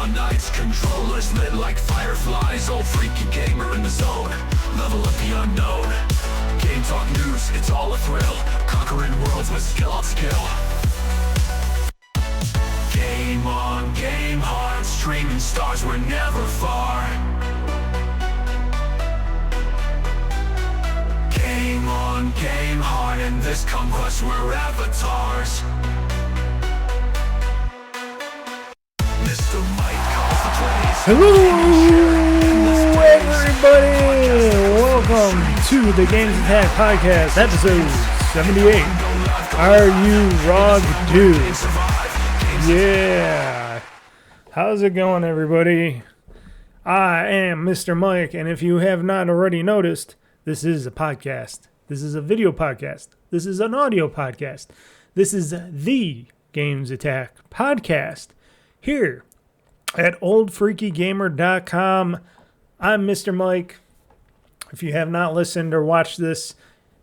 neon nights, controllers lit like fireflies. Old freaky gamer in the zone, level up the unknown. Game Talk Newz, it's all a thrill, conquering worlds with skill on skill. Game on, game hard, streaming stars were never far. Game on, game hard, in this conquest we're avatars. Mr. Mike calls the plays. Hello, everybody! Welcome to the GamezAttack podcast, episode 78. Are you ROG dudes? Yeah. How's it going, everybody? I am Mr. Mike, and if you have not already noticed, this is a podcast. This is a video podcast. This is an audio podcast. This is the GamezAttack podcast here at OldFreakyGamer.com. I'm Mr. Mike. If you have not listened or watched this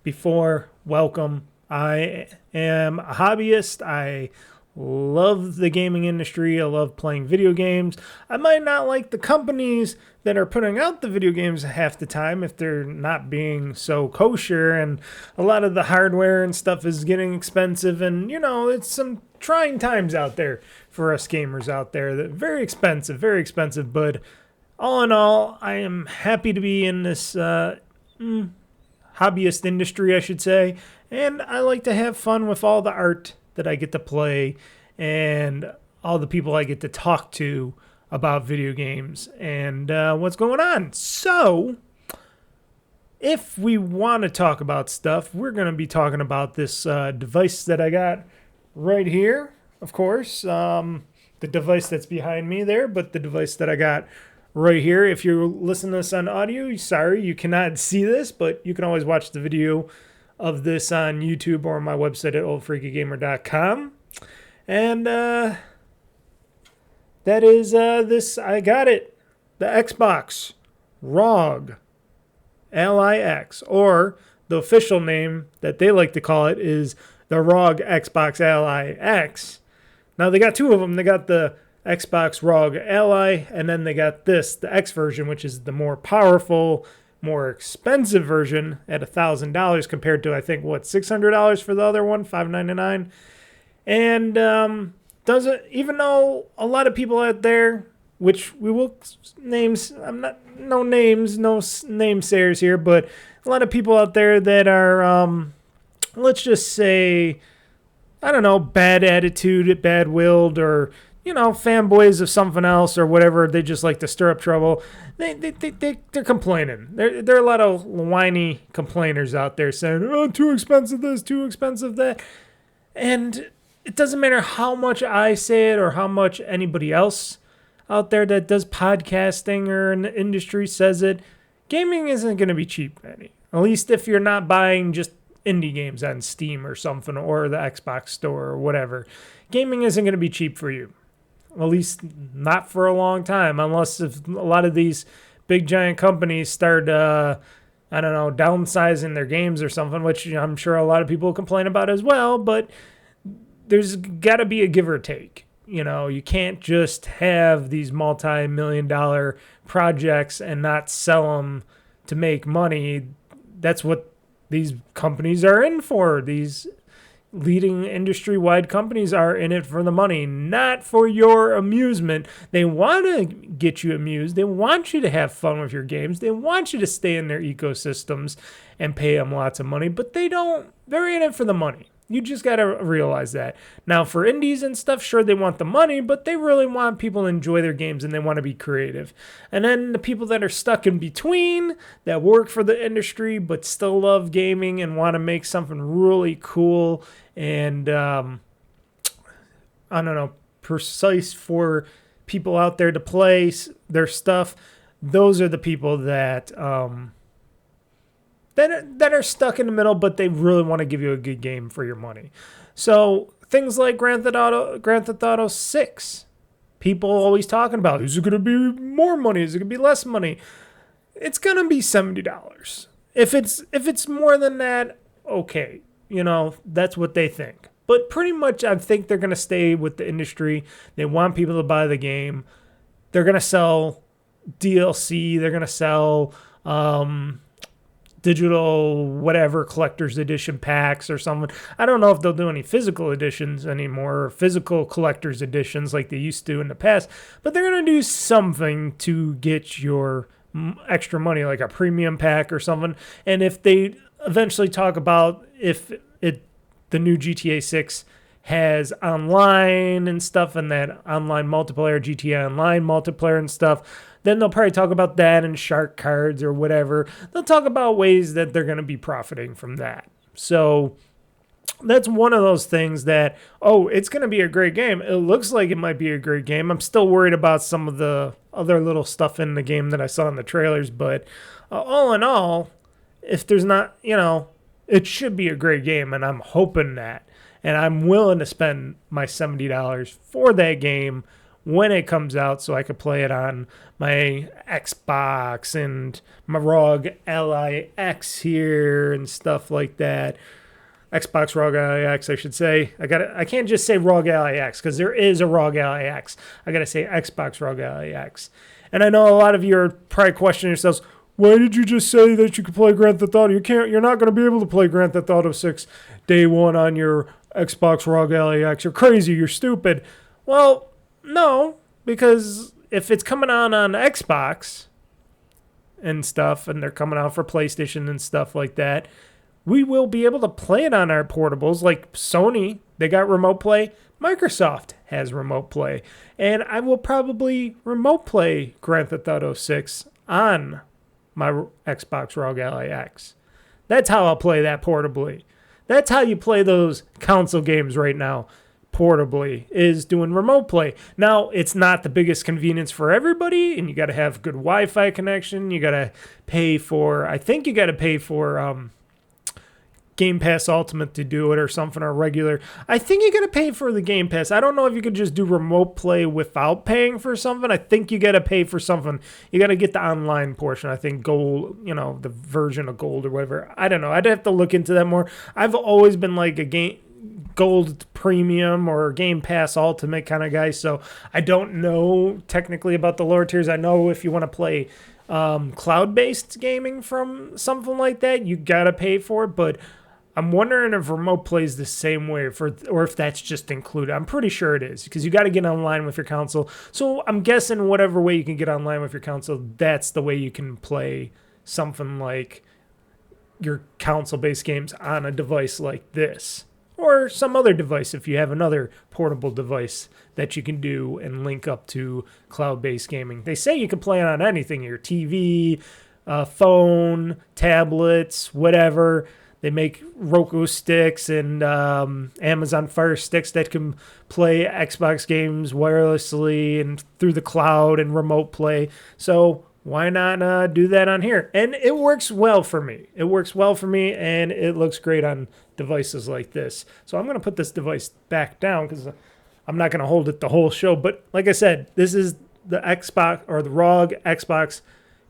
before, welcome. I am a hobbyist. I love the gaming industry. I love playing video games. I might not like the companies that are putting out the video games half the time if they're not being so kosher, and a lot of the hardware and stuff is getting expensive, and you know, it's some trying times out there for us gamers out there. That very expensive, but all in all, I am happy to be in this hobbyist industry, I should say, and I like to have fun with all the art that I get to play and all the people I get to talk to about video games and what's going on. So, if we want to talk about stuff, we're going to be talking about this device that I got right here, of course. The device that's behind me there, but the device that I got right here. If you're listening to this on audio, sorry, you cannot see this, but you can always watch the video of this on YouTube or on my website at OldFreakyGamer.com. And that is this. I got it. The Xbox ROG Ally X, or the official name that they like to call it is the ROG Xbox Ally X. Now they got two of them. They got the Xbox ROG Ally, and then they got this, the X version, which is the more powerful, more expensive version at $1,000 compared to, I think, what, $600 for the other one, $599. And doesn't, even though a lot of people out there, which we will names, I'm not, no namesayers here, but a lot of people out there that are, let's just say, I don't know, bad attitude, bad-willed, or you know, fanboys of something else or whatever, they just like to stir up trouble. They're complaining. There are a lot of whiny complainers out there saying, oh, too expensive this, too expensive that. And it doesn't matter how much I say it or how much anybody else out there that does podcasting or in the industry says it. Gaming isn't going to be cheap, Eddie. At least if you're not buying just indie games on Steam or something, or the Xbox store or whatever. Gaming isn't going to be cheap for you. At least not for a long time, unless if a lot of these big giant companies start, I don't know, downsizing their games or something, which I'm sure a lot of people complain about as well, but there's got to be a give or take. You know, you can't just have these multi-million-dollar projects and not sell them to make money. That's what these companies are in for. These leading industry-wide companies are in it for the money, not for your amusement. They want to get you amused. They want you to have fun with your games. They want you to stay in their ecosystems and pay them lots of money, but they're in it for the money. You just got to realize that. Now, for indies and stuff, sure, they want the money, but they really want people to enjoy their games and they want to be creative. And then the people that are stuck in between, that work for the industry but still love gaming and want to make something really cool and, I don't know, precise for people out there to play their stuff, those are the people that are stuck in the middle, but they really want to give you a good game for your money. So things like Grand Theft Auto 6, people always talking about, is it going to be more money? Is it going to be less money? It's going to be $70. If it's more than that, okay, you know, that's what they think. But pretty much I think they're going to stay with the industry. They want people to buy the game. they're going to sell DLC. They're going to sell digital whatever collector's edition packs or something. I don't know if they'll do any physical editions anymore, or physical collector's editions like they used to in the past, but they're going to do something to get your extra money, like a premium pack or something. And if they eventually talk about if the new GTA 6 has online and stuff, and that online multiplayer, GTA Online multiplayer and stuff, then they'll probably talk about that and shark cards or whatever. They'll talk about ways that they're going to be profiting from that. So that's one of those things that, it's going to be a great game. It looks like it might be a great game. I'm still worried about some of the other little stuff in the game that I saw in the trailers. But all in all, if there's not, it should be a great game. And I'm hoping that. And I'm willing to spend my $70 for that game when it comes out so I could play it on my Xbox and my ROG Ally X here and stuff like that. Xbox ROG Ally X, I should say. I can't just say ROG Ally X because there is a ROG Ally X. I got to say Xbox ROG Ally X. And I know a lot of you are probably questioning yourselves, why did you just say that you could play Grand Theft Auto? You're not going to be able to play Grand Theft Auto 6 day one on your Xbox ROG Ally X. You're crazy. You're stupid. Well, no, because if it's coming out on Xbox and stuff, and they're coming out for PlayStation and stuff like that, we will be able to play it on our portables. Like Sony, they got remote play. Microsoft has remote play. And I will probably remote play Grand Theft Auto 6 on my Xbox ROG Ally X. That's how I'll play that portably. That's how you play those console games right now. Portably is doing remote play. Now, it's not the biggest convenience for everybody, and you got to have good Wi-Fi connection. You got to pay for, I think you got to pay for Game Pass Ultimate to do it or something, or regular. I think you got to pay for the Game Pass. I don't know if you could just do remote play without paying for something. I think you got to pay for something. You got to get the online portion. I think gold, the version of gold or whatever. I don't know. I'd have to look into that more. I've always been like a gold premium or Game Pass Ultimate kind of guy, so I don't know technically about the lower tiers. I know if you want to play cloud-based gaming from something like that, you gotta pay for it, but I'm wondering if remote plays the same way or if that's just included. I'm pretty sure it is, because you got to get online with your console. So I'm guessing whatever way you can get online with your console, that's the way you can play something like your console-based games on a device like this. Or some other device if you have another portable device that you can do and link up to cloud-based gaming. They say you can play it on anything, your TV, phone, tablets, whatever. They make Roku sticks and Amazon Fire sticks that can play Xbox games wirelessly and through the cloud and remote play. So why not do that on here? And it works well for me. It works well for me, and it looks great on devices like this. So I'm going to put this device back down because I'm not going to hold it the whole show. But like I said, this is the Xbox or the ROG Xbox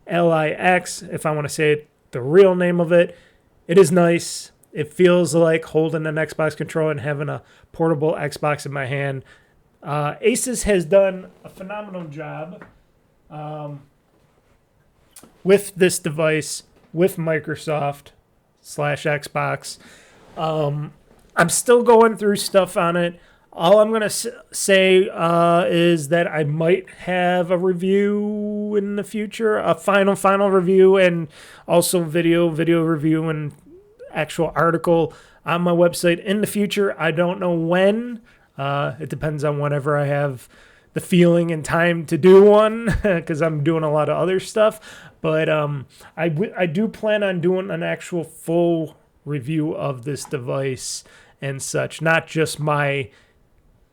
Ally X, if I want to say it, the real name of it. It is nice. It feels like holding an Xbox controller and having a portable Xbox in my hand. Asus has done a phenomenal job with this device, with Microsoft /Xbox. I'm still going through stuff on it. All I'm going to say is that I might have a review in the future, a final review, and also video review and actual article on my website in the future. I don't know when. It depends on whenever I have the feeling and time to do one, because I'm doing a lot of other stuff. But I do plan on doing an actual full review of this device and such, not just my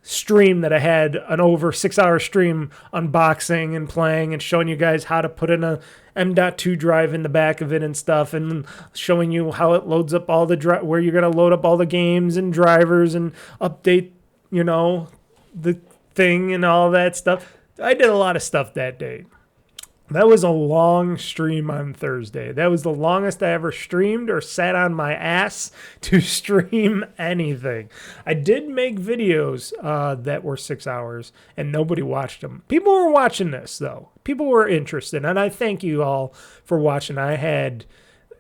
stream that I had, an over 6-hour stream unboxing and playing and showing you guys how to put in a M.2 drive in the back of it and stuff, and showing you how it loads up all the where you're going to load up all the games and drivers and update, the thing and all that stuff. I did a lot of stuff that day. That was a long stream on Thursday. That was the longest I ever streamed or sat on my ass to stream anything. I did make videos that were 6 hours, and nobody watched them. People were watching this, though. People were interested, and I thank you all for watching. I had,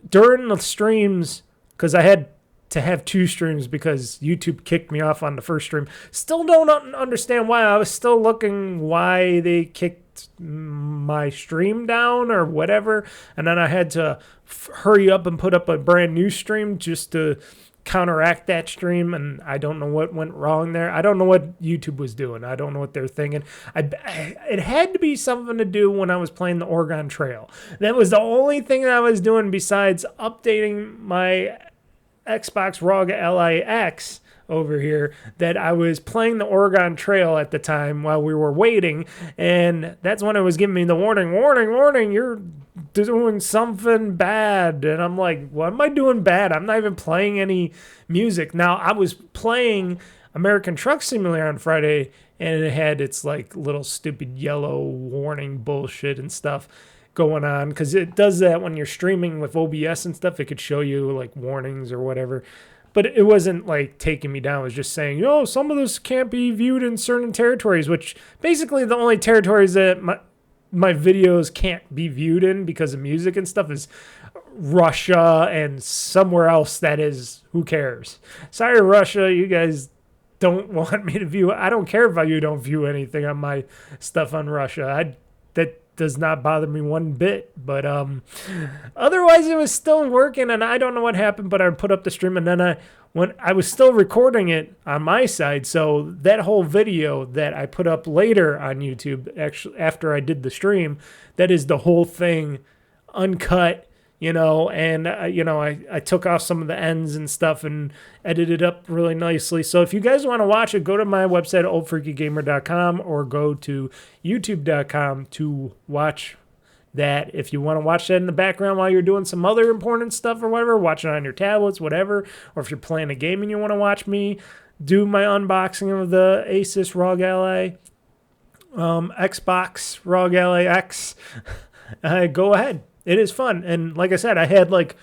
during the streams, because I had to have 2 streams because YouTube kicked me off on the first stream. Still don't understand why. I was still looking why they kicked my stream down or whatever, and then I had to hurry up and put up a brand new stream just to counteract that stream, and I don't know what went wrong there. I don't know what YouTube was doing. I don't know what they're thinking. It had to be something to do when I was playing the Oregon Trail. That was the only thing that I was doing besides updating my Xbox ROG Ally X over here, that I was playing the Oregon Trail at the time while we were waiting, and that's when it was giving me the warning, you're doing something bad. And I'm like, what am I doing bad? I'm not even playing any music. Now, I was playing American Truck Simulator on Friday, and it had its like little stupid yellow warning bullshit and stuff going on, because it does that when you're streaming with OBS and stuff. It could show you like warnings or whatever. But it wasn't like taking me down. It was just saying, some of this can't be viewed in certain territories, which basically the only territories that my videos can't be viewed in because of music and stuff is Russia and somewhere else that is, who cares? Sorry, Russia, you guys don't want me to view. I don't care if you don't view anything on my stuff on Russia. That does not bother me one bit, but otherwise it was still working, and I don't know what happened, but I put up the stream, and then when I was still recording it on my side, so that whole video that I put up later on YouTube, actually after I did the stream, that is the whole thing uncut, and I took off some of the ends and stuff and edited up really nicely. So if you guys want to watch it, go to my website, OldFreakyGamer.com, or go to YouTube.com to watch that. If you want to watch that in the background while you're doing some other important stuff or whatever, watch it on your tablets, whatever, or if you're playing a game and you want to watch me do my unboxing of the Asus ROG Ally, Xbox ROG Ally X, go ahead. It is fun. And like I said, I had like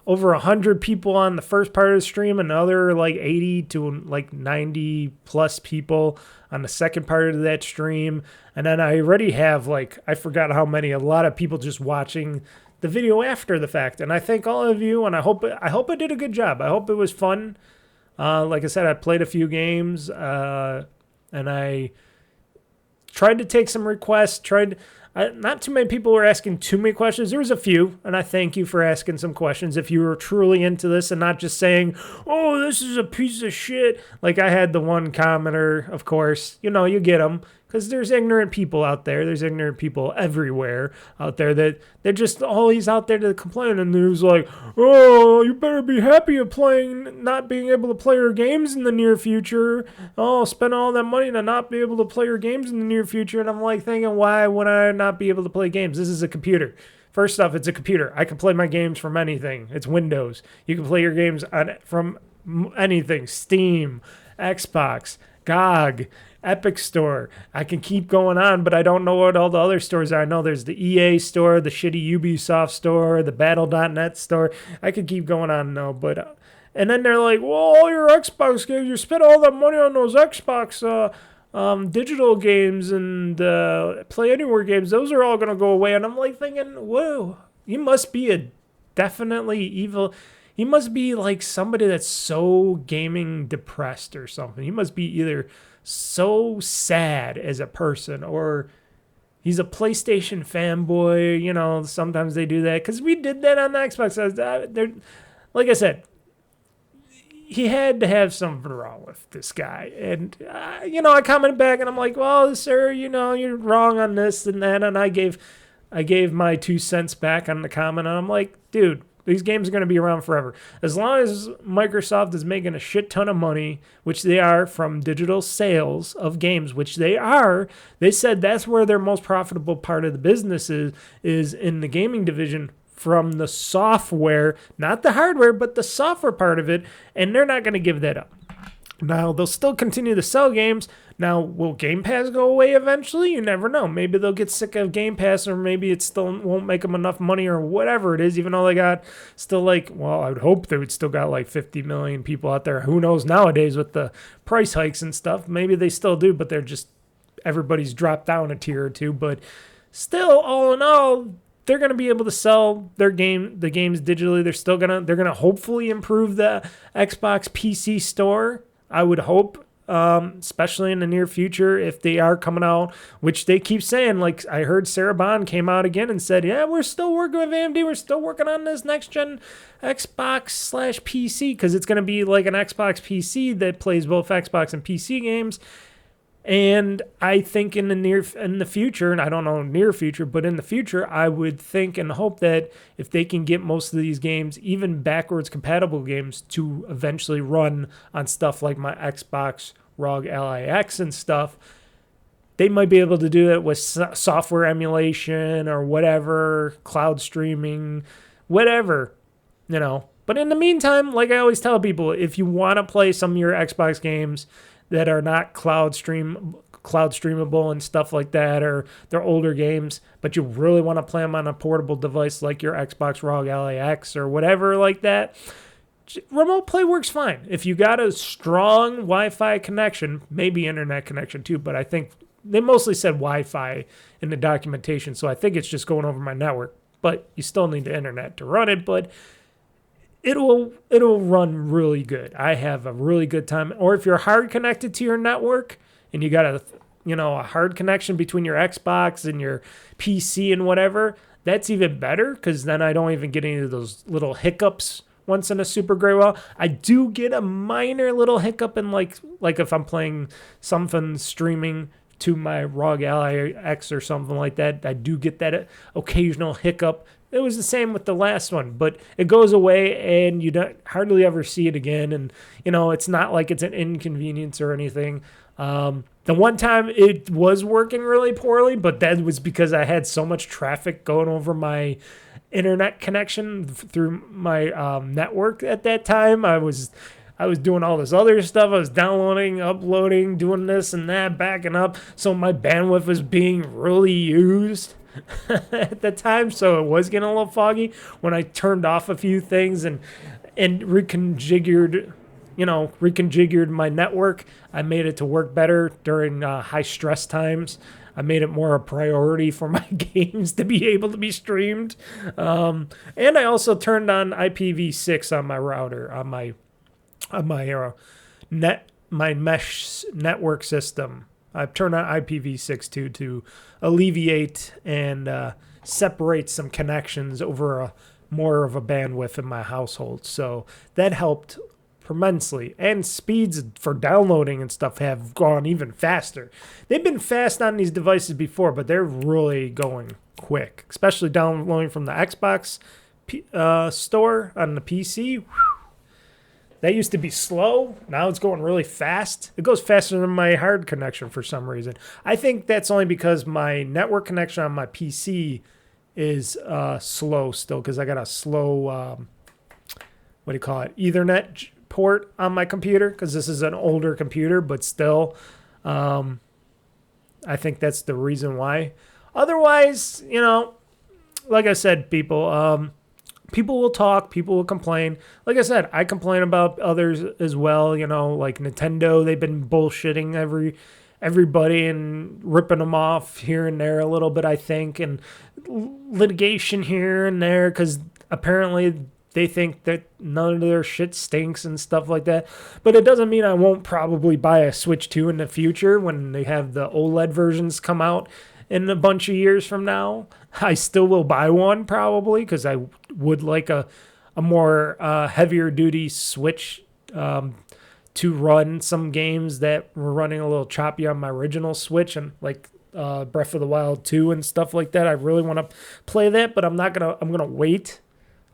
over 100 people on the first part of the stream, another like 80 to like 90 plus people on the second part of that stream. And then I already have like, I forgot how many, a lot of people just watching the video after the fact. And I thank all of you, and I hope I did a good job. I hope it was fun. Like I said, I played a few games, and I tried to take some requests, not too many people were asking too many questions. There was a few, and I thank you for asking some questions if you were truly into this and not just saying, oh, this is a piece of shit. Like I had the one commenter, of course. You get them, because there's ignorant people out there. There's ignorant people everywhere out there that they're just always out there to complain. And there's like, oh, you better be happy of not being able to play your games in the near future. Oh, spend all that money to not be able to play your games in the near future. And I'm like thinking, why would I not be able to play games? This is a computer. First off, it's a computer. I can play my games from anything. It's Windows. You can play your games from anything. Steam, Xbox, GOG, Epic Store. I can keep going on, but I don't know what all the other stores are. I know there's the EA store, the shitty Ubisoft store, the Battle.net store. I could keep going on, no, but and then they're like, well, all your Xbox games, you spent all that money on those Xbox digital games and Play Anywhere games, those are all going to go away. And I'm like thinking, whoa, you must be definitely evil. He must be like somebody that's so gaming depressed or something. He must be either so sad as a person, or he's a PlayStation fanboy. Sometimes they do that, because we did that on the Xbox. Like I said, he had to have something wrong with this guy. And, I commented back, and I'm like, well, sir, you're wrong on this and that. And I gave my 2 cents back on the comment, and I'm like, dude, these games are going to be around forever. As long as Microsoft is making a shit ton of money, which they are from digital sales of games, which they are, they said that's where their most profitable part of the business is in the gaming division, from the software, not the hardware, but the software part of it, and they're not going to give that up. Now, they'll still continue to sell games. Now, will Game Pass go away eventually? You never know. Maybe they'll get sick of Game Pass, or maybe it still won't make them enough money, or whatever it is, even though they got still like, well, I would hope they would still got like 50 million people out there. Who knows nowadays with the price hikes and stuff? Maybe they still do, but they're just, everybody's dropped down a tier or two. But still, all in all, they're going to be able to sell the games digitally. They're going to hopefully improve the Xbox PC store. I would hope, especially in the near future, if they are coming out, which they keep saying. Like, I heard Sarah Bond came out again and said, yeah, we're still working with AMD. We're still working on this next-gen Xbox/PC, because it's going to be like an Xbox PC that plays both Xbox and PC games. And I think in the future, and I don't know near future, but in the future, I would think and hope that if they can get most of these games, even backwards compatible games, to eventually run on stuff like my Xbox ROG Ally X and stuff, they might be able to do it with software emulation or whatever, cloud streaming, whatever, you know. But in the meantime, like I always tell people, if you want to play some of your Xbox games that are not cloud streamable and stuff like that, or they're older games, but you really want to play them on a portable device like your Xbox ROG Ally X or whatever like that, remote play works fine. If you got a strong Wi-Fi connection, maybe internet connection too, but I think they mostly said Wi-Fi in the documentation, so I think it's just going over my network. But you still need the internet to run it, but it'll run really good. I have a really good time. Or if you're hard connected to your network and you got a hard connection between your Xbox and your PC and whatever, that's even better, because then I don't even get any of those little hiccups once in a super great while. I do get a minor little hiccup in like if I'm playing something streaming to my ROG Ally X or something like that. I do get that occasional hiccup. It was the same with the last one, but it goes away and you don't hardly ever see it again. And, it's not like it's an inconvenience or anything. The one time it was working really poorly, but that was because I had so much traffic going over my internet connection through my network at that time. I was doing all this other stuff. I was downloading, uploading, doing this and that, backing up. So my bandwidth was being really used at the time, so it was getting a little foggy. When I turned off a few things and reconfigured my network, I made it to work better during high stress times. I made it more a priority for my games to be able to be streamed. And I also turned on IPv6 on my router, on my mesh network system. I've turned on IPv6 too, to alleviate and separate some connections over more of a bandwidth in my household. So that helped immensely. And speeds for downloading and stuff have gone even faster. They've been fast on these devices before, but they're really going quick, especially downloading from the Xbox store on the PC. Whew. That used to be slow. Now it's going really fast. It goes faster than my hard connection for some reason. I think that's only because my network connection on my PC is slow still, because I got a slow, Ethernet port on my computer, because this is an older computer, but still, I think that's the reason why. Otherwise, like I said, people will talk, people will complain. Like I said, I complain about others as well, like Nintendo. They've been bullshitting everybody and ripping them off here and there a little bit, I think, and litigation here and there, because apparently they think that none of their shit stinks and stuff like that. But it doesn't mean I won't probably buy a Switch 2 in the future when they have the OLED versions come out in a bunch of years from now. I still will buy one probably, because I would like a more heavier duty Switch to run some games that were running a little choppy on my original Switch, and like Breath of the Wild 2 and stuff like that. I really want to play that, but I'm going to wait.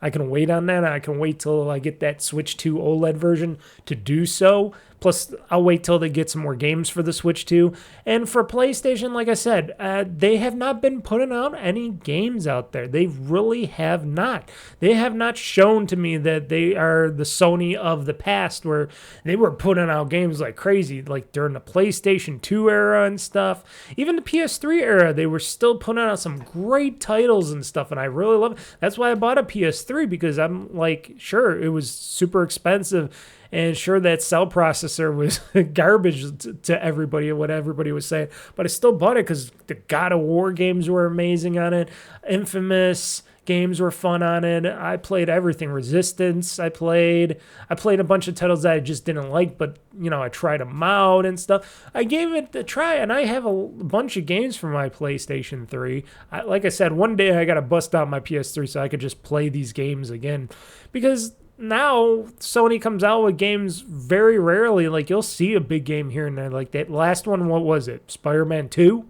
I can wait on that. I can wait till I get that Switch 2 OLED version to do so. Plus, I'll wait till they get some more games for the Switch too. And for PlayStation, like I said, they have not been putting out any games out there. They really have not. They have not shown to me that they are the Sony of the past, where they were putting out games like crazy, like during the PlayStation 2 era and stuff. Even the PS3 era, they were still putting out some great titles and stuff, and I really love it. That's why I bought a PS3, because I'm like, sure, it was super expensive. And sure, that cell processor was garbage to everybody and what everybody was saying. But I still bought it because the God of War games were amazing on it. Infamous games were fun on it. I played everything. Resistance, I played a bunch of titles that I just didn't like, but, I tried them out and stuff. I gave it a try, and I have a bunch of games for my PlayStation 3. Like I said, one day I got to bust out my PS3 so I could just play these games again. Because now Sony comes out with games very rarely. Like, you'll see a big game here and there. Like that last one, what was it? Spider-Man 2?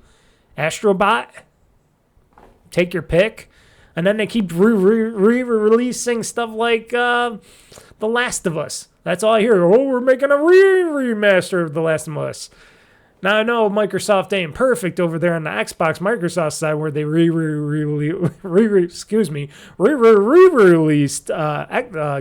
Astrobot? Take your pick. And then they keep re-releasing stuff like The Last of Us. That's all I hear. Oh, we're making a remaster of The Last of Us. Now, I know Microsoft ain't perfect over there on the Xbox Microsoft side, where they re-released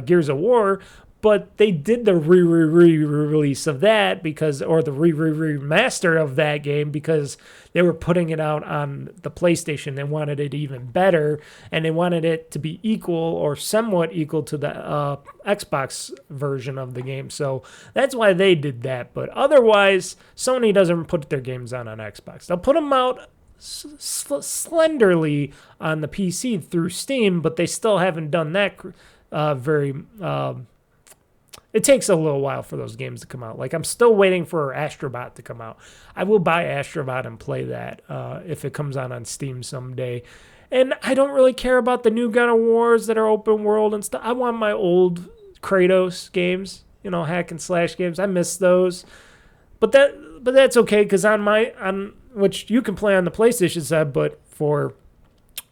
Gears of War, but they did the re-release of that or the remaster of that game, because they were putting it out on the PlayStation. They wanted it even better, and they wanted it to be equal or somewhat equal to the Xbox version of the game. So that's why they did that. But otherwise, Sony doesn't put their games on Xbox. They'll put them out slenderly on the PC through Steam, but they still haven't done that it takes a little while for those games to come out. Like, I'm still waiting for Astrobot to come out. I will buy Astrobot and play that if it comes out on Steam someday. And I don't really care about the new God of Wars that are open world and stuff. I want my old Kratos games, hack and slash games. I miss those. But that's okay, because on which you can play on the PlayStation side, but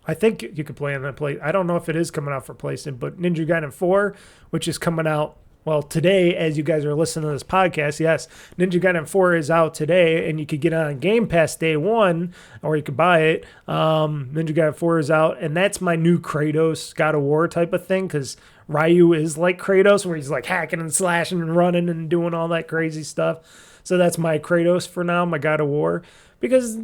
I think you can play on the Play. I don't know if it is coming out for PlayStation, but Ninja Gaiden 4, which is coming out, well, today, as you guys are listening to this podcast, yes, Ninja Gaiden 4 is out today, and you could get it on Game Pass day one, or you could buy it. Ninja Gaiden 4 is out, and that's my new Kratos God of War type of thing, because Ryu is like Kratos, where he's like hacking and slashing and running and doing all that crazy stuff. So that's my Kratos for now, my God of War. Because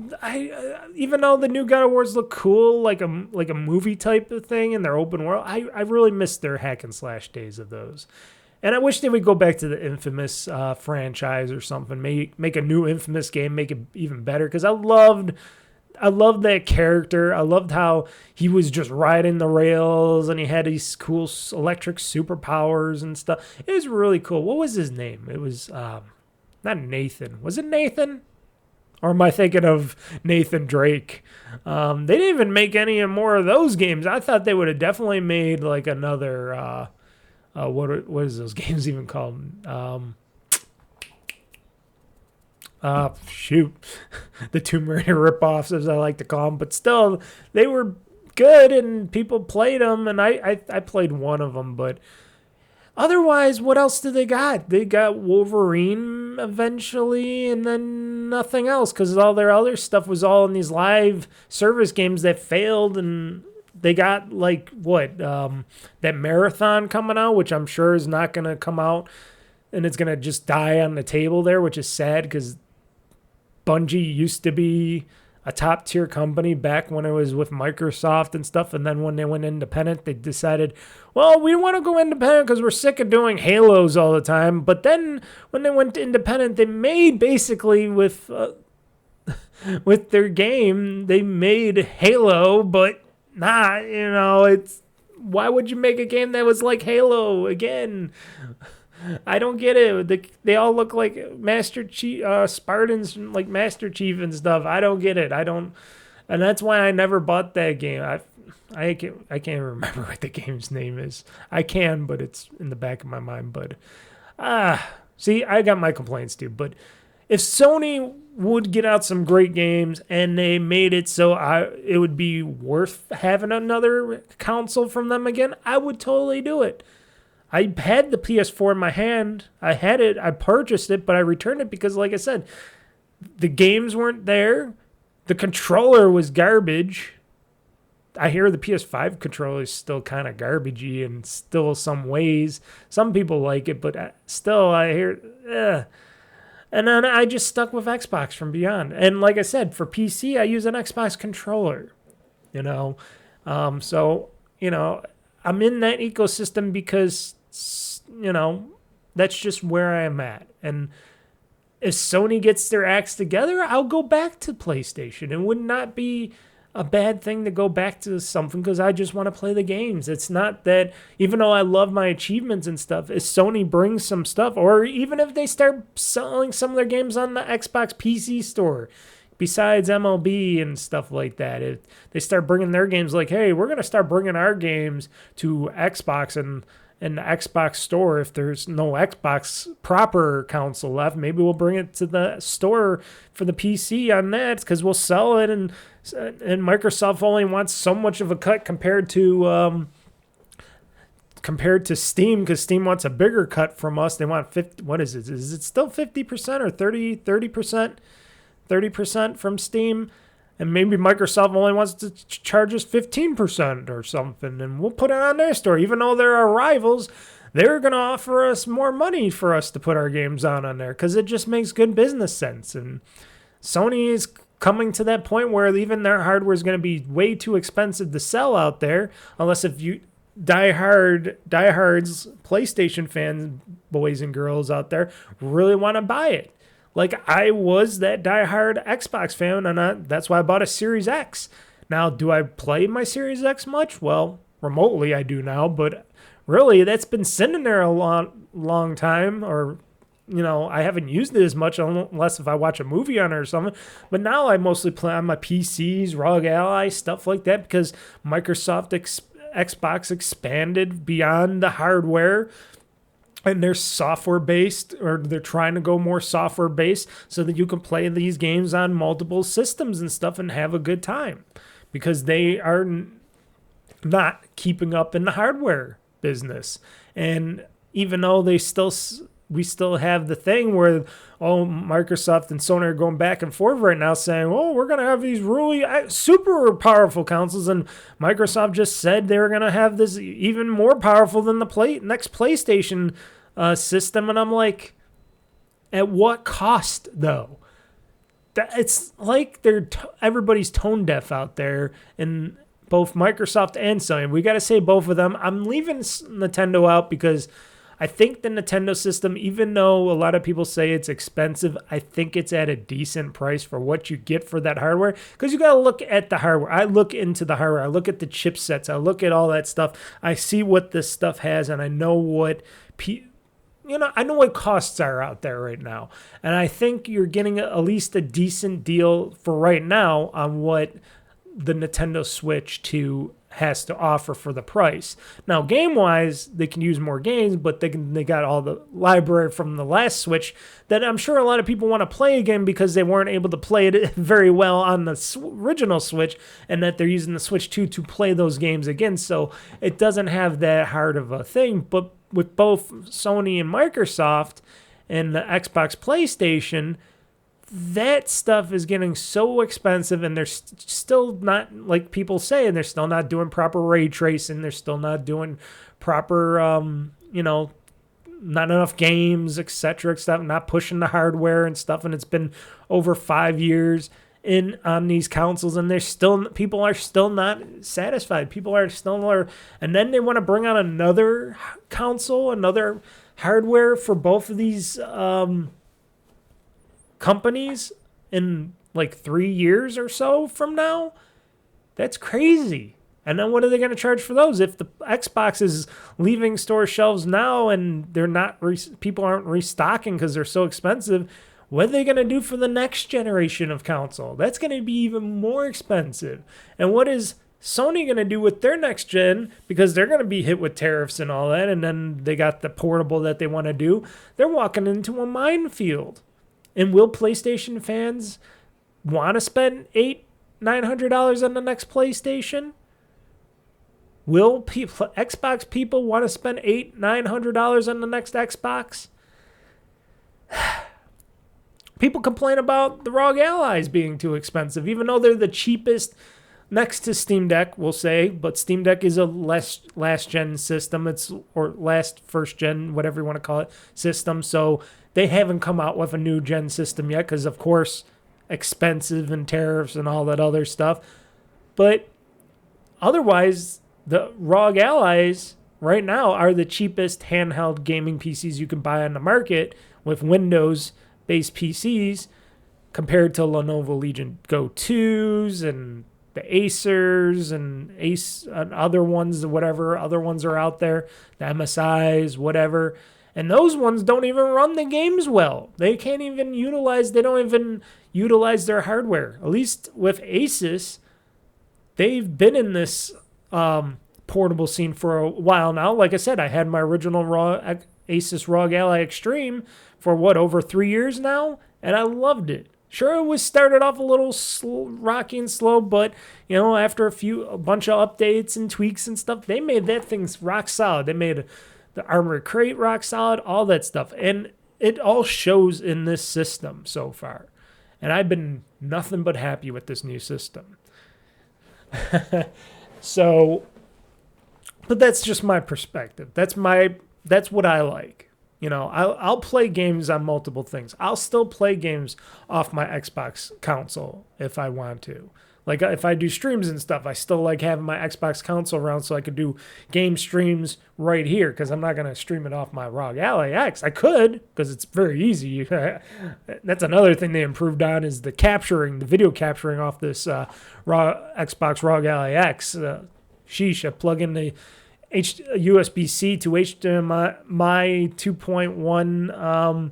even though the new God of Wars look cool, like a movie type of thing, and they're open world, I really miss their hack and slash days of those. And I wish they would go back to the Infamous franchise or something. Make a new Infamous game, make it even better. Because I loved that character. I loved how he was just riding the rails, and he had these cool electric superpowers and stuff. It was really cool. What was his name? It was not Nathan. Was it Nathan? Or am I thinking of Nathan Drake? They didn't even make any more of those games. I thought they would have definitely made like another... what is those games even called? The Tomb Raider ripoffs, as I like to call them. But still, they were good, and people played them, and I played one of them. But otherwise, what else do they got? They got Wolverine eventually, and then nothing else, because all their other stuff was all in these live service games that failed, and... They got, like, that Marathon coming out, which I'm sure is not going to come out, and it's going to just die on the table there, which is sad, because Bungie used to be a top-tier company back when it was with Microsoft and stuff, and then when they went independent, they decided, well, we want to go independent because we're sick of doing Halos all the time. But then when they went independent, they made basically with their game, they made Halo, but... it's why would you make a game that was like Halo again? I don't get it. They all look like Master Chief, Spartans, like Master Chief and stuff. I don't get it. And that's why I never bought that game. I can't remember what the game's name is. I can, but it's in the back of my mind. But see, I got my complaints too. But if Sony would get out some great games and they made it so it would be worth having another console from them again, I would totally do it. I had the PS4 in my hand. I had it. I purchased it, but I returned it because, like I said, the games weren't there. The controller was garbage. I hear the PS5 controller is still kind of garbagey in still some ways. Some people like it, but still I hear, And then I just stuck with Xbox from beyond. And like I said, for PC, I use an Xbox controller, So, I'm in that ecosystem because, that's just where I am at. And if Sony gets their acts together, I'll go back to PlayStation. It would not be a bad thing to go back to something because I just want to play the games. It's not that, even though I love my achievements and stuff, if Sony brings some stuff, or even if they start selling some of their games on the Xbox PC store, besides MLB and stuff like that, if they start bringing their games like, hey, we're going to start bringing our games to Xbox and the Xbox store. If there's no Xbox proper console left, maybe we'll bring it to the store for the PC on that because we'll sell it, and Microsoft only wants so much of a cut compared to Steam, because Steam wants a bigger cut from us. They want 50. What is it? Is it still 50% or 30%? 30% from Steam, and maybe Microsoft only wants to charge us 15% or something, and we'll put it on their store. Even though they're our rivals, they're going to offer us more money for us to put our games on there because it just makes good business sense. And Sony is coming to that point where even their hardware is going to be way too expensive to sell out there, unless if you diehards, PlayStation fans, boys and girls out there, really want to buy it. Like, I was that diehard Xbox fan, and that's why I bought a Series X. Now, do I play my Series X much? Well, remotely I do now, but really, that's been sitting there a long time, or, I haven't used it as much unless if I watch a movie on it or something. But now I mostly play on my PCs, ROG Ally, stuff like that, because Microsoft Xbox expanded beyond the hardware. And they're software-based, or they're trying to go more software-based so that you can play these games on multiple systems and stuff and have a good time. Because they are not keeping up in the hardware business. And even though we still have the thing where, Microsoft and Sony are going back and forth right now saying, we're going to have these really super powerful consoles. And Microsoft just said they were going to have this even more powerful than the next PlayStation system. And I'm like, at what cost, though? It's like everybody's tone deaf out there in both Microsoft and Sony. We got to say both of them. I'm leaving Nintendo out because I think the Nintendo system, even though a lot of people say it's expensive, I think it's at a decent price for what you get for that hardware. Because you got to look at the hardware. I look into the hardware. I look at the chipsets. I look at all that stuff. I see what this stuff has, and I know what I know what costs are out there right now. And I think you're getting at least a decent deal for right now on what the Nintendo Switch 2 has to offer for the price. Now, game-wise, they can use more games, but they got all the library from the last Switch that I'm sure a lot of people want to play again because they weren't able to play it very well on the original Switch, and that they're using the Switch 2 to play those games again. So it doesn't have that hard of a thing. But with both Sony and Microsoft and the Xbox PlayStation, that stuff is getting so expensive, and they're still not, like people say, and they're still not doing proper ray tracing. They're still not doing proper, not enough games, etc., not pushing the hardware and stuff. And it's been over 5 years on these consoles, and people are still not satisfied. People are still, and then they want to bring on another console, another hardware for both of these companies in like 3 years or so from now. That's crazy. And then what are they going to charge for those? If the Xbox is leaving store shelves now and they're not, people aren't restocking because they're so expensive, what are they going to do for the next generation of console? That's going to be even more expensive. And what is Sony going to do with their next gen? Because they're going to be hit with tariffs and all that. And then they got the portable that they want to do. They're walking into a minefield. And will PlayStation fans want to spend $800-900 on the next PlayStation? Will Xbox people want to spend $800-900 on the next Xbox? People complain about the ROG Allies being too expensive, even though they're the cheapest next to Steam Deck, we'll say. But Steam Deck is a last gen system. Or last first gen, whatever you want to call it, system. So they haven't come out with a new gen system yet because, of course, expensive and tariffs and all that other stuff. But otherwise, the ROG Allies right now are the cheapest handheld gaming PCs you can buy on the market with Windows-based PCs compared to Lenovo Legion Go 2s and the Acers and other ones, whatever other ones are out there, the MSIs, whatever. And those ones don't even run the games well. They don't even utilize their hardware. At least with Asus, they've been in this portable scene for a while now. Like I said, I had my original Asus ROG Ally Extreme for over 3 years now, and I loved it. Sure, it was started off a little rocky and slow, but after a bunch of updates and tweaks and stuff, they made that thing rock solid. They made the armored crate rock solid, all that stuff, and it all shows in this system so far. And I've been nothing but happy with this new system. So, but that's just my perspective. That's what I like. I'll play games on multiple things. I'll still play games off my Xbox console if I want to. Like if I do streams and stuff, I still like having my Xbox console around so I could do game streams right here because I'm not going to stream it off my ROG Ally X. I could because it's very easy. That's another thing they improved on is the video capturing off this Xbox ROG Ally X. Sheesh, I plug in the USB-C to HDMI 2.1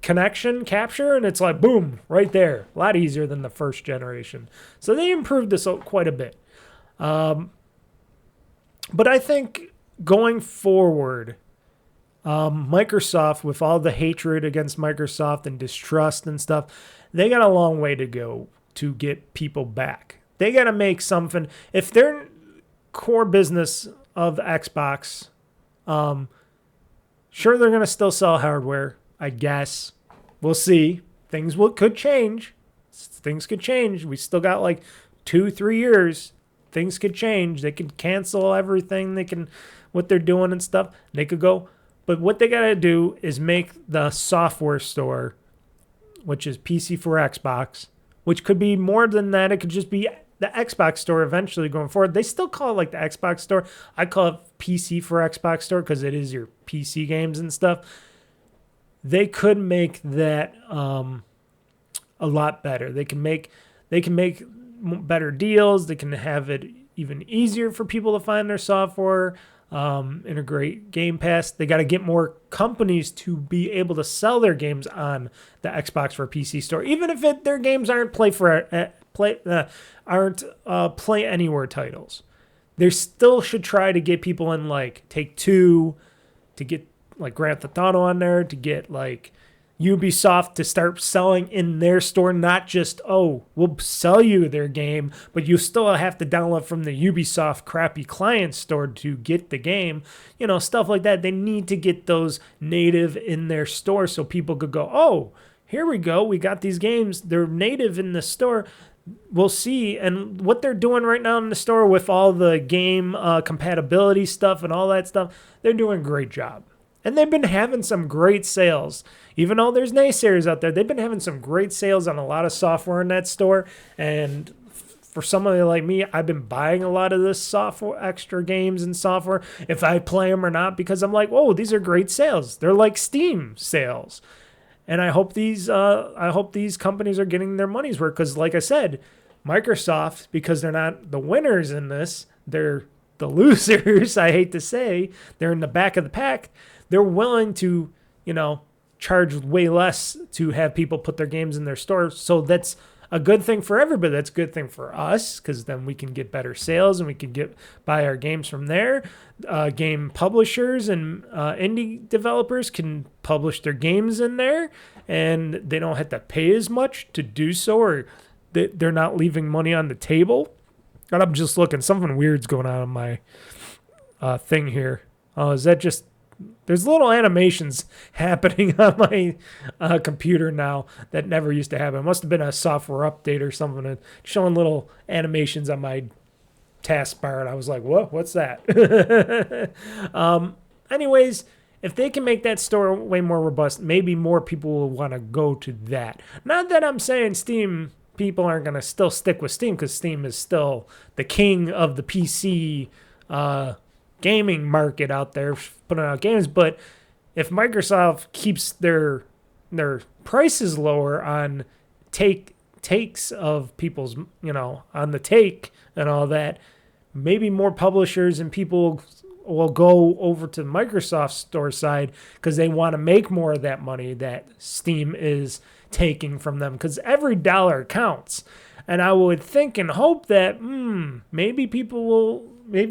connection capture, and it's like boom right there. A lot easier than the first generation. So they improved this quite a bit. But I think going forward, Microsoft, with all the hatred against Microsoft and distrust and stuff, they got a long way to go to get people back. They got to make something. If their core business of Xbox, sure, they're going to still sell hardware, I guess. We'll see. Things could change. Things could change. We still got like 2-3 years. Things could change. They could cancel everything. What they're doing and stuff. They could go. But what they got to do is make the software store, which is PC for Xbox, which could be more than that. It could just be the Xbox store eventually going forward. They still call it like the Xbox store. I call it PC for Xbox store because it is your PC games and stuff. They could make that a lot better. They can make better deals. They can have it even easier for people to find their software. Integrate Game Pass. They got to get more companies to be able to sell their games on the Xbox for PC store, even if their games aren't play anywhere titles. They still should try to get people in like Take-Two, to get like Grand Theft Auto on there, to get like Ubisoft to start selling in their store, not just, we'll sell you their game, but you still have to download from the Ubisoft crappy client store to get the game, stuff like that. They need to get those native in their store so people could go, here we go, we got these games, they're native in the store. We'll see. And what they're doing right now in the store with all the game compatibility stuff and all that stuff, they're doing a great job. And they've been having some great sales. Even though there's naysayers out there, they've been having some great sales on a lot of software in that store. And for somebody like me, I've been buying a lot of this software, extra games and software, if I play them or not, because I'm like, these are great sales. They're like Steam sales. And I hope these companies are getting their money's worth because, like I said, Microsoft, because they're not the winners in this, they're the losers, I hate to say. They're in the back of the pack. They're willing to, charge way less to have people put their games in their store. So that's a good thing for everybody. That's a good thing for us because then we can get better sales and we can buy our games from there. Game publishers and indie developers can publish their games in there and they don't have to pay as much to do so, or they're not leaving money on the table. God, I'm just looking. Something weird's going on my thing here. Oh, is that just... There's little animations happening on my computer now that never used to happen. It must have been a software update or something, showing little animations on my taskbar, and I was like, what's that? Anyways, if they can make that store way more robust, maybe more people will want to go to that. Not that I'm saying Steam people aren't going to still stick with Steam, because Steam is still the king of the PC gaming market out there, putting out games. But if Microsoft keeps their prices lower on takes of people's, on the take and all that, maybe more publishers and people will go over to Microsoft's store side because they want to make more of that money that Steam is taking from them, because every dollar counts. And I would think and hope that maybe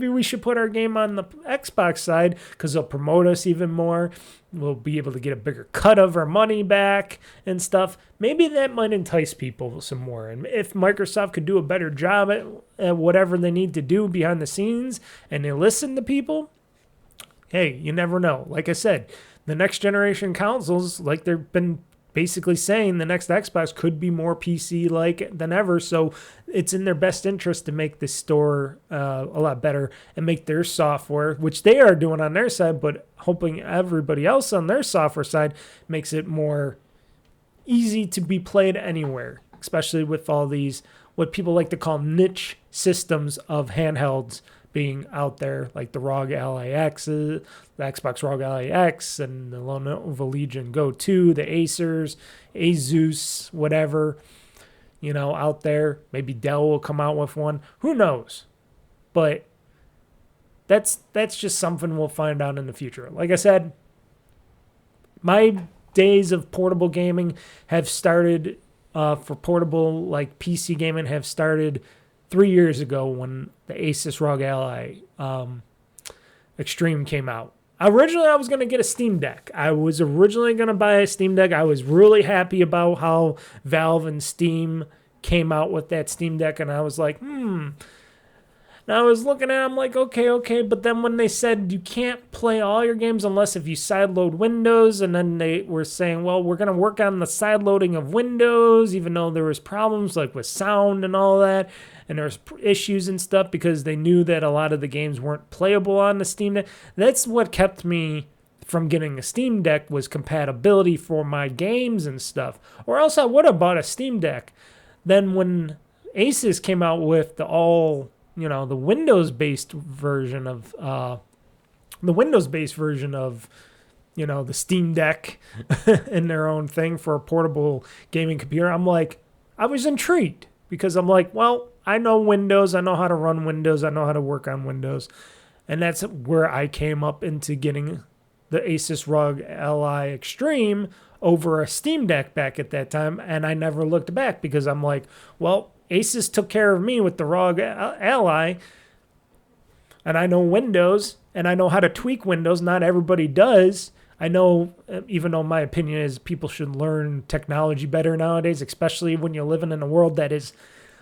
we should put our game on the Xbox side, because they'll promote us even more. We'll be able to get a bigger cut of our money back and stuff. Maybe that might entice people some more. And if Microsoft could do a better job at whatever they need to do behind the scenes, and they listen to people, hey, you never know. Like I said, the next generation consoles, like they've been basically saying, the next Xbox could be more PC-like than ever, so it's in their best interest to make this store a lot better and make their software, which they are doing on their side, but hoping everybody else on their software side makes it more easy to be played anywhere, especially with all these, what people like to call niche systems of handhelds being out there, like the ROG Ally X, the Xbox ROG Ally X, and the Lenovo Legion Go 2, the Asus, whatever, out there. Maybe Dell will come out with one. Who knows? But that's just something we'll find out in the future. Like I said, my days of portable gaming have started, for portable, like PC gaming, have started 3 years ago when the Asus ROG Ally Extreme came out. Originally, I was going to get a Steam Deck. I was originally going to buy a Steam Deck. I was really happy about how Valve and Steam came out with that Steam Deck, and I was like, Now I was looking at it, I'm like, okay. But then when they said you can't play all your games unless if you sideload Windows, and then they were saying, well, we're going to work on the sideloading of Windows, even though there was problems like with sound and all that, and there was issues and stuff because they knew that a lot of the games weren't playable on the Steam Deck. That's what kept me from getting a Steam Deck, was compatibility for my games and stuff. Or else I would have bought a Steam Deck. Then when Asus came out with the Windows-based version of the Steam Deck in their own thing for a portable gaming computer, I was intrigued, because I'm like, well, I know Windows, I know how to run Windows, I know how to work on Windows, and that's where I came up into getting the Asus ROG Ally Extreme over a Steam Deck back at that time, and I never looked back, because I'm like, well, Asus took care of me with the ROG Ally, and I know Windows, and I know how to tweak Windows. Not everybody does. I know, even though my opinion is people should learn technology better nowadays, especially when you're living in a world that is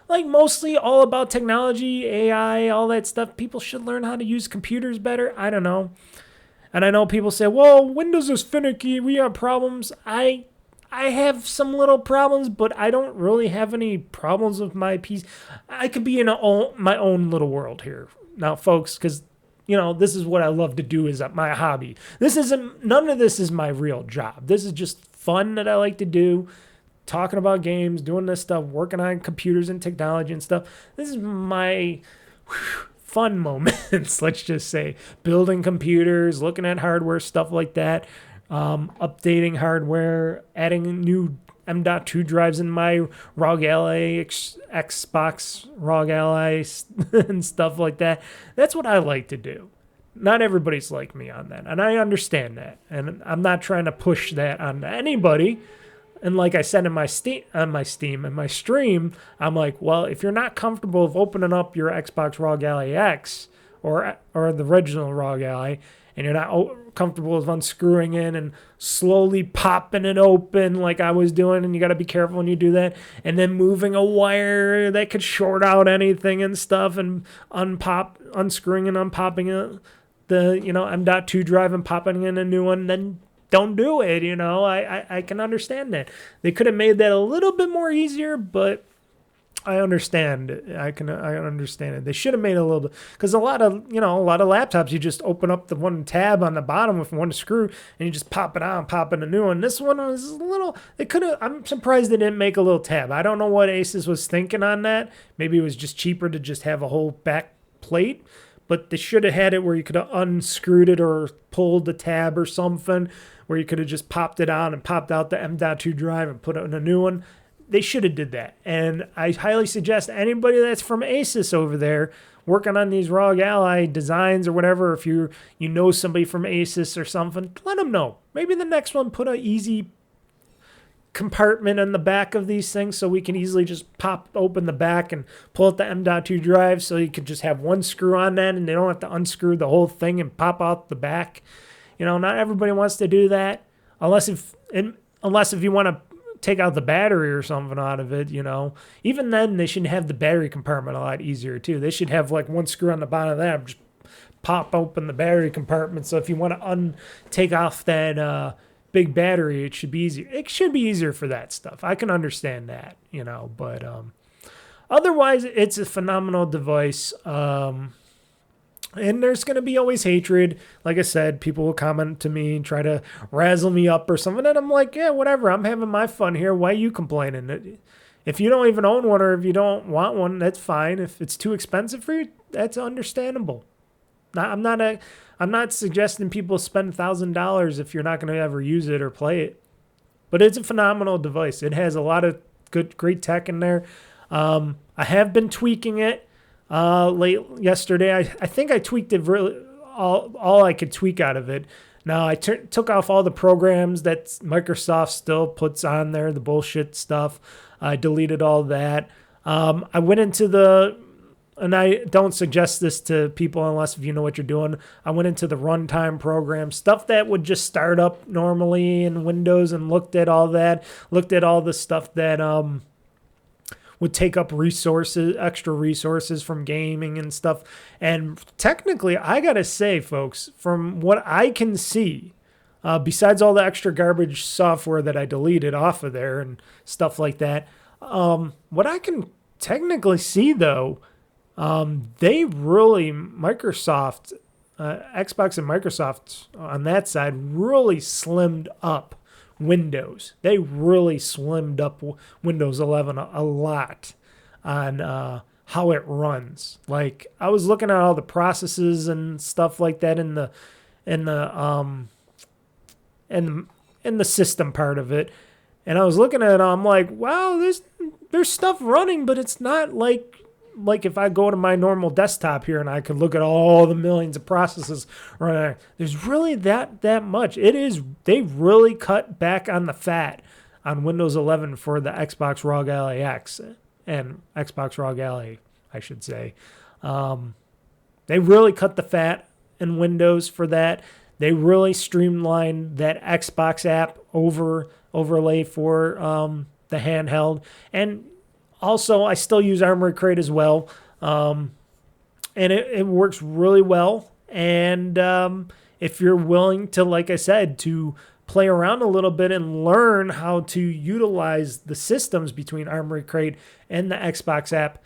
like mostly all about technology, AI, all that stuff. People should learn how to use computers better. I don't know. And I know people say, well, Windows is finicky, we have problems. I have some little problems, but I don't really have any problems with my PC. I could be in my own little world here now, folks, because, this is what I love to do, is my hobby. None of this is my real job. This is just fun that I like to do, talking about games, doing this stuff, working on computers and technology and stuff. This is my fun moments, let's just say. Building computers, looking at hardware, stuff like that. Updating hardware, adding new M.2 drives in my ROG Ally, Xbox ROG Ally, and stuff like that. That's what I like to do. Not everybody's like me on that, and I understand that. And I'm not trying to push that on anybody. And like I said in my stream, I'm like, well, if you're not comfortable with opening up your Xbox ROG Ally X or the original ROG Ally and you're not comfortable with unscrewing it and slowly popping it open like I was doing, and you got to be careful when you do that, and then moving a wire that could short out anything and stuff, and unscrewing and unpopping it, the M.2 drive and popping in a new one, then don't do it. I can understand that. They could have made that a little bit more easier, but I understand. I understand it. They should have made it a little bit, because a lot of laptops, you just open up the one tab on the bottom with one screw and you just pop it out and pop in a new one. This one was a little. I'm surprised they didn't make a little tab. I don't know what Asus was thinking on that. Maybe it was just cheaper to just have a whole back plate, but they should have had it where you could have unscrewed it or pulled the tab or something, where you could have just popped it on and popped out the M.2 drive and put it in a new one. They should have did that. And I highly suggest anybody that's from Asus over there working on these ROG Ally designs or whatever, if you know somebody from Asus or something, let them know. Maybe the next one put an easy compartment in the back of these things so we can easily just pop open the back and pull out the M.2 drive, so you could just have one screw on that and they don't have to unscrew the whole thing and pop out the back. Not everybody wants to do that unless if you want to take out the battery or something out of it, Even then, they should have the battery compartment a lot easier, too. They should have, like, one screw on the bottom of that, just pop open the battery compartment. So if you want to take off that big battery, it should be easier. It should be easier for that stuff. I can understand that, But otherwise, it's a phenomenal device. And there's going to be always hatred. Like I said, people will comment to me and try to razzle me up or something. And I'm like, yeah, whatever. I'm having my fun here. Why are you complaining? If you don't even own one or if you don't want one, that's fine. If it's too expensive for you, that's understandable. I'm not suggesting people spend $1,000 if you're not going to ever use it or play it. But it's a phenomenal device. It has a lot of great tech in there. I have been tweaking it. Late yesterday, I think I tweaked it really all I could tweak out of it. Now I took off all the programs that Microsoft still puts on there, the bullshit stuff. I deleted all that. I went into and I don't suggest this to people unless if you know what you're doing. I went into the runtime program, stuff that would just start up normally in Windows, and looked at all that. Looked at all the stuff that would take up extra resources from gaming and stuff. And technically, I gotta say, folks, from what I can see, besides all the extra garbage software that I deleted off of there and stuff like that, what I can technically see, though, they really, Microsoft, Xbox and Microsoft on that side really slimmed up Windows. They really slimmed up Windows 11 a lot on how it runs. Like, I was looking at all the processes and stuff like that in the system part of it, and I was looking at it, I'm like, wow, there's stuff running, but it's not like if I go to my normal desktop here and I could look at all the millions of processes running there, there's really that much. They really cut back on the fat on Windows 11 for the Xbox ROG Ally X and Xbox ROG Ally, I should say. They really cut the fat in Windows for that. They really streamlined that Xbox app overlay for the handheld. And also, I still use Armory Crate as well, and it works really well. And if you're willing to, like I said, to play around a little bit and learn how to utilize the systems between Armory Crate and the Xbox app,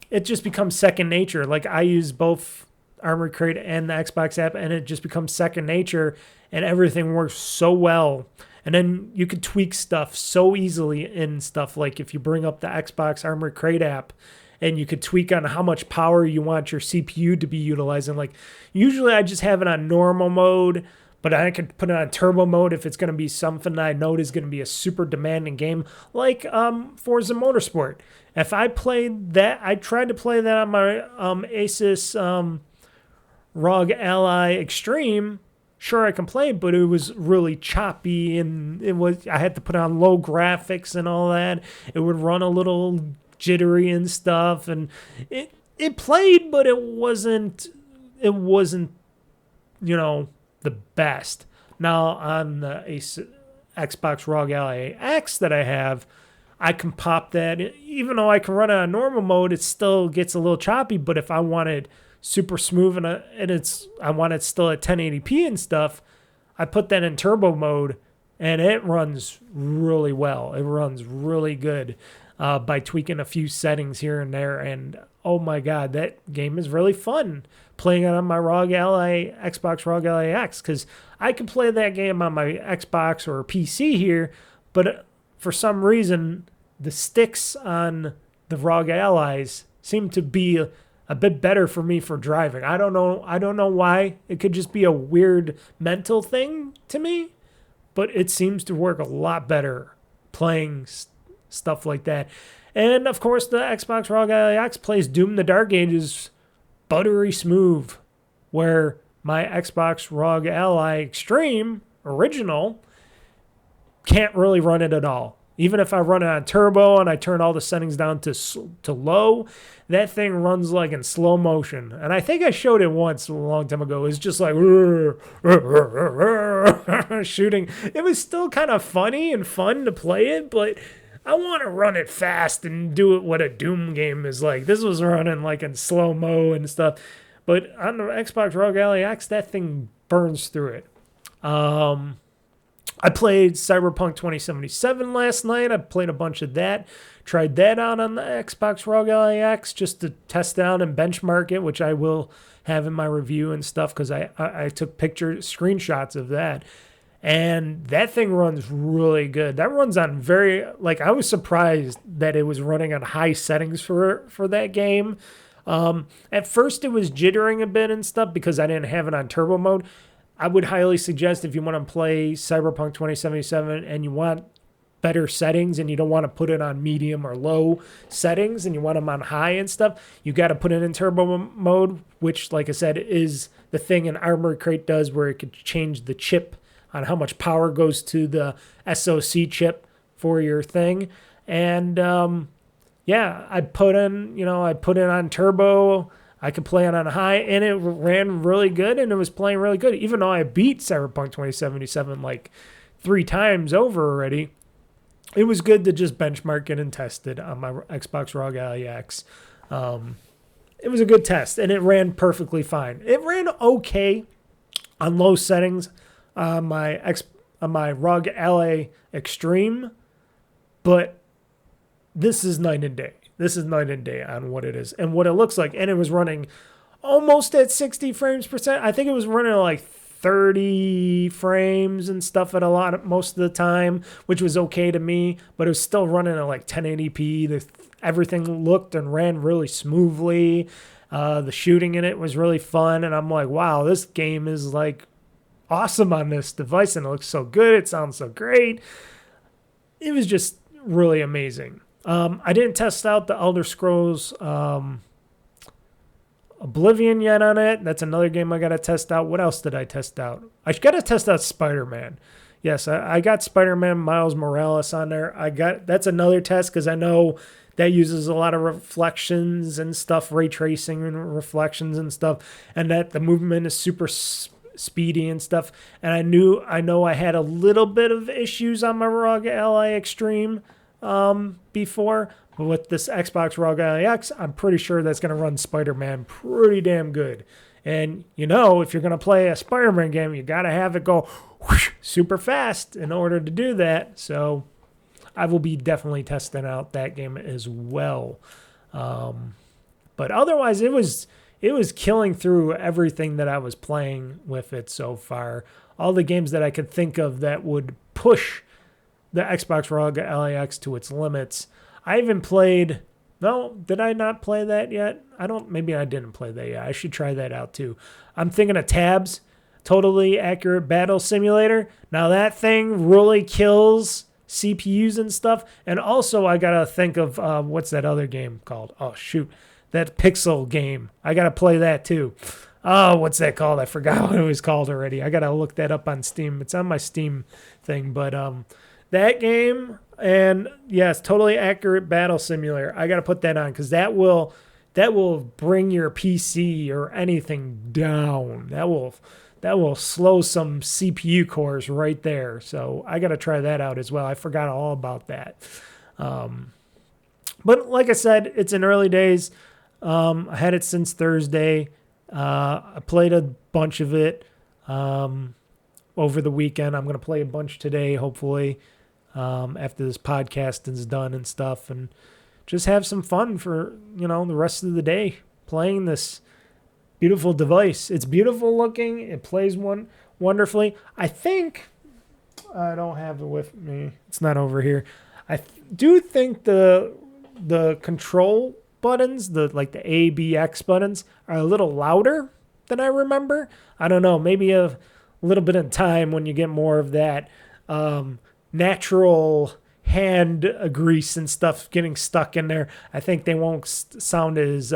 it just becomes second nature. Like, I use both Armory Crate and the Xbox app, and it just becomes second nature, and everything works so well. And then you could tweak stuff so easily in stuff like if you bring up the Xbox Armory Crate app, and you could tweak on how much power you want your CPU to be utilizing. Like, usually I just have it on normal mode, but I could put it on turbo mode if it's going to be something that I know is going to be a super demanding game, like Forza Motorsport. If I played that, I tried to play that on my Asus ROG Ally Extreme. Sure, I can play it, but it was really choppy, and I had to put on low graphics and all that. It would run a little jittery and stuff, and it played, but it wasn't the best. Now on the Xbox ROG Ally X that I have, I can pop that. Even though I can run it on normal mode, it still gets a little choppy. But if I want it super smooth and I want it still at 1080p and stuff, I put that in turbo mode, and it runs really well. It runs really good by tweaking a few settings here and there. And oh my God, that game is really fun playing it on my Xbox ROG Ally X, because I can play that game on my Xbox or PC here, but for some reason the sticks on the ROG Allies seem to be a bit better for me for driving. I don't know why. It could just be a weird mental thing to me, but it seems to work a lot better playing stuff like that. And of course, the Xbox ROG Ally X plays Doom the Dark Ages buttery smooth, where my Xbox ROG Ally Extreme original can't really run it at all. Even if I run it on turbo and I turn all the settings down to low, that thing runs like in slow motion. And I think I showed it once a long time ago. It's just like shooting. It was still kind of funny and fun to play it, but I want to run it fast and do it what a Doom game is like. This was running like in slow-mo and stuff. But on the Xbox ROG Ally X, that thing burns through it. I played Cyberpunk 2077 last night. I played a bunch of that. Tried that out on the Xbox ROG Ally X just to test it out and benchmark it, which I will have in my review and stuff, because I took screenshots of that. And that thing runs really good. That runs on I was surprised that it was running on high settings for that game. At first it was jittering a bit and stuff because I didn't have it on turbo mode. I would highly suggest, if you want to play Cyberpunk 2077 and you want better settings and you don't want to put it on medium or low settings and you want them on high and stuff, you got to put it in turbo mode, which, like I said, is the thing an Armored Crate does, where it could change the chip on how much power goes to the SoC chip for your thing. And I put it on turbo. I could play it on high, and it ran really good, and it was playing really good. Even though I beat Cyberpunk 2077 like 3 times over already, it was good to just benchmark it and test it on my Xbox ROG Ally X. It was a good test, and it ran perfectly fine. It ran okay on low settings on my ROG Ally Extreme, but this is night and day. This is night and day on what it is and what it looks like. And it was running almost at 60 frames per second. I think it was running like 30 frames and stuff most of the time, which was okay to me, but it was still running at like 1080p. Everything looked and ran really smoothly. The shooting in it was really fun. And I'm like, wow, this game is like awesome on this device, and it looks so good. It sounds so great. It was just really amazing. I didn't test out the Elder Scrolls Oblivion yet on it. That's another game I got to test out. What else did I test out? I got to test out Spider-Man. Yes, I got Spider-Man Miles Morales on there. That's another test, because I know that uses a lot of reflections and stuff, ray tracing and reflections and stuff, and that the movement is super speedy and stuff. And I know I had a little bit of issues on my ROG Ally Extreme before, but with this Xbox ROG Ally X, I'm pretty sure that's going to run Spider-Man pretty damn good. And if you're going to play a Spider-Man game, you got to have it go whoosh, super fast in order to do that. So I will be definitely testing out that game as well. But otherwise, it was killing through everything that I was playing with it so far. All the games that I could think of that would push the Xbox ROG Ally X to its limits. I even played... No, did I not play that yet? Maybe I didn't play that yet. I should try that out too. I'm thinking of Tabs, Totally Accurate Battle Simulator. Now that thing really kills CPUs and stuff. And also I got to think of, what's that other game called? Oh, shoot. That Pixel game. I got to play that too. Oh, what's that called? I forgot what it was called already. I got to look that up on Steam. It's on my Steam thing, but that game, and yes, Totally Accurate Battle Simulator. I got to put that on, because that will bring your PC or anything down. that will slow some CPU cores right there. So I got to try that out as well. I forgot all about that. But like I said, it's in early days. I had it since Thursday. I played a bunch of it over the weekend. I'm going to play a bunch today, hopefully, after this podcast is done and stuff, and just have some fun for, the rest of the day playing this beautiful device. It's beautiful looking. It plays wonderfully. I think I don't have it with me. It's not over here. I do think the control buttons, the A, B, X buttons, are a little louder than I remember. I don't know. Maybe a little bit in time when you get more of that natural hand grease and stuff getting stuck in there. I think they won't sound as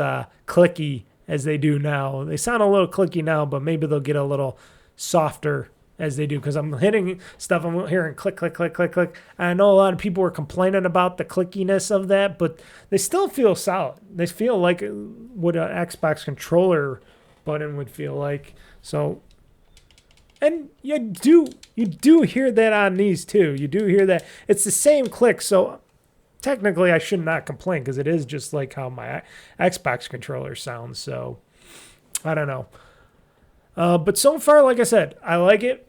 clicky as they do now. They sound a little clicky now, but maybe they'll get a little softer as they do, because I'm hitting stuff, I'm hearing click, click, click, click, click. And I know a lot of people were complaining about the clickiness of that, but they still feel solid. They feel like what an Xbox controller button would feel like. So, and you do hear that on these too. You do hear that. It's the same click, so technically I should not complain, because it is just like how my Xbox controller sounds. So I don't know. But so far, like I said, I like it.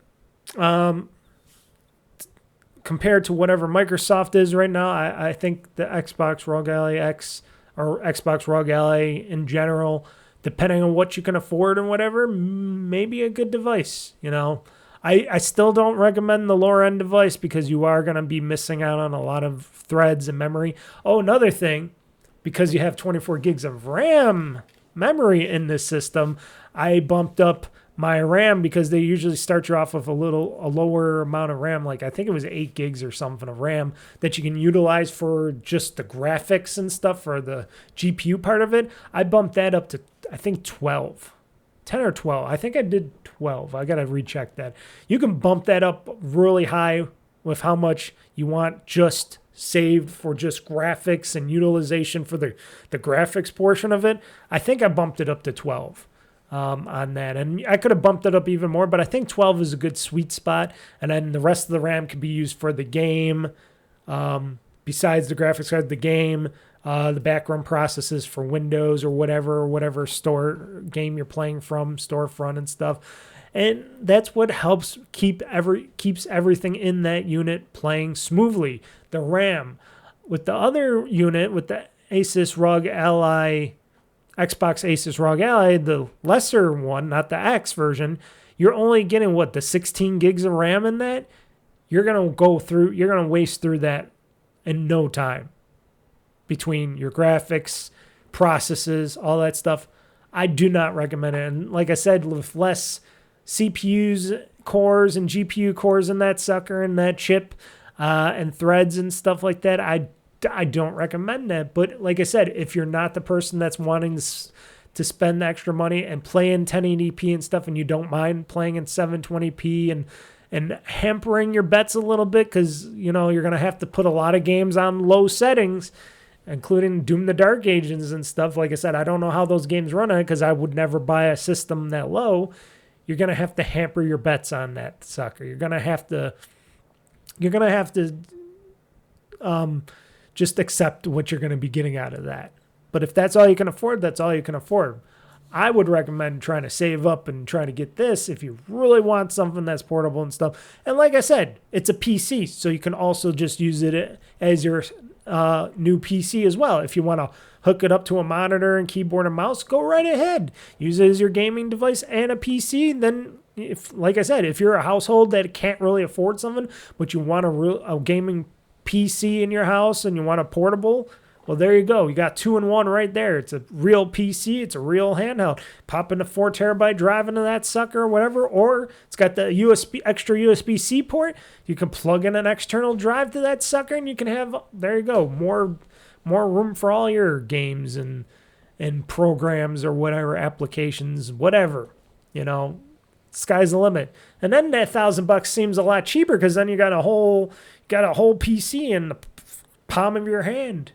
Compared to whatever Microsoft is right now, I think the Xbox ROG Ally X, or Xbox ROG Ally in general, depending on what you can afford and whatever, maybe a good device. I still don't recommend the lower end device, because you are going to be missing out on a lot of threads and memory. Oh, another thing, because you have 24 gigs of RAM memory in this system, I bumped up my RAM, because they usually start you off with a lower amount of RAM. Like I think it was 8 gigs or something of RAM that you can utilize for just the graphics and stuff for the GPU part of it. I bumped that up to, I think, 12. 10 or 12. I think I did 12. I got to recheck that. You can bump that up really high with how much you want just saved for just graphics and utilization for the graphics portion of it. I think I bumped it up to 12 on that. And I could have bumped it up even more, but I think 12 is a good sweet spot. And then the rest of the RAM can be used for the game. Besides the graphics card, the game, the background processes for Windows or whatever store game you're playing from, storefront and stuff. And that's what helps keeps everything in that unit playing smoothly. The RAM. With the other unit, with the Asus ROG Ally, Xbox Asus ROG Ally, the lesser one, not the X version, you're only getting the 16 gigs of RAM in that. You're going to waste through that in no time. Between your graphics, processes, all that stuff, I do not recommend it. And like I said, with less CPUs, cores, and GPU cores in that sucker and that chip, and threads and stuff like that, I don't recommend that. But like I said, if you're not the person that's wanting to spend the extra money and play in 1080p and stuff, and you don't mind playing in 720p and hampering your bets a little bit, because you're going to have to put a lot of games on low settings, including Doom the Dark Ages and stuff. Like I said, I don't know how those games run on it, because I would never buy a system that low. You're going to have to hamper your bets on that sucker. You're going to have to just accept what you're going to be getting out of that. But if that's all you can afford, that's all you can afford. I would recommend trying to save up and trying to get this if you really want something that's portable and stuff. And like I said, it's a PC, so you can also just use it as your new PC as well. If you want to hook it up to a monitor and keyboard and mouse, go right ahead. Use it as your gaming device and a PC. Then, like I said, if you're a household that can't really afford something, but you want a gaming PC in your house and you want a portable, well, there you go. You got 2-in-1 right there. It's a real PC. It's a real handheld. Pop in a 4 terabyte drive into that sucker or whatever, or it's got the extra USB-C port. You can plug in an external drive to that sucker, and you can have, there you go, more room for all your games and programs or whatever, applications, whatever. Sky's the limit. And then that $1,000 seems a lot cheaper, because then you got a whole PC in the palm of your hand.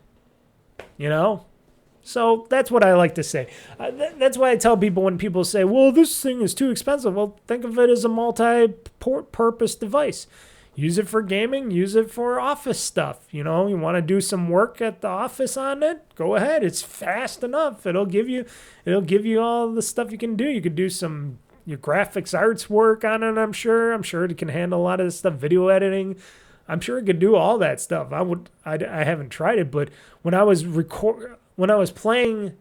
So that's what I like to say. That's why I tell people when people say, well, this thing is too expensive. Well, think of it as a multi-purpose device. Use it for gaming. Use it for office stuff. You want to do some work at the office on it? Go ahead. It's fast enough. It'll give you all the stuff you can do. You could do your graphics arts work on it, I'm sure. I'm sure it can handle a lot of this stuff, video editing. I'm sure it could do all that stuff. I haven't tried it, but when I was playing,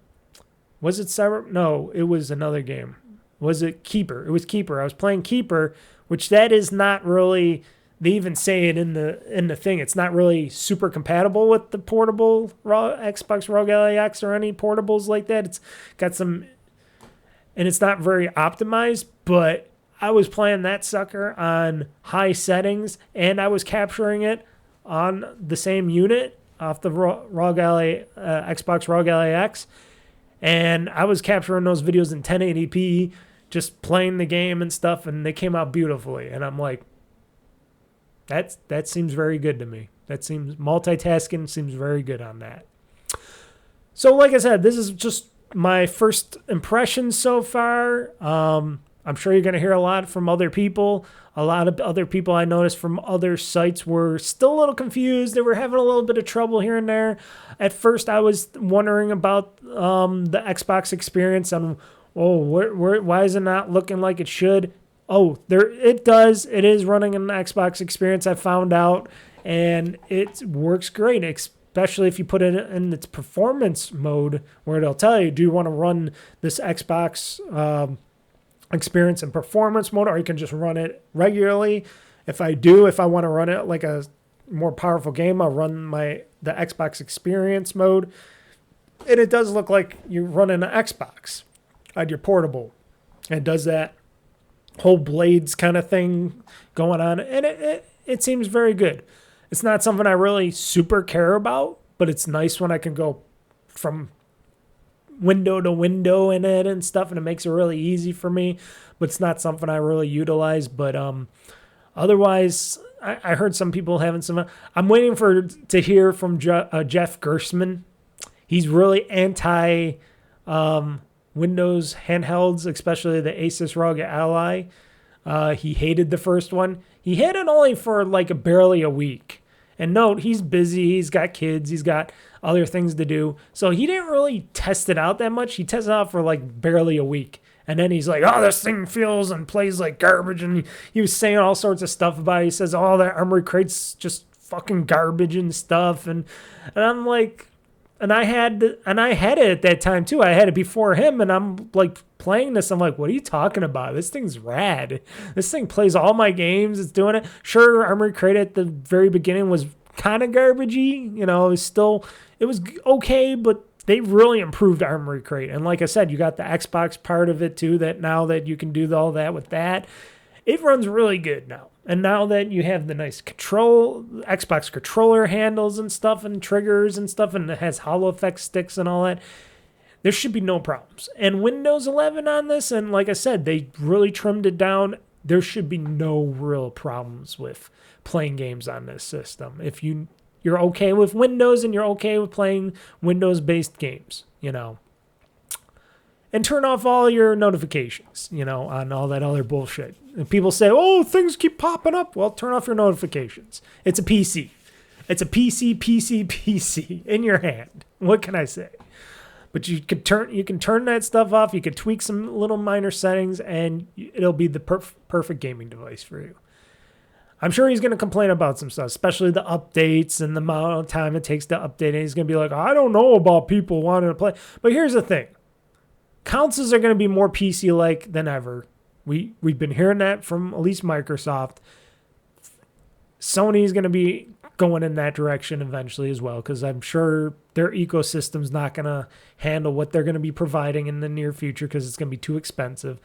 was it No, it was another game. Was it Keeper? It was Keeper. I was playing Keeper, which that is not really. They even say it in the thing. It's not really super compatible with the portable Xbox ROG Ally X or any portables like that. It's got some, and it's not very optimized. But I was playing that sucker on high settings, and I was capturing it on the same unit off the ROG Ally, Xbox ROG Ally X, and I was capturing those videos in 1080p, just playing the game and stuff, and they came out beautifully. And I'm like, that seems very good to me. That seems multitasking seems very good on that. So like I said, this is just my first impressions so far. I'm sure you're going to hear a lot from other people. A lot of other people I noticed from other sites were still a little confused. They were having a little bit of trouble here and there. At first, I was wondering about the Xbox experience and, why is it not looking like it should? Oh, it does. It is running an Xbox experience, I found out, and it works great, especially if you put it in its performance mode, where it'll tell you, do you want to run this Xbox experience in performance mode, or you can just run it regularly. If I want to run it like a more powerful game, I'll run the Xbox experience mode, and it does look like you're running an Xbox on your portable. It does that whole blades kind of thing going on, and it seems very good. It's not something I really super care about, but it's nice when I can go from window to window in it and stuff, and it makes it really easy for me, but it's not something I really utilize. But otherwise, I heard some people having some. I'm waiting to hear from Jeff Gerstmann. He's really anti Windows handhelds, especially the Asus ROG Ally. He hated the first one. He had it only for like barely a week. And note, he's busy. He's got kids. He's got other things to do. So he didn't really test it out that much. He tested it out for like barely a week. And then he's like, oh, this thing feels and plays like garbage. And he was saying all sorts of stuff about it. He says, oh, that Armory Crate's just fucking garbage and stuff. And I'm like, and I had it at that time too. I had it before him, and I'm like playing this. I'm like, what are you talking about? This thing's rad. This thing plays all my games. It's doing it. Sure, Armory Crate at the very beginning was kind of garbagey. It was okay, but they really improved Armory Crate. And like I said, you got the Xbox part of it too, that now that you can do all that with that, it runs really good now. And now that you have the nice Xbox controller handles and stuff and triggers and stuff, and it has Holo Effect sticks and all that, there should be no problems. And Windows 11 on this, and like I said, they really trimmed it down. There should be no real problems with playing games on this system. If you're okay with Windows and you're okay with playing Windows-based games, And turn off all your notifications, on all that other bullshit. And people say, oh, things keep popping up. Well, turn off your notifications. It's a PC. It's a PC in your hand. What can I say? But you can turn that stuff off. You can tweak some little minor settings, and it'll be the perfect gaming device for you. I'm sure he's going to complain about some stuff, especially the updates and the amount of time it takes to update. And he's going to be like, I don't know about people wanting to play. But here's the thing. Consoles are going to be more PC-like than ever. We've been hearing that from at least Microsoft. Sony's going to be going in that direction eventually as well, because I'm sure their ecosystem's not going to handle what they're going to be providing in the near future, because it's going to be too expensive.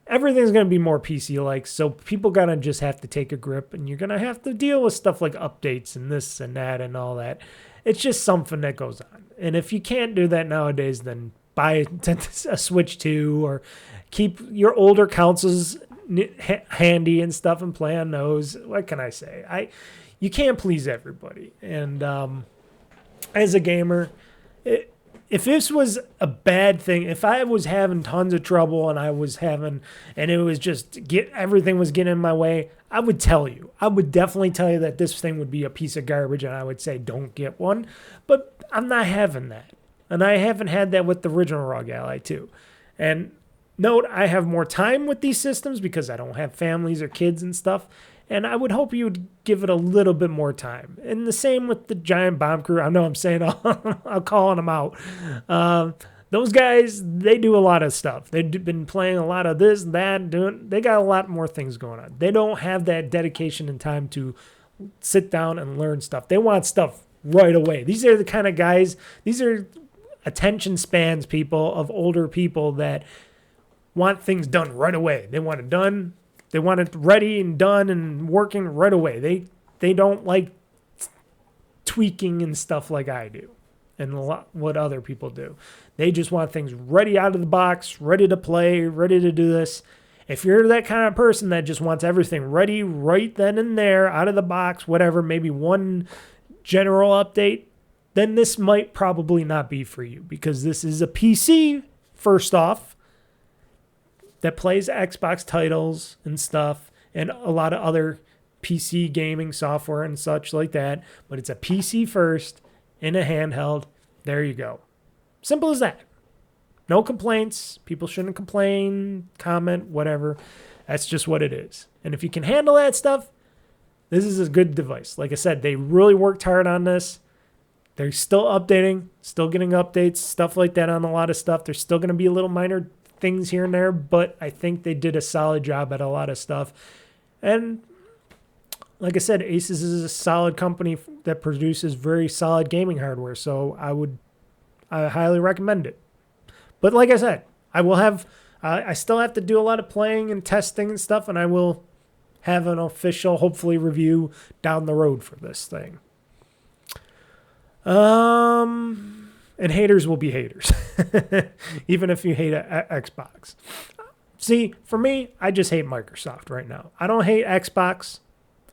Everything's going to be more PC-like, so people going to just have to take a grip, and you're going to have to deal with stuff like updates and this and that and all that. It's just something that goes on. And if you can't do that nowadays, then buy a Switch 2 or keep your older consoles handy and stuff and play on those. What can I say? You can't please everybody. And as a gamer, if this was a bad thing, if I was having tons of trouble and it was just everything was getting in my way, I would tell you. I would definitely tell you that this thing would be a piece of garbage and I would say don't get one. But I'm not having that. And I haven't had that with the original ROG Ally too. And note, I have more time with these systems because I don't have families or kids and stuff. And I would hope you would give it a little bit more time. And the same with the Giant Bomb Crew. I know I'm saying I'm calling them out. Those guys, they do a lot of stuff. They've been playing a lot of this, that, they got a lot more things going on. They don't have that dedication and time to sit down and learn stuff. They want stuff right away. These are the kind of guys, these are attention spans people of older people that want things done right away. They want it done. They want it ready and done and working right away. They don't like tweaking and stuff like I do and what other people do. They just want things ready out of the box, ready to play, ready to do this. If you're that kind of person that just wants everything ready right then and there, out of the box, whatever, maybe one general update, then this might probably not be for you because this is a PC, first off, that plays Xbox titles and stuff and a lot of other PC gaming software and such like that. But it's a PC first in a handheld. There you go. Simple as that. No complaints. People shouldn't complain, comment, whatever. That's just what it is. And if you can handle that stuff, this is a good device. Like I said, they really worked hard on this. They're still updating, still getting updates, stuff like that on a lot of stuff. There's still going to be a little minor things here and there, but I think they did a solid job at a lot of stuff. And like I said, Asus is a solid company that produces very solid gaming hardware, so I highly recommend it. But like I said, I still have to do a lot of playing and testing and stuff, and I will have an official, hopefully, review down the road for this thing. And haters will be haters, even if you hate Xbox. See, for me, I just hate Microsoft right now. I don't hate Xbox.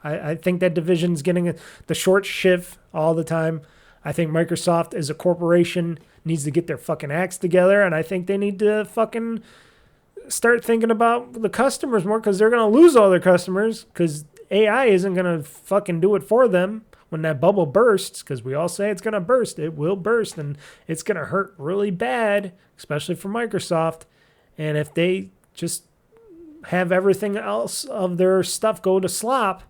I think that division's getting the short shift all the time. I think Microsoft as a corporation needs to get their fucking acts together, and I think they need to fucking start thinking about the customers more because they're going to lose all their customers because AI isn't going to fucking do it for them. When that bubble bursts, because we all say it's going to burst, it will burst, and it's going to hurt really bad, especially for Microsoft. And if they just have everything else of their stuff go to slop,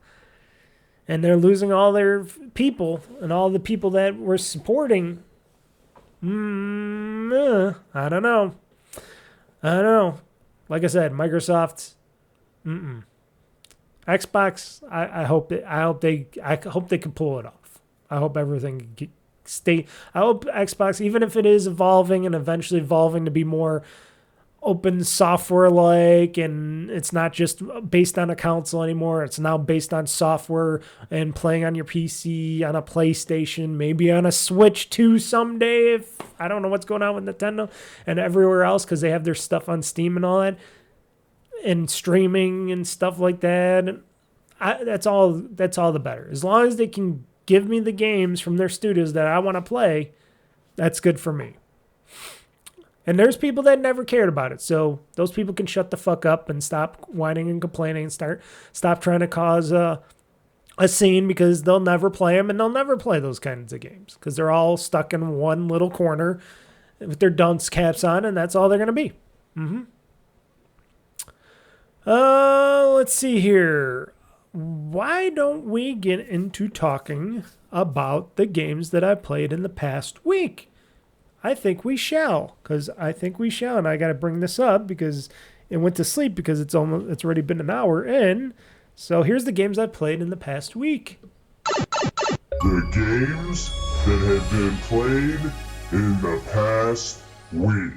and they're losing all their people and all the people that were supporting, I don't know. Like I said, Microsoft, Xbox, I hope they can pull it off. I hope everything I hope Xbox, even if it is evolving and eventually evolving to be more open software like, and it's not just based on a console anymore. It's now based on software and playing on your PC, on a PlayStation, maybe on a Switch too someday. If I don't know what's going on with Nintendo and everywhere else because they have their stuff on Steam and all that. And streaming and stuff like that. That's all the better. As long as they can give me the games from their studios that I want to play, that's good for me. And there's people that never cared about it. So those people can shut the fuck up and stop whining and complaining and stop trying to cause a scene because they'll never play them and they'll never play those kinds of games because they're all stuck in one little corner with their dunce caps on and that's all they're going to be. Let's see here. Why don't we get into talking about the games that I played in the past week? I think we shall, and I got to bring this up because it went to sleep because it's already been an hour in. So here's the games I played in the past week. The games that have been played in the past week.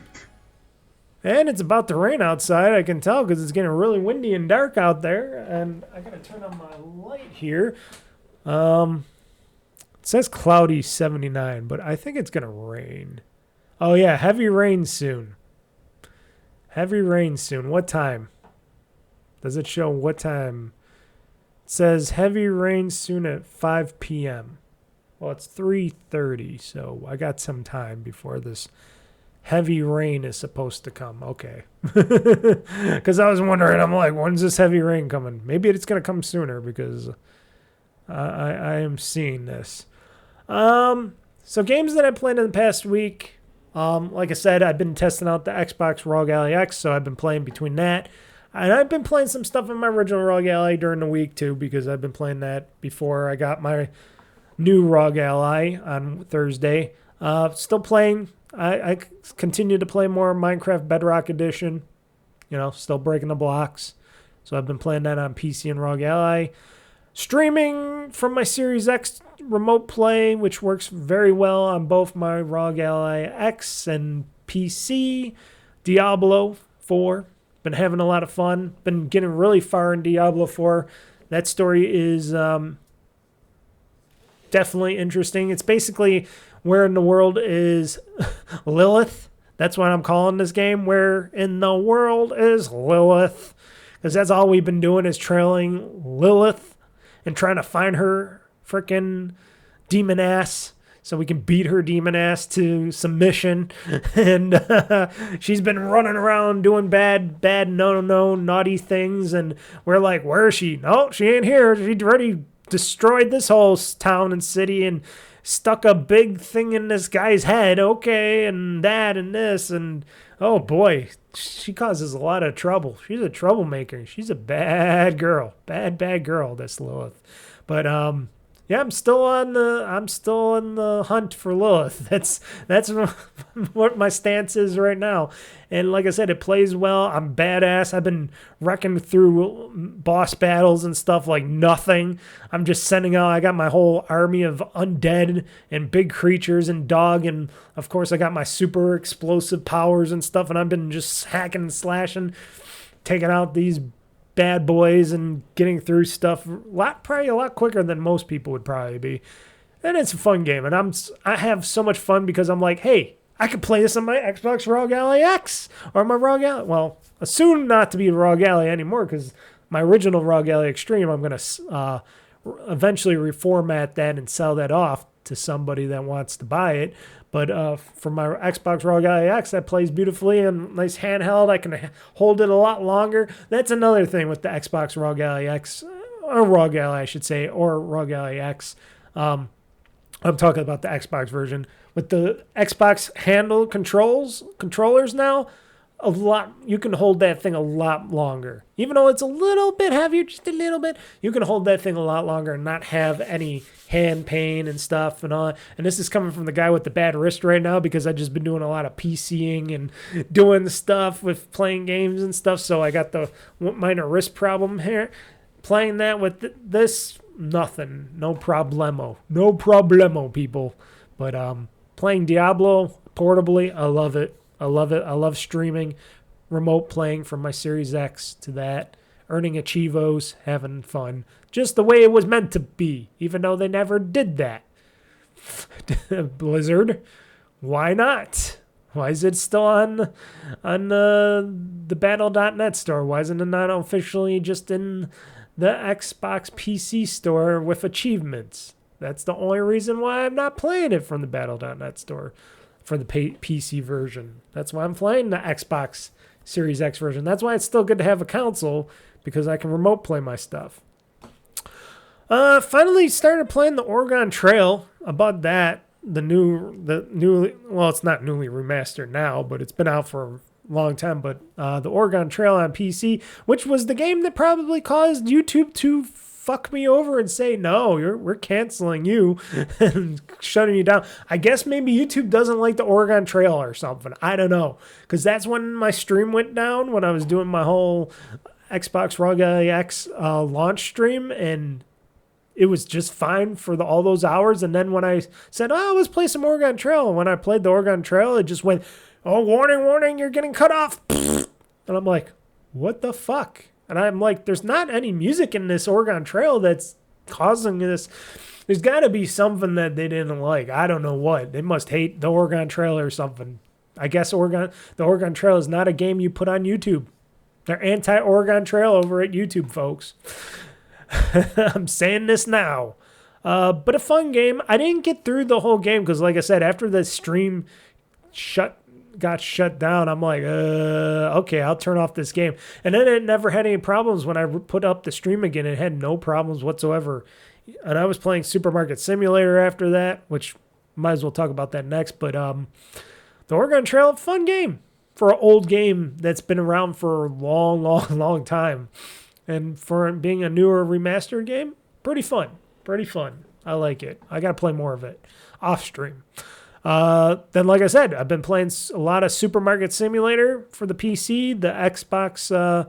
And it's about to rain outside, I can tell, because it's getting really windy and dark out there. And I got to turn on my light here. It says cloudy 79, but I think it's going to rain. Oh, yeah, heavy rain soon. Heavy rain soon. What time? Does it show what time? It says heavy rain soon at 5 p.m. Well, it's 3:30, so I got some time before this heavy rain is supposed to come. Okay. Because I was wondering, I'm like, when's this heavy rain coming? Maybe it's going to come sooner because I am seeing this. So games that I played in the past week, like I said, I've been testing out the Xbox ROG Ally X, so I've been playing between that. And I've been playing some stuff in my original ROG Ally during the week, too, because I've been playing that before I got my new ROG Ally on Thursday. Still playing. I continue to play more Minecraft Bedrock Edition. You know, still breaking the blocks. So I've been playing that on PC and ROG Ally. Streaming from my Series X remote play, which works very well on both my ROG Ally X and PC. Diablo 4. Been having a lot of fun. Been getting really far in Diablo 4. That story is definitely interesting. It's basically where in the world is Lilith. That's what I'm calling this game. Where in the world is Lilith? Because that's all we've been doing is trailing Lilith and trying to find her freaking demon ass so we can beat her demon ass to submission. And she's been running around doing bad, naughty things. And we're like, where is she? No, she ain't here. She already destroyed this whole town and city and stuck a big thing in this guy's head. Okay, and that and this. And oh boy, she causes a lot of trouble. She's a troublemaker. She's a bad girl. Bad girl, this Lilith. But yeah, I'm still in the hunt for Lilith. That's what my stance is right now. And like I said, it plays well. I'm badass. I've been wrecking through boss battles and stuff like nothing. I'm just sending out. I got my whole army of undead and big creatures and dog, and of course I got my super explosive powers and stuff. And I've been just hacking and slashing, taking out these bad boys and getting through stuff probably a lot quicker than most people would probably be. And it's a fun game, and I have so much fun because I'm like, hey, I could play this on my Xbox ROG Ally X or my ROG Ally. Well, soon not to be ROG Ally anymore because my original ROG Ally Extreme, I'm going to eventually reformat that and sell that off to somebody that wants to buy it. But for my Xbox ROG Ally X, that plays beautifully and nice handheld. I can hold it a lot longer. That's another thing with the Xbox ROG Ally X, or ROG Ally, I should say, or ROG Ally X. I'm talking about the Xbox version. With the Xbox handle controllers now, a lot, you can hold that thing a lot longer. Even though it's a little bit heavier, just a little bit, you can hold that thing a lot longer and not have any hand pain and stuff and all. And this is coming from the guy with the bad wrist right now because I've just been doing a lot of PCing and doing the stuff with playing games and stuff. So I got the minor wrist problem here. Playing that with this, nothing. No problemo. No problemo, people. But playing Diablo portably, I love it. I love it. I love streaming, remote playing from my Series X to that, earning achievos, having fun. Just the way it was meant to be, even though they never did that. Blizzard, why not? Why is it still on the Battle.net store? Why isn't it not officially just in the Xbox PC store with achievements? That's the only reason why I'm not playing it from the Battle.net store. For the PC version. That's why I'm playing the Xbox Series X version. That's why it's still good to have a console, because I can remote play my stuff. Finally started playing the Oregon Trail. I bought that. Well, it's not newly remastered now, but it's been out for a long time. But the Oregon Trail on PC, which was the game that probably caused YouTube to fuck me over and say, no, we're canceling you and shutting you down. I guess maybe YouTube doesn't like the Oregon Trail or something. I don't know. Because that's when my stream went down, when I was doing my whole Xbox ROG X launch stream, and it was just fine for all those hours. And then when I said, oh, let's play some Oregon Trail, and when I played the Oregon Trail, it just went, oh, warning, you're getting cut off. And I'm like, what the fuck? And I'm like, there's not any music in this Oregon Trail that's causing this. There's got to be something that they didn't like. I don't know what. They must hate the Oregon Trail or something. I guess the Oregon Trail is not a game you put on YouTube. They're anti-Oregon Trail over at YouTube, folks. I'm saying this now. But a fun game. I didn't get through the whole game because, like I said, after the stream got shut down, I'm like, okay, I'll turn off this game. And then it never had any problems when I put up the stream again. It had no problems whatsoever. And I was playing Supermarket Simulator after that, which might as well talk about that next. But the Oregon Trail, fun game for an old game that's been around for a long, long, long time. And for being a newer remastered game, pretty fun. Pretty fun. I like it. I got to play more of it off stream. Then, like I said, I've been playing a lot of Supermarket Simulator for the PC, the Xbox,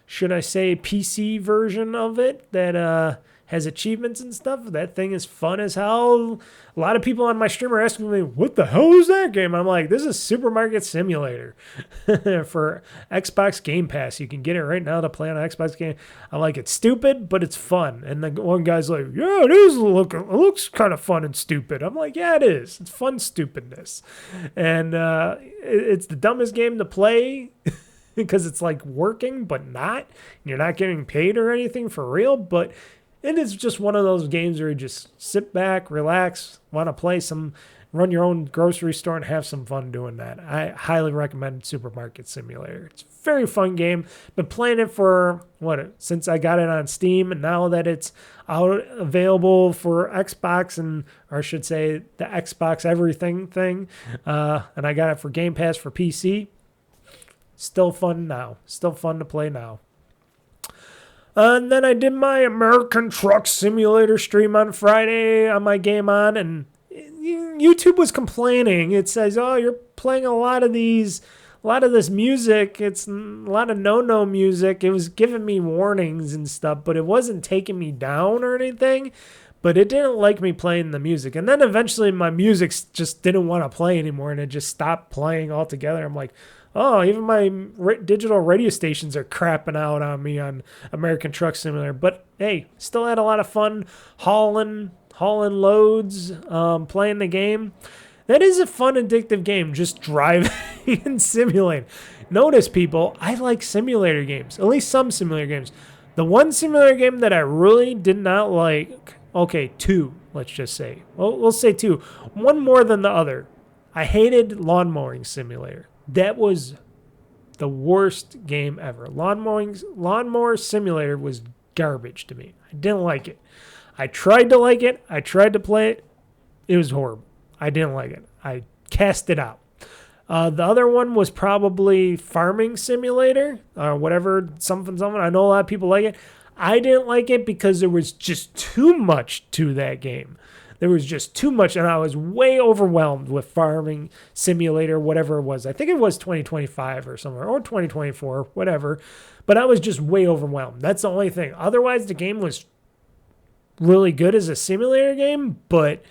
should I say, PC version of it that has achievements and stuff. That thing is fun as hell. A lot of people on my stream are asking me, what the hell is that game? I'm like, this is Supermarket Simulator for Xbox Game Pass. You can get it right now to play on Xbox Game. I'm like, it's stupid, but it's fun. And the one guy's like, yeah, it is. It looks kind of fun and stupid. I'm like, yeah, it is. It's fun stupidness. And it's the dumbest game to play because it's like working, but not. You're not getting paid or anything for real, but it is just one of those games where you just sit back, relax, want to play some, run your own grocery store and have some fun doing that. I highly recommend Supermarket Simulator. It's a very fun game. Been playing it for, since I got it on Steam, and now that it's out available for Xbox or I should say the Xbox everything thing, and I got it for Game Pass for PC. Still fun now. Still fun to play now. And then I did my American Truck Simulator stream on Friday on my GameOn, and YouTube was complaining. It says, oh, you're playing a lot of this music. It's a lot of no-no music. It was giving me warnings and stuff, but it wasn't taking me down or anything. But it didn't like me playing the music. And then eventually my music just didn't want to play anymore, and it just stopped playing altogether. I'm like, oh, even my digital radio stations are crapping out on me on American Truck Simulator. But hey, still had a lot of fun hauling loads, playing the game. That is a fun, addictive game, just driving and simulating. Notice, people, I like simulator games, at least some simulator games. The one simulator game that I really did not like, okay, two, let's just say. Well, we'll say two. One more than the other. I hated Lawn Mowing Simulator. That was the worst game ever. Lawnmower Simulator was garbage to me. I didn't like it. I tried to like it. I tried to play it. It was horrible. I didn't like it. I cast it out. The other one was probably Farming Simulator or whatever, something. I know a lot of people like it. I didn't like it because there was just too much to that game. There was just too much, and I was way overwhelmed with Farming Simulator, whatever it was. I think it was 2025 or somewhere, or 2024, whatever. But I was just way overwhelmed. That's the only thing. Otherwise, the game was really good as a simulator game, but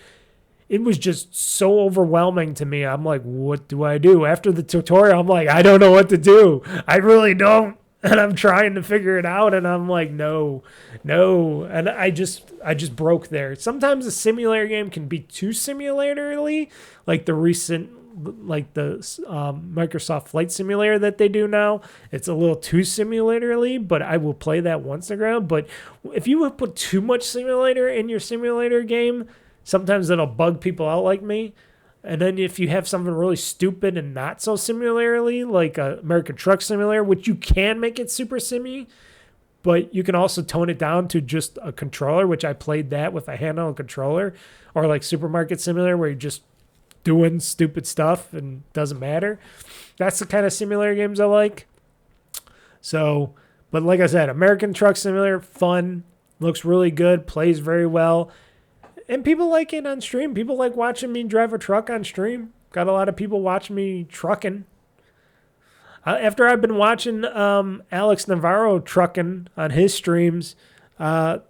it was just so overwhelming to me. I'm like, what do I do? After the tutorial, I'm like, I don't know what to do. I really don't. And I'm trying to figure it out, and I'm like, no. And I just broke there. Sometimes a simulator game can be too simulatorly, like the recent, like the Microsoft Flight Simulator that they do now. It's a little too simulatorly, but I will play that once in a while. But if you would put too much simulator in your simulator game, sometimes it'll bug people out like me. And then if you have something really stupid and not so similarly, like American Truck Simulator, which you can make it super simmy, but you can also tone it down to just a controller, which I played that with a handheld controller, or like Supermarket Simulator where you're just doing stupid stuff and doesn't matter. That's the kind of simulator games I like. So, but like I said, American Truck Simulator, fun, looks really good, plays very well. And people like it on stream. People like watching me drive a truck on stream. Got a lot of people watching me trucking. After I've been watching Alex Navarro trucking on his streams, I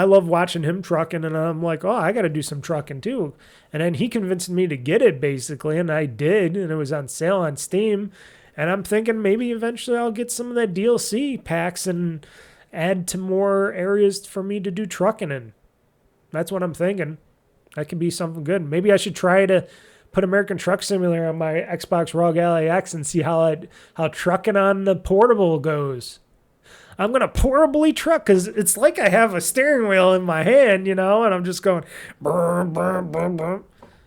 love watching him trucking, and I'm like, oh, I got to do some trucking too. And then he convinced me to get it, basically, and I did, and it was on sale on Steam. And I'm thinking maybe eventually I'll get some of that DLC packs and add to more areas for me to do trucking in. That's what I'm thinking. That could be something good. Maybe I should try to put American Truck Simulator on my Xbox ROG Ally X and see how trucking on the portable goes. I'm going to portably truck because it's like I have a steering wheel in my hand, and I'm just going, brr, brr, brr, brr.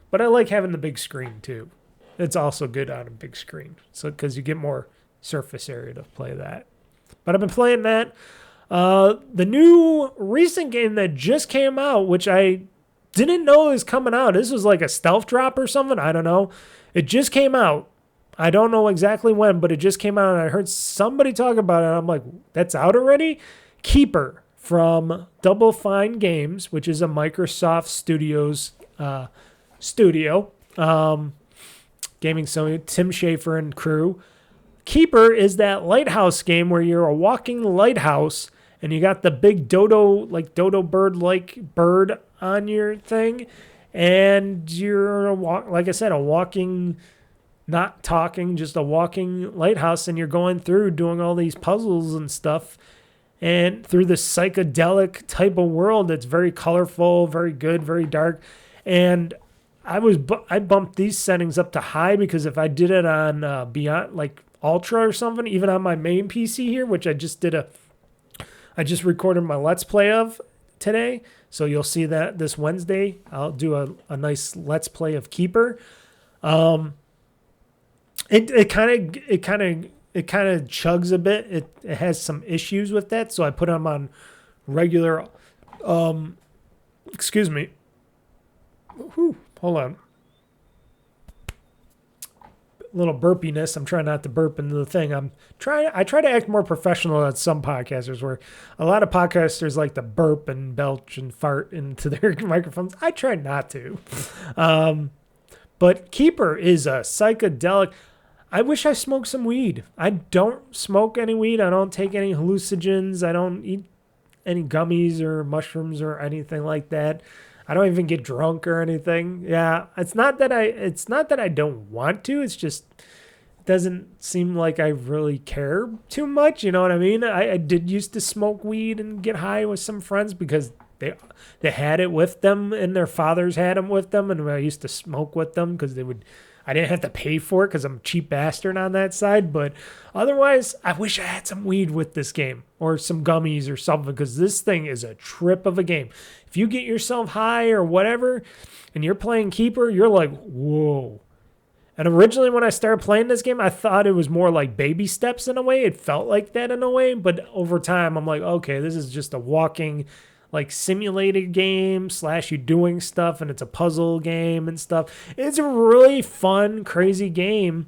But I like having the big screen too. It's also good on a big screen, so because you get more surface area to play that. But I've been playing that. The new recent game that just came out, which I didn't know was coming out. This was like a stealth drop or something. I don't know. It just came out. I don't know exactly when, but it just came out, and I heard somebody talk about it. And I'm like, that's out already? Keeper from Double Fine Games, which is a Microsoft Studios studio. Gaming Sony, Tim Schafer and crew. Keeper is that lighthouse game where you're a walking lighthouse and you got the big dodo bird-like bird on your thing, and you're, like I said, a walking, not talking, just a walking lighthouse, and you're going through doing all these puzzles and stuff, and through this psychedelic type of world that's very colorful, very good, very dark, and I bumped these settings up to high because if I did it on Beyond, like Ultra or something, even on my main PC here, which I just recorded my Let's Play of today. So you'll see that this Wednesday. I'll do a nice Let's Play of Keeper. It kind of chugs a bit. It has some issues with that. So I put them on regular, excuse me. Whew, hold on. Little burpiness. I'm trying not to burp into the thing. I try to act more professional than some podcasters, where a lot of podcasters like to burp and belch and fart into their microphones. I try not to. But Keeper is a psychedelic. I wish I smoked some weed. I don't smoke any weed. I don't take any hallucinogens. I don't eat any gummies or mushrooms or anything like that. I don't even get drunk or anything. Yeah, it's not that I don't want to. It's just it doesn't seem like I really care too much. You know what I mean? I did used to smoke weed and get high with some friends because they had it with them and their fathers had them with them, and I used to smoke with them because I didn't have to pay for it because I'm a cheap bastard on that side. But otherwise, I wish I had some weed with this game or some gummies or something, because this thing is a trip of a game. If you get yourself high or whatever and you're playing Keeper, you're like, whoa. And originally when I started playing this game, I thought it was more like baby steps in a way. It felt like that in a way. But over time, I'm like, okay, this is just a walking, like simulated game / you doing stuff, and it's a puzzle game and stuff. It's a really fun, crazy game,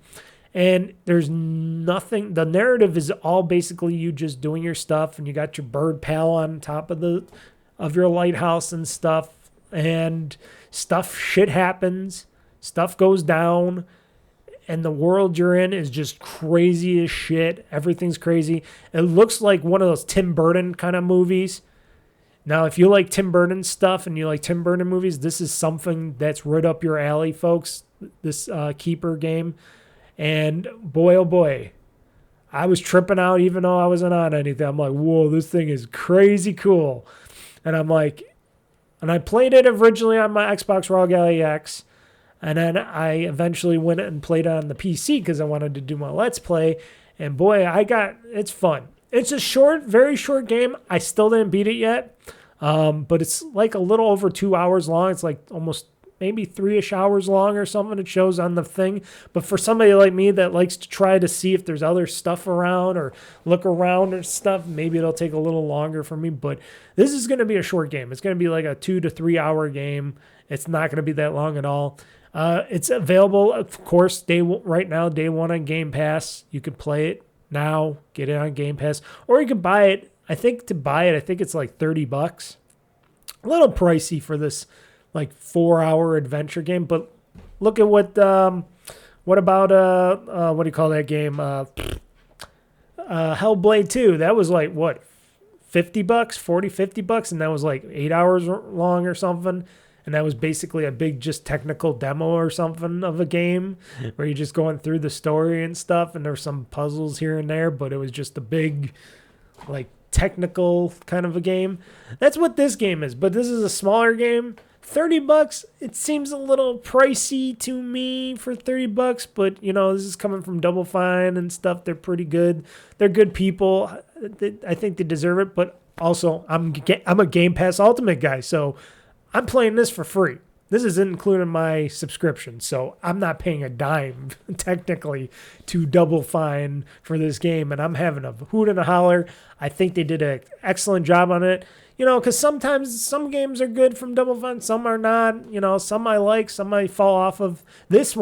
and there's nothing. The narrative is all basically you just doing your stuff, and you got your bird pal on top of your lighthouse and stuff, and shit happens, stuff goes down, and the world you're in is just crazy as shit. Everything's crazy. It looks like one of those Tim Burton kind of movies. Now, if you like Tim Burton stuff and you like Tim Burton movies, this is something that's right up your alley, folks, this Keeper game. And boy, oh boy, I was tripping out even though I wasn't on anything. I'm like, whoa, this thing is crazy cool. And I'm like, and I played it originally on my Xbox ROG Ally X. And then I eventually went and played it on the PC because I wanted to do my Let's Play. And boy, it's fun. It's a short, very short game. I still didn't beat it yet, but it's like a little over 2 hours long. It's like almost maybe 3-ish hours long or something. It shows on the thing. But for somebody like me that likes to try to see if there's other stuff around or look around or stuff, maybe it'll take a little longer for me. But this is going to be a short game. It's going to be like a 2 to 3 hour game. It's not going to be that long at all. It's available, of course, right now, day one on Game Pass. You can play it now, get it on Game Pass, or you can buy it. I think it's like $30. A little pricey for this like 4-hour adventure game, but look at what about what do you call that game? Hellblade 2. That was like what, $50, $50, and that was like 8 hours long or something. And that was basically a big just technical demo or something of a game where you're just going through the story and stuff. And there's some puzzles here and there, but it was just a big, like, technical kind of a game. That's what this game is. But this is a smaller game. $30, it seems a little pricey to me for $30. But, you know, this is coming from Double Fine and stuff. They're pretty good. They're good people. I think they deserve it, but also I'm a Game Pass Ultimate guy, so I'm playing this for free. This isn't including my subscription, so I'm not paying a dime, technically, to Double Fine for this game, and I'm having a hoot and a holler. I think they did an excellent job on it, because sometimes some games are good from Double Fine, some are not, some I like, some I fall off of. This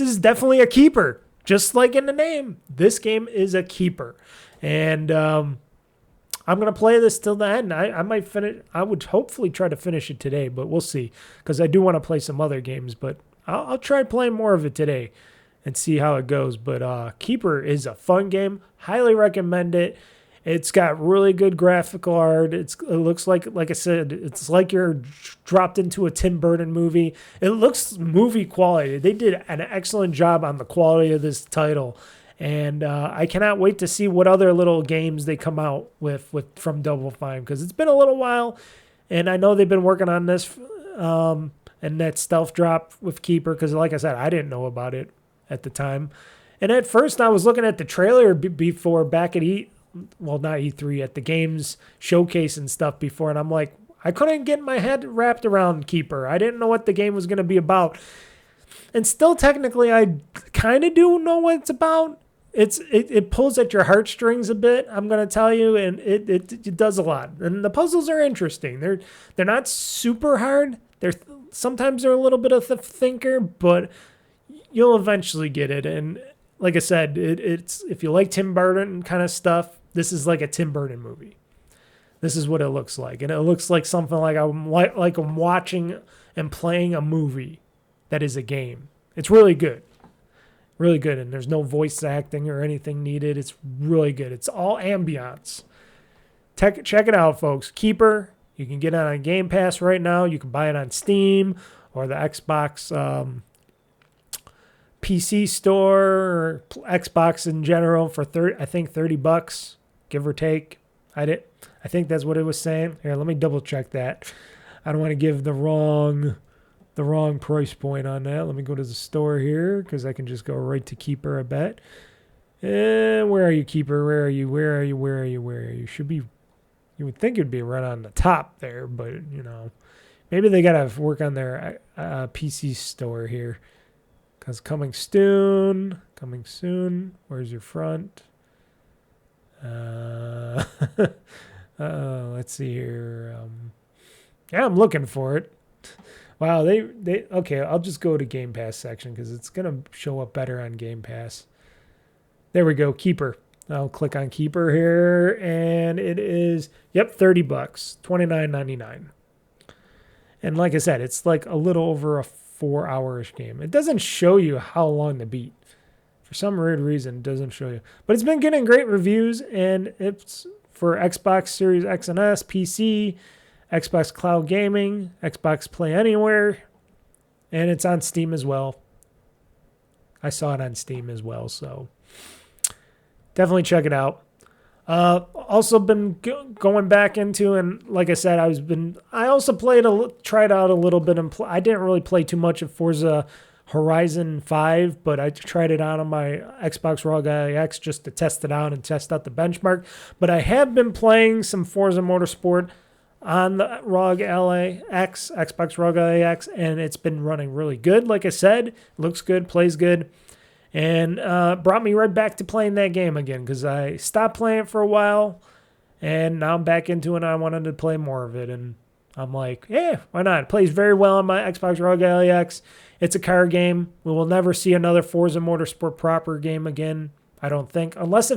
is definitely a keeper, just like in the name. This game is a keeper, and I'm going to play this till the end. I might finish. I would hopefully try to finish it today, but we'll see. Because I do want to play some other games, but I'll try playing more of it today and see how it goes. But Keeper is a fun game. Highly recommend it. It's got really good graphical art. It looks like I said, it's like you're dropped into a Tim Burton movie. It looks movie quality. They did an excellent job on the quality of this title. And I cannot wait to see what other little games they come out with from Double Fine, because it's been a little while, and I know they've been working on this and that stealth drop with Keeper, because like I said, I didn't know about it at the time. And at first I was looking at the trailer before back at not E3, at the games showcase and stuff before, and I'm like, I couldn't get my head wrapped around Keeper. I didn't know what the game was going to be about. And still technically I kind of do know what it's about. It pulls at your heartstrings a bit, I'm going to tell you, and it does a lot. And the puzzles are interesting. They're not super hard. Sometimes they're a little bit of a thinker, but you'll eventually get it. And like I said, it's if you like Tim Burton kind of stuff, this is like a Tim Burton movie. This is what it looks like. And it looks like something like I'm watching and playing a movie that is a game. It's really good. Really good, and there's no voice acting or anything needed. It's really good. It's all ambiance. Check it out, folks. Keeper, you can get it on Game Pass right now. You can buy it on Steam or the Xbox PC store, or Xbox in general for $30, give or take. I think that's what it was saying. Here, let me double check that. I don't want to give the wrong price point on that. Let me go to the store here, because I can just go right to Keeper, I bet. Where are you, Keeper? Where are you? You would think it'd be right on the top there, but, maybe they got to work on their PC store here. Because coming soon. Where's your front? Let's see here. Yeah, I'm looking for it. Wow, they okay, I'll just go to Game Pass section, because it's going to show up better on Game Pass. There we go, Keeper. I'll click on Keeper here, and it is, $30, $29.99. And like I said, it's like a little over a 4-hour-ish game. It doesn't show you how long to beat. For some weird reason, it doesn't show you. But it's been getting great reviews, and it's for Xbox Series X and S, PC, Xbox Cloud Gaming, Xbox Play Anywhere, and it's on Steam as well. I saw it on Steam as well, so definitely check it out. Also been going back into, and like I said, I also tried out a little bit, and I didn't really play too much of Forza Horizon 5, but I tried it out on my Xbox ROG X just to test it out and test out the benchmark. But I have been playing some Forza Motorsport on the ROG Ally X, Xbox ROG Ally X, and it's been running really good. Like I said, looks good, plays good, and brought me right back to playing that game again, because I stopped playing it for a while, and now I'm back into it, and I wanted to play more of it, and I'm like, yeah, why not? It plays very well on my Xbox ROG Ally X. It's a car game. We will never see another Forza Motorsport proper game again, I don't think, unless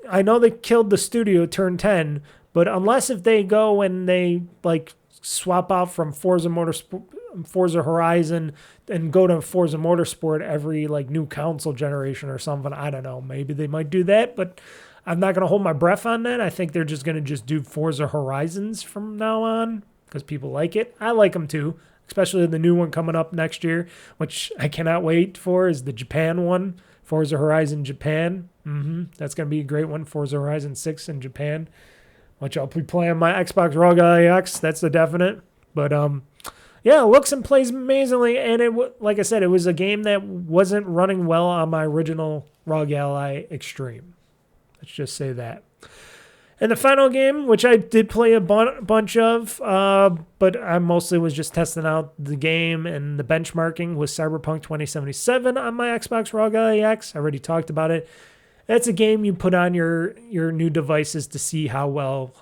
I know they killed the studio Turn 10, but unless if they go and they like swap out from Forza Horizon and go to Forza Motorsport every like new console generation or something, I don't know. Maybe they might do that, but I'm not going to hold my breath on that. I think they're just going to just do Forza Horizons from now on because people like it. I like them too, especially the new one coming up next year, which I cannot wait for, is the Japan one, Forza Horizon Japan. That's going to be a great one, Forza Horizon 6 in Japan, which I'll be playing my Xbox ROG Ally X. That's the definite. But yeah, it looks and plays amazingly. And like I said, it was a game that wasn't running well on my original ROG Ally Extreme. Let's just say that. And the final game, which I did play a bunch of, but I mostly was just testing out the game and the benchmarking, was Cyberpunk 2077 on my Xbox ROG Ally. I already talked about it. That's a game you put on your new devices to see how well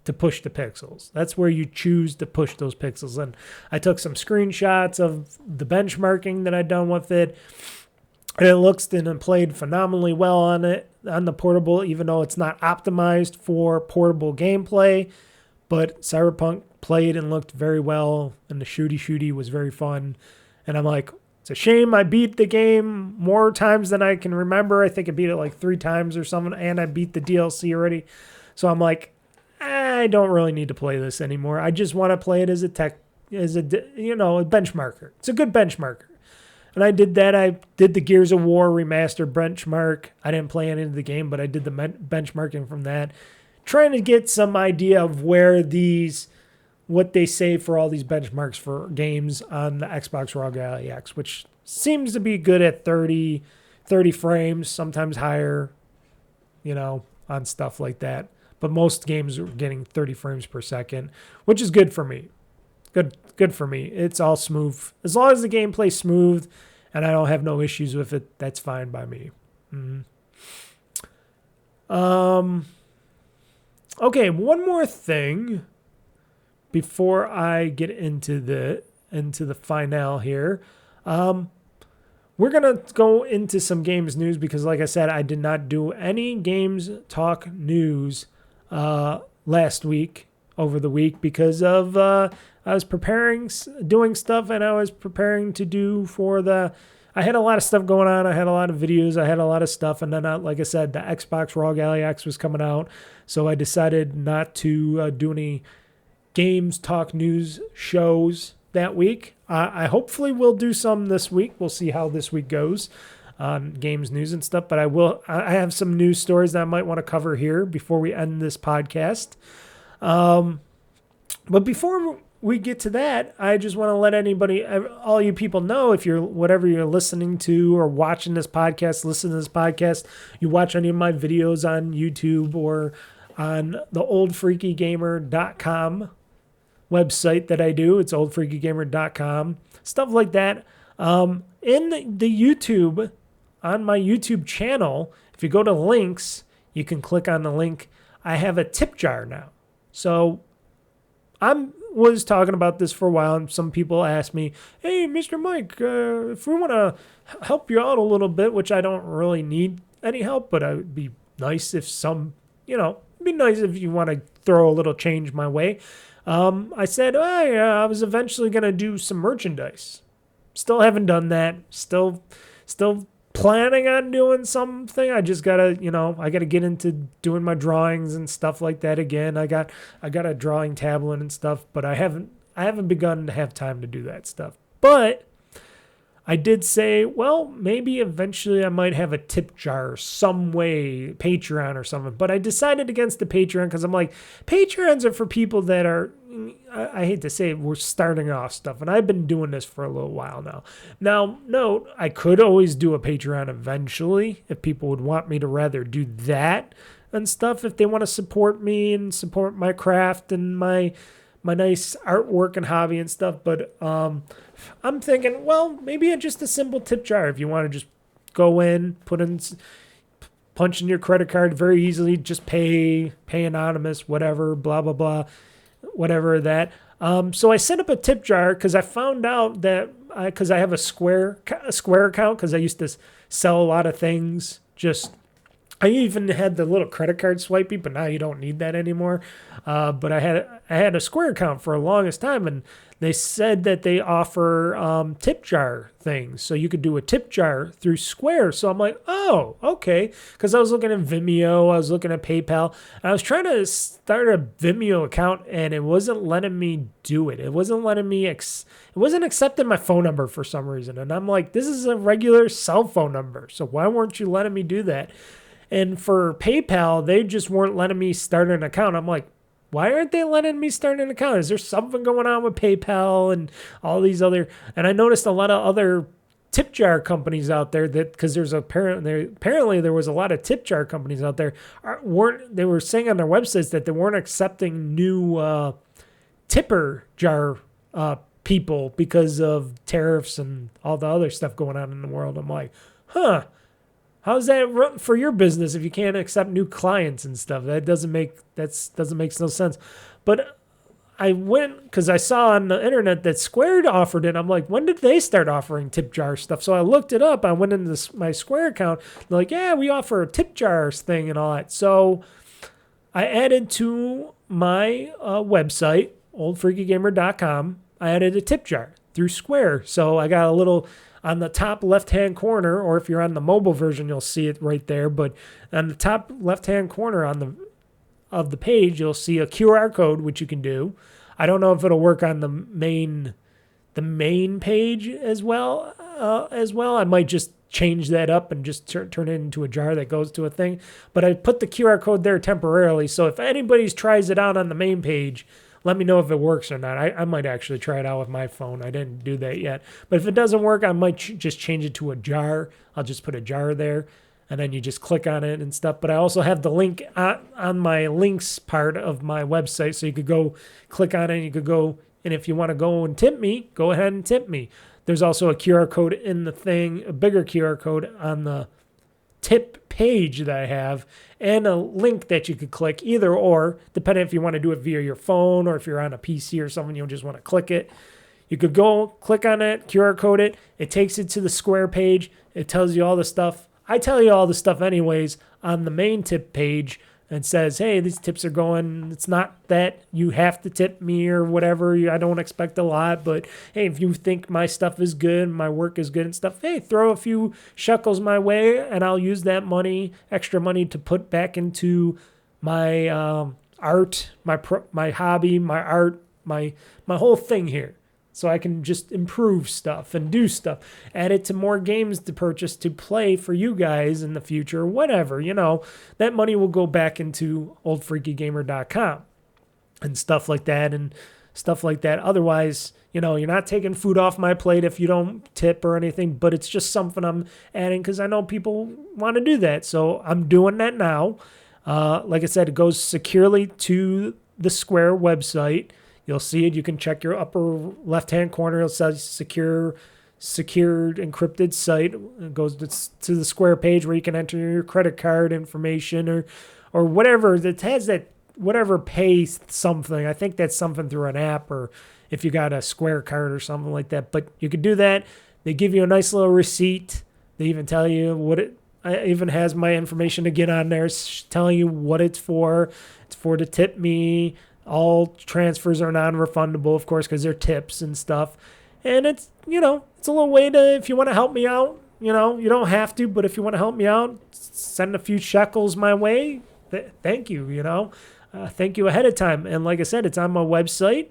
to push the pixels. That's where you choose to push those pixels. And I took some screenshots of the benchmarking that I'd done with it. And it looks and played phenomenally well on the portable, even though it's not optimized for portable gameplay. But Cyberpunk played and looked very well, and the shooty was very fun. And I'm like, it's a shame I beat the game more times than I can remember. I think I beat it like 3 times or something, and I beat the DLC already. So I'm like, I don't really need to play this anymore. I just want to play it as a benchmarker. It's a good benchmarker. And I did that. I did the Gears of War remastered benchmark. I didn't play any of the game, but I did the benchmarking from that. Trying to get some idea of what they say for all these benchmarks for games on the Xbox ROG Ally, which seems to be good at 30 frames, sometimes higher, on stuff like that. But most games are getting 30 frames per second, which is good for me. Good for me. It's all smooth. As long as the game plays smooth and I don't have no issues with it, that's fine by me. Okay, one more thing before I get into the finale here. We're going to go into some games news because, like I said, I did not do any Games Talk News last week, over the week, because of I was doing stuff, and I was preparing to do I had a lot of stuff going on. I had a lot of videos. I had a lot of stuff. And then, like I said, the Xbox ROG Ally was coming out. So I decided not to do any Games Talk News shows that week. I hopefully will do some this week. We'll see how this week goes on games news and stuff. But I have some news stories that I might want to cover here before we end this podcast. But before we get to that, I just want to let all you people know, if whatever you're listening to or watching this podcast, listen to this podcast, you watch any of my videos on YouTube or on the OldFreakyGamer.com website that I do. It's OldFreakyGamer.com, stuff like that. In the YouTube, on my YouTube channel, if you go to links, you can click on the link. I have a tip jar now. So I was talking about this for a while, and some people asked me, hey, Mr. Mike, if we want to help you out a little bit, which I don't really need any help, but it would be nice if it'd be nice if you want to throw a little change my way. I said, hey, I was eventually going to do some merchandise. Still haven't done that. Still planning on doing something. I just gotta, I gotta get into doing my drawings and stuff like that again. I got a drawing tablet and stuff, but I haven't begun to have time to do that stuff. But I did say, well, maybe eventually I might have a tip jar some way, Patreon or something. But I decided against the Patreon because I'm like, Patreons are for people that are, I hate to say it, we're starting off stuff. And I've been doing this for a little while now. Now, note, I could always do a Patreon eventually if people would want me to rather do that and stuff. If they want to support me and support my craft and my nice artwork and hobby and stuff. But I'm thinking, well, maybe just a simple tip jar. If you want to just go in, punch in your credit card very easily, just pay anonymous, whatever, blah, blah, blah, whatever that. So I set up a tip jar because I found out that because I have a Square account because I used to sell a lot of things. I even had the little credit card swipey, but now you don't need that anymore. But I had a Square account for the longest time, and they said that they offer tip jar things. So you could do a tip jar through Square. So I'm like, oh, okay. Because I was looking at Vimeo, I was looking at PayPal. And I was trying to start a Vimeo account, and it wasn't letting me do it. It wasn't letting me, it wasn't accepting my phone number for some reason. And I'm like, this is a regular cell phone number. So why weren't you letting me do that? And for PayPal, they just weren't letting me start an account. I'm like, why aren't they letting me start an account? Is there something going on with PayPal and all these other... And I noticed a lot of other tip jar companies out there that, because there's apparently there was a lot of tip jar companies out there they were saying on their websites that they weren't accepting new tipper jar people because of tariffs and all the other stuff going on in the world. I'm like, how's that for your business if you can't accept new clients and stuff? That doesn't make no sense. But I went because I saw on the internet that Square offered it. I'm like, when did they start offering tip jar stuff? So I looked it up. I went into my Square account. They're like, yeah, we offer a tip jars thing and all that. So I added to my website, OldFreakyGamer.com. I added a tip jar through Square. So I got a little on the top left-hand corner, or if you're on the mobile version, you'll see it right there. But on the top left-hand corner of the page, you'll see a QR code, which you can do. I don't know if it'll work on the main page as well. I might just change that up and just turn it into a jar that goes to a thing. But I put the QR code there temporarily, so if anybody tries it out on the main page, let me know if it works or not. I might actually try it out with my phone. I didn't do that yet. But if it doesn't work, I might just change it to a jar. I'll just put a jar there, and then you just click on it and stuff. But I also have the link on my links part of my website, so you could go click on it, and you could go, and if you want to go and tip me, go ahead and tip me. There's also a QR code in the thing, a bigger QR code on the tip page that I have, and a link that you could click, either or, depending if you want to do it via your phone or if you're on a PC or something, you'll just want to click it. You could go click on it, QR code it. It takes it to the Square page. It tells you all the stuff. I tell you all the stuff anyways on the main tip page, and says, hey, these tips are going. It's not that you have to tip me or whatever. I don't expect a lot, but hey, if you think my stuff is good, my work is good and stuff, hey, throw a few shekels my way, and I'll use that money, extra money, to put back into my art, my hobby, my art, my whole thing here. So I can just improve stuff and do stuff, add it to more games to purchase to play for you guys in the future, whatever, that money will go back into OldFreakyGamer.com and stuff like that. Otherwise, you're not taking food off my plate if you don't tip or anything, but it's just something I'm adding because I know people want to do that. So I'm doing that now. Like I said, it goes securely to the Square website. You'll see it. You can check your upper left-hand corner. It says secured encrypted site. It goes to the Square page where you can enter your credit card information or whatever. It has that whatever pay something. I think that's something through an app, or if you got a Square card or something like that. But you can do that. They give you a nice little receipt. They even tell you what it even has my information again on there, telling you what it's for. It's for to tip me. All transfers are non-refundable, of course, because they're tips and stuff. And it's, it's a little way to, if you want to help me out, you don't have to, but if you want to help me out, send a few shekels my way. Thank you, thank you ahead of time. And like I said, it's on my website,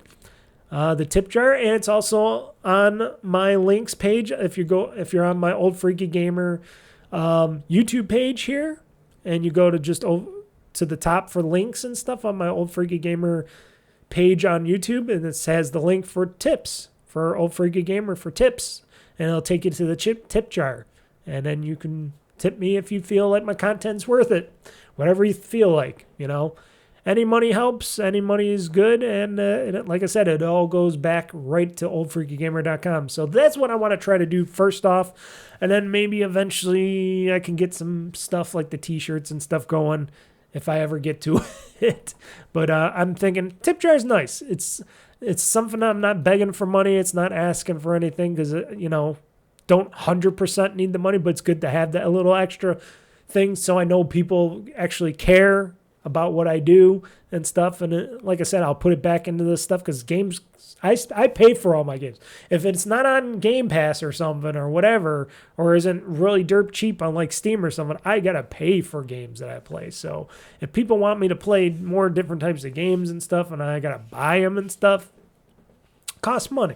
the tip jar, and it's also on my links page. If you're on my Old Freaky Gamer YouTube page here, and you go to just to the top for links and stuff on my Old Freaky Gamer page on YouTube, and it has the link for tips for Old Freaky Gamer for tips, and it'll take you to the tip jar, and then you can tip me if you feel like my content's worth it, whatever you feel like. Any money helps, any money is good, and like I said, it all goes back right to OldFreakyGamer.com. So that's what I want to try to do first off, and then maybe eventually I can get some stuff like the t-shirts and stuff going if I ever get to it. But I'm thinking tip jar is nice. It's something I'm not begging for money. It's not asking for anything because, don't 100% need the money, but it's good to have that a little extra thing so I know people actually care about what I do and stuff. And like I said, I'll put it back into this stuff because games, I pay for all my games. If it's not on Game Pass or something or whatever, or isn't really dirt cheap on like Steam or something, I got to pay for games that I play. So if people want me to play more different types of games and stuff and I got to buy them and stuff, it costs money.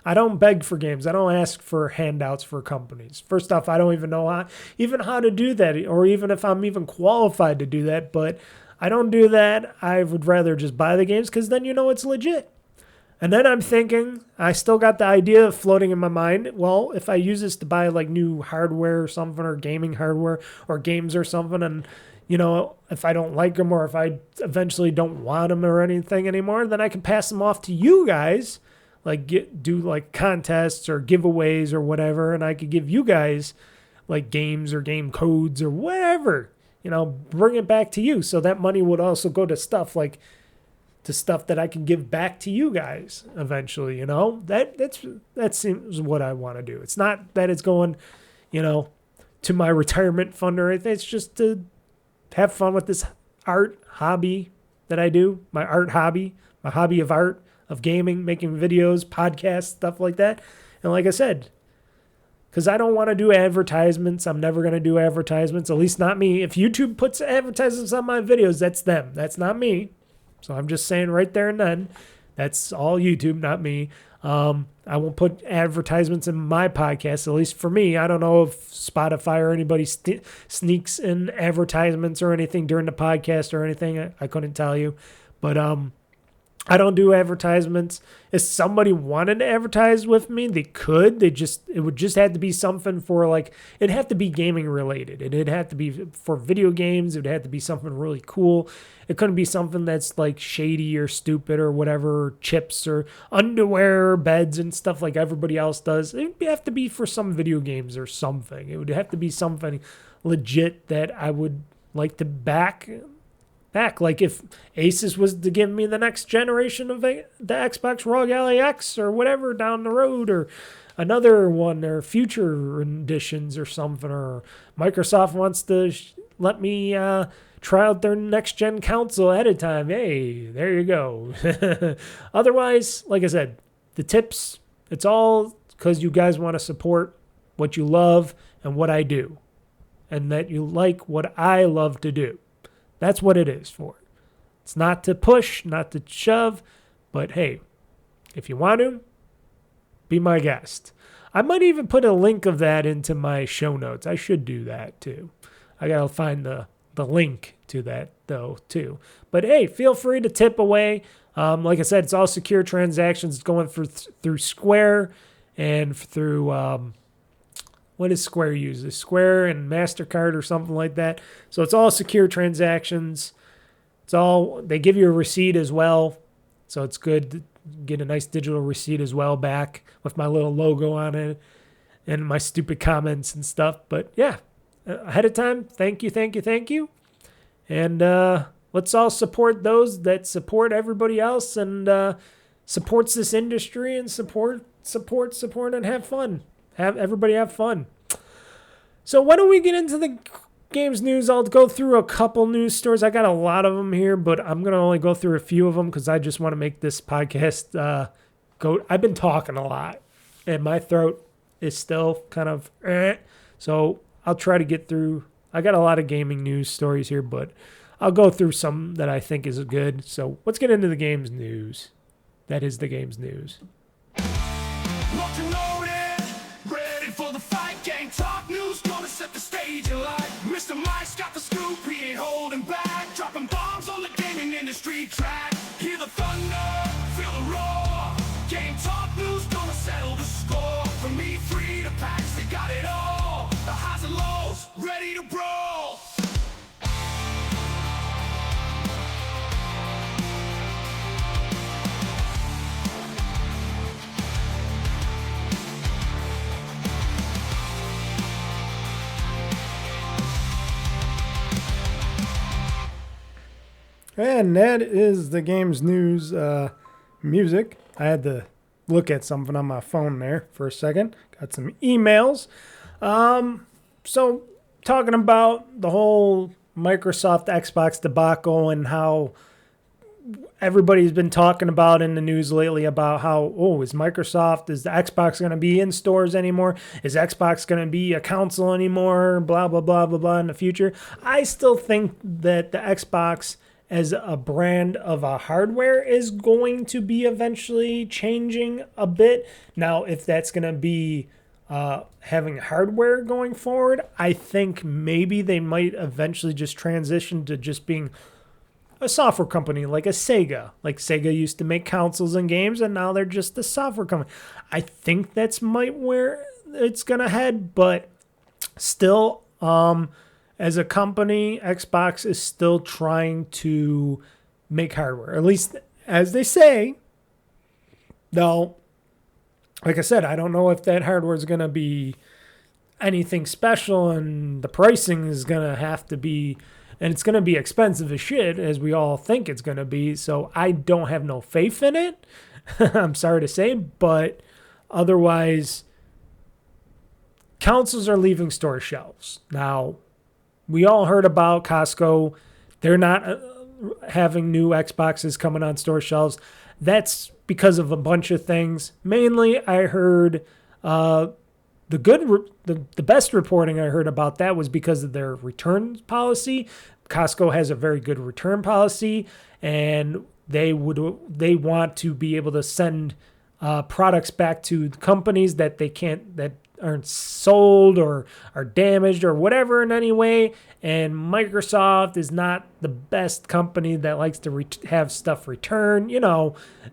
I don't beg for games. I don't ask for handouts for companies. First off, I don't even know how to do that, or even if I'm even qualified to do that, but I don't do that. I would rather just buy the games because then it's legit. And then I'm thinking, I still got the idea floating in my mind. Well, if I use this to buy like new hardware or something, or gaming hardware or games or something, and if I don't like them or if I eventually don't want them or anything anymore, then I can pass them off to you guys, like do like contests or giveaways or whatever, and I could give you guys like games or game codes or whatever, bring it back to you. So that money would also go to stuff that I can give back to you guys eventually, that seems what I want to do. It's not that it's going, to my retirement fund or anything. It's just to have fun with this art hobby that I do, my art hobby, my hobby of art, of gaming, making videos, podcasts, stuff like that. And like I said, because I don't want to do advertisements. I'm never going to do advertisements, at least not me. If YouTube puts advertisements on my videos, that's them. That's not me. So I'm just saying right there and then, that's all YouTube, not me. I won't put advertisements in my podcast, at least for me. I don't know if Spotify or anybody sneaks in advertisements or anything during the podcast or anything. I couldn't tell you. But I don't do advertisements. If somebody wanted to advertise with me, they could. It would just have to be something for it'd have to be gaming related. It'd have to be for video games. It would have to be something really cool. It couldn't be something that's like shady or stupid or whatever, chips or underwear or beds and stuff like everybody else does. It would have to be for some video games or something. It would have to be something legit that I would like to back. Like if Asus was to give me the next generation of the Xbox ROG Ally X or whatever down the road, or another one, or future editions or something, or Microsoft wants to let me try out their next gen console ahead of time. Hey, there you go. Otherwise, like I said, the tips, it's all because you guys want to support what you love and what I do, and that you like what I love to do. That's what it is for. It's not to push, not to shove, but hey, if you want to, be my guest. I might even put a link of that into my show notes. I should do that too. I gotta find the link to that though too. But hey, feel free to tip away. Like I said, it's all secure transactions. It's going through Square and through what does Square use? Is Square and MasterCard or something like that? So it's all secure transactions. They give you a receipt as well. So it's good to get a nice digital receipt as well back with my little logo on it and my stupid comments and stuff. But yeah, ahead of time, thank you. And let's all support those that support everybody else and supports this industry, and support and have fun. Everybody have fun. So why don't we get into the games news? I'll go through a couple news stories. I got a lot of them here, but I'm going to only go through a few of them because I just want to make this podcast go. I've been talking a lot, and my throat is still kind of so I'll try to get through. I got a lot of gaming news stories here, but I'll go through some that I think is good. So let's get into the games news. That is the games news. Locked and loaded, ready for the fight. Game Talk Newz, gonna set the stage alight. Mr. Mike's got the scoop, he ain't holding back. Dropping bombs on the gaming industry track. Hear the thunder, feel the roar. Game Talk Newz, gonna settle the score. From E3 to PAX, they got it all. The highs and lows, ready to brawl. And that is the games news music. I had to look at something on my phone there for a second. Got some emails. So talking about the whole Microsoft Xbox debacle and how everybody's been talking about in the news lately about how, is the Xbox going to be in stores anymore? Is Xbox going to be a console anymore? Blah, blah, blah, blah, blah in the future. I still think that the Xbox as a brand of a hardware is going to be eventually changing a bit. Now, if that's going to be having hardware going forward, I think maybe they might eventually just transition to just being a software company like a Sega. Like Sega used to make consoles and games, and now they're just a software company. I think that's might where it's gonna head, but still, as a company, Xbox is still trying to make hardware, at least as they say. Now, like I said, I don't know if that hardware is gonna be anything special, and the pricing is gonna have to be, and it's gonna be expensive as shit, as we all think it's gonna be. So I don't have no faith in it. I'm sorry to say, but otherwise, consoles are leaving store shelves. Now, we all heard about Costco. They're not having new Xboxes coming on store shelves. That's because of a bunch of things. Mainly, I heard the best reporting I heard about that was because of their return policy. Costco has a very good return policy, and they want to be able to send products back to companies that aren't sold or are damaged or whatever in any way. And Microsoft is not the best company that likes to have stuff returned,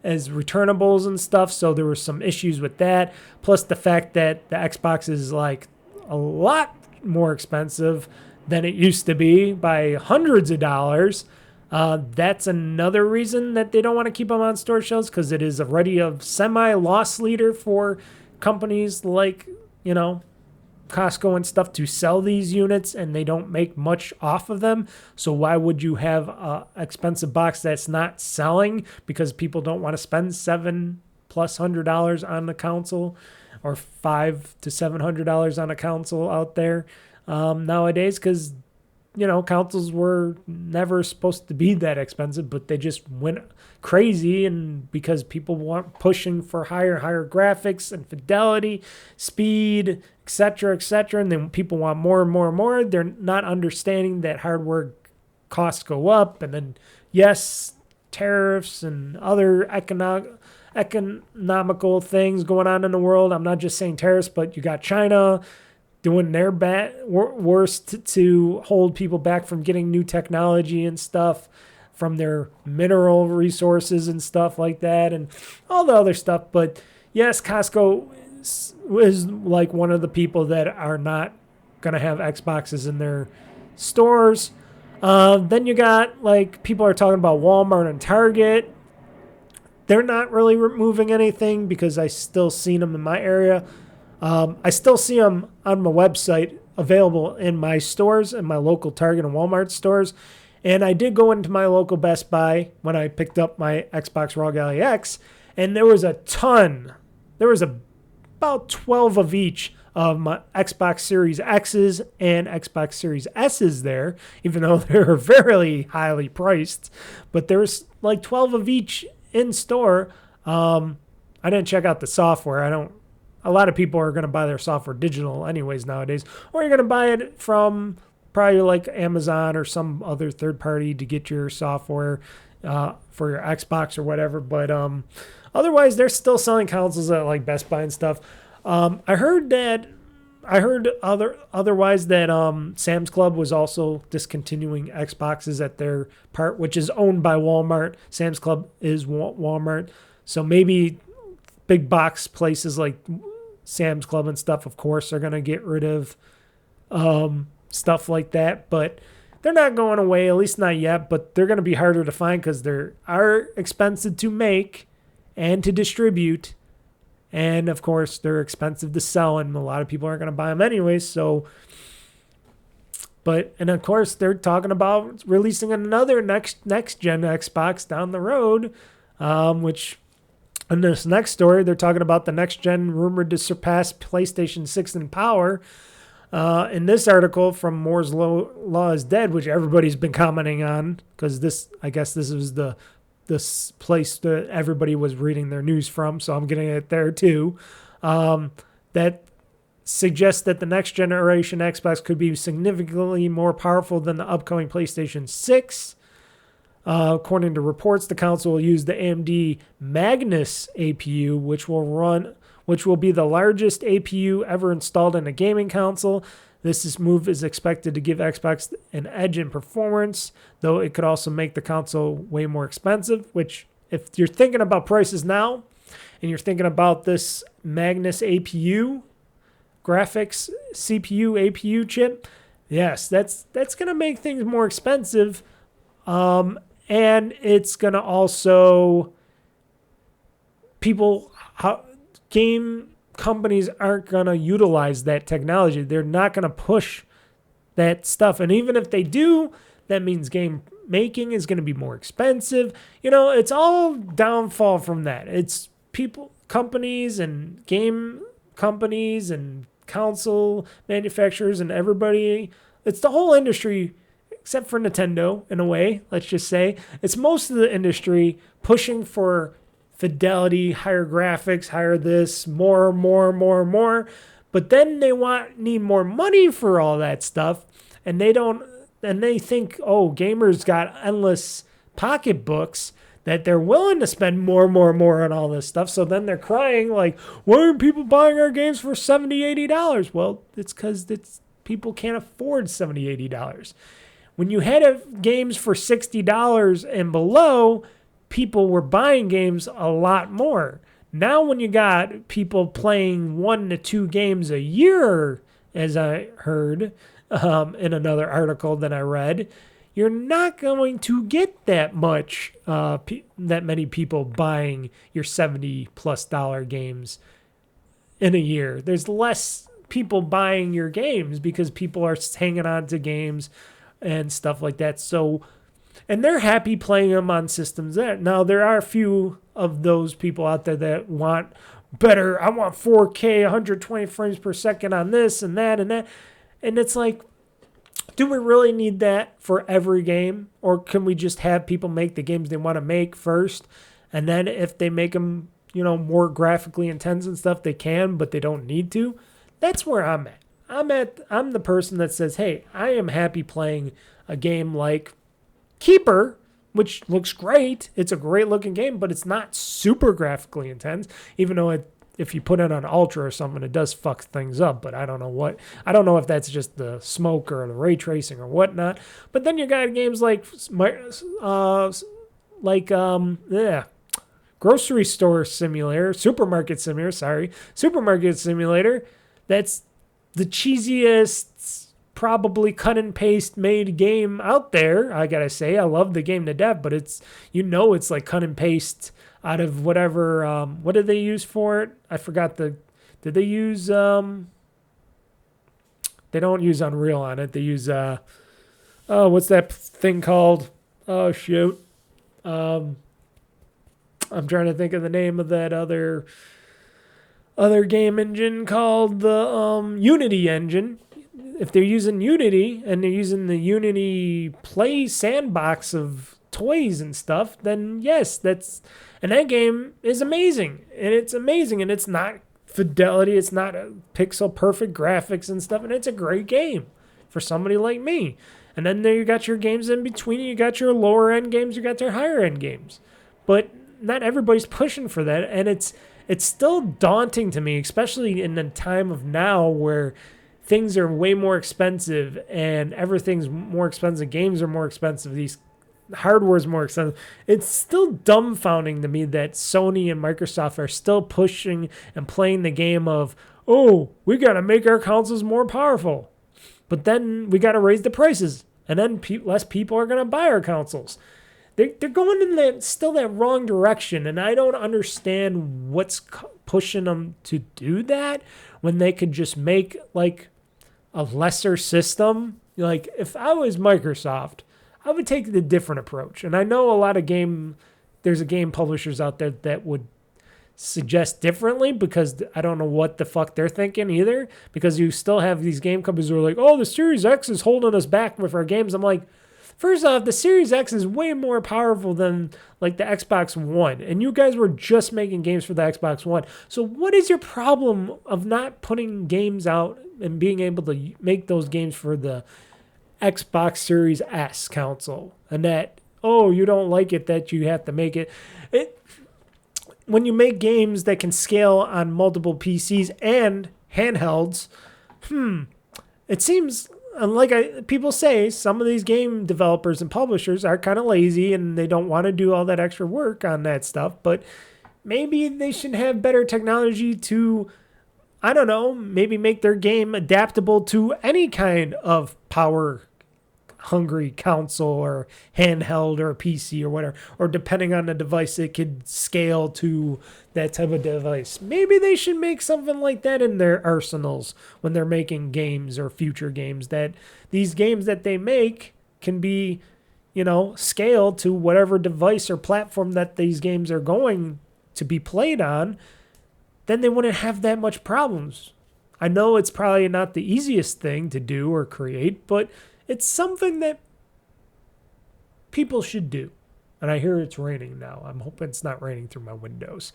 as returnables and stuff. So there were some issues with that. Plus the fact that the Xbox is like a lot more expensive than it used to be by hundreds of dollars. That's another reason that they don't want to keep them on store shelves, because it is already a semi-loss leader for companies like, Costco and stuff to sell these units, and they don't make much off of them. So why would you have an expensive box that's not selling because people don't want to spend $700+ on the console, or $500 to $700 on a console out there nowadays? Because consoles were never supposed to be that expensive, but they just went crazy, and because people want pushing for higher graphics and fidelity, speed, etc., and then people want more and more and more. They're not understanding that hardware costs go up, and then yes, tariffs and other economical things going on in the world. I'm not just saying tariffs, but you got China doing their worst to hold people back from getting new technology and stuff from their mineral resources and stuff like that, and all the other stuff. But yes, Costco is like one of the people that are not going to have Xboxes in their stores. Then you got, like, people are talking about Walmart and Target. They're not really removing anything because I still see them in my area. I still see them on my website available in my stores, in my local Target and Walmart stores. And I did go into my local Best Buy when I picked up my Xbox ROG Ally X, and there was a ton. There was about 12 of each of my Xbox Series X's and Xbox Series S's there, even though they were very highly priced. But there's like 12 of each in store. I didn't check out the software. A lot of people are going to buy their software digital anyways nowadays, or you're going to buy it from probably like Amazon or some other third party to get your software for your Xbox or whatever. But otherwise, they're still selling consoles at like Best Buy and stuff. I heard otherwise that Sam's Club was also discontinuing Xboxes at their part, which is owned by Walmart. Sam's Club is Walmart, so maybe big box places like Sam's Club and stuff, of course, are going to get rid of stuff like that. But they're not going away, at least not yet. But they're going to be harder to find because they are expensive to make and to distribute. And, of course, they're expensive to sell, and a lot of people aren't going to buy them anyways. So, and, of course, they're talking about releasing another next-gen Xbox down the road, which... in this next story, they're talking about the next gen rumored to surpass PlayStation 6 in power. In this article from Moore's Law is Dead, which everybody's been commenting on, because I guess this was this place that everybody was reading their news from, so I'm getting it there too. That suggests that the next generation Xbox could be significantly more powerful than the upcoming PlayStation 6. According to reports, the console will use the AMD Magnus APU, which will be the largest APU ever installed in a gaming console. This move is expected to give Xbox an edge in performance, though it could also make the console way more expensive, which if you're thinking about prices now and you're thinking about this Magnus APU graphics CPU APU chip, yes, that's going to make things more expensive. And it's going to also game companies aren't going to utilize that technology. They're not going to push that stuff. And even if they do, that means game making is going to be more expensive. It's all downfall from that. It's companies and game companies and console manufacturers and everybody. It's the whole industry, except for Nintendo, in a way, let's just say. It's most of the industry pushing for fidelity, higher graphics, higher this, more. But then they need more money for all that stuff, and they think, gamers got endless pocketbooks that they're willing to spend more on all this stuff. So then they're crying like, why aren't people buying our games for $70, $80? Well, it's because people can't afford $70, $80. When you had games for $60 and below, people were buying games a lot more. Now when you got people playing 1 to 2 games a year, as I heard in another article that I read, you're not going to get that many people buying your $70+ games in a year. There's less people buying your games because people are hanging on to games and stuff like that. So, and they're happy playing them on systems there. Now, there are a few of those people out there that want better. I want 4K, 120 frames per second on this and that and that. And it's like, do we really need that for every game? Or can we just have people make the games they want to make first? And then if they make them, more graphically intense and stuff, they can, but they don't need to. That's where I'm at. I'm the person that says, hey, I am happy playing a game like Keeper, which looks great. It's a great looking game, but it's not super graphically intense, even though if you put it on Ultra or something, it does fuck things up, but I don't know if that's just the smoke or the ray tracing or whatnot. But then you got games like grocery store simulator, supermarket simulator. That's the cheesiest, probably cut and paste made game out there. I gotta say, I love the game to death, but it's like cut and paste out of whatever. What did they use for it? I forgot did they use? They don't use Unreal on it. They use what's that thing called? Oh shoot. I'm trying to think of the name of that other game engine called the Unity engine. If they're using Unity and they're using the Unity Play sandbox of toys and stuff, then yes, and that game is amazing. And it's not fidelity, it's not a pixel perfect graphics and stuff, and it's a great game for somebody like me. And then there you got your games in between, you got your lower end games, you got your higher end games. But not everybody's pushing for that, and it's still daunting to me, especially in the time of now where things are way more expensive and everything's more expensive. Games are more expensive. These hardware is more expensive. It's still dumbfounding to me that Sony and Microsoft are still pushing and playing the game of, we got to make our consoles more powerful. But then we got to raise the prices. And then less people are going to buy our consoles. They're going in that wrong direction. And I don't understand what's pushing them to do that when they could just make like a lesser system. Like if I was Microsoft, I would take the different approach. And I know a lot of there's game publishers out there that would suggest differently because I don't know what the fuck they're thinking either. Because you still have these game companies who are like, the Series X is holding us back with our games. I'm like, first off, the Series X is way more powerful than like the Xbox One. And you guys were just making games for the Xbox One. So what is your problem of not putting games out and being able to make those games for the Xbox Series S console? And that, you don't like it that you have to make it. When you make games that can scale on multiple PCs and handhelds, it seems, people say, some of these game developers and publishers are kind of lazy and they don't want to do all that extra work on that stuff. But maybe they should have better technology to, I don't know, maybe make their game adaptable to any kind of power hungry console or handheld or a PC or whatever, or depending on the device, it could scale to that type of device. Maybe they should make something like that in their arsenals when they're making games or future games, that these games that they make can be, scaled to whatever device or platform that these games are going to be played on. Then they wouldn't have that much problems. I know it's probably not the easiest thing to do or create, but it's something that people should do. And I hear it's raining now. I'm hoping it's not raining through my windows.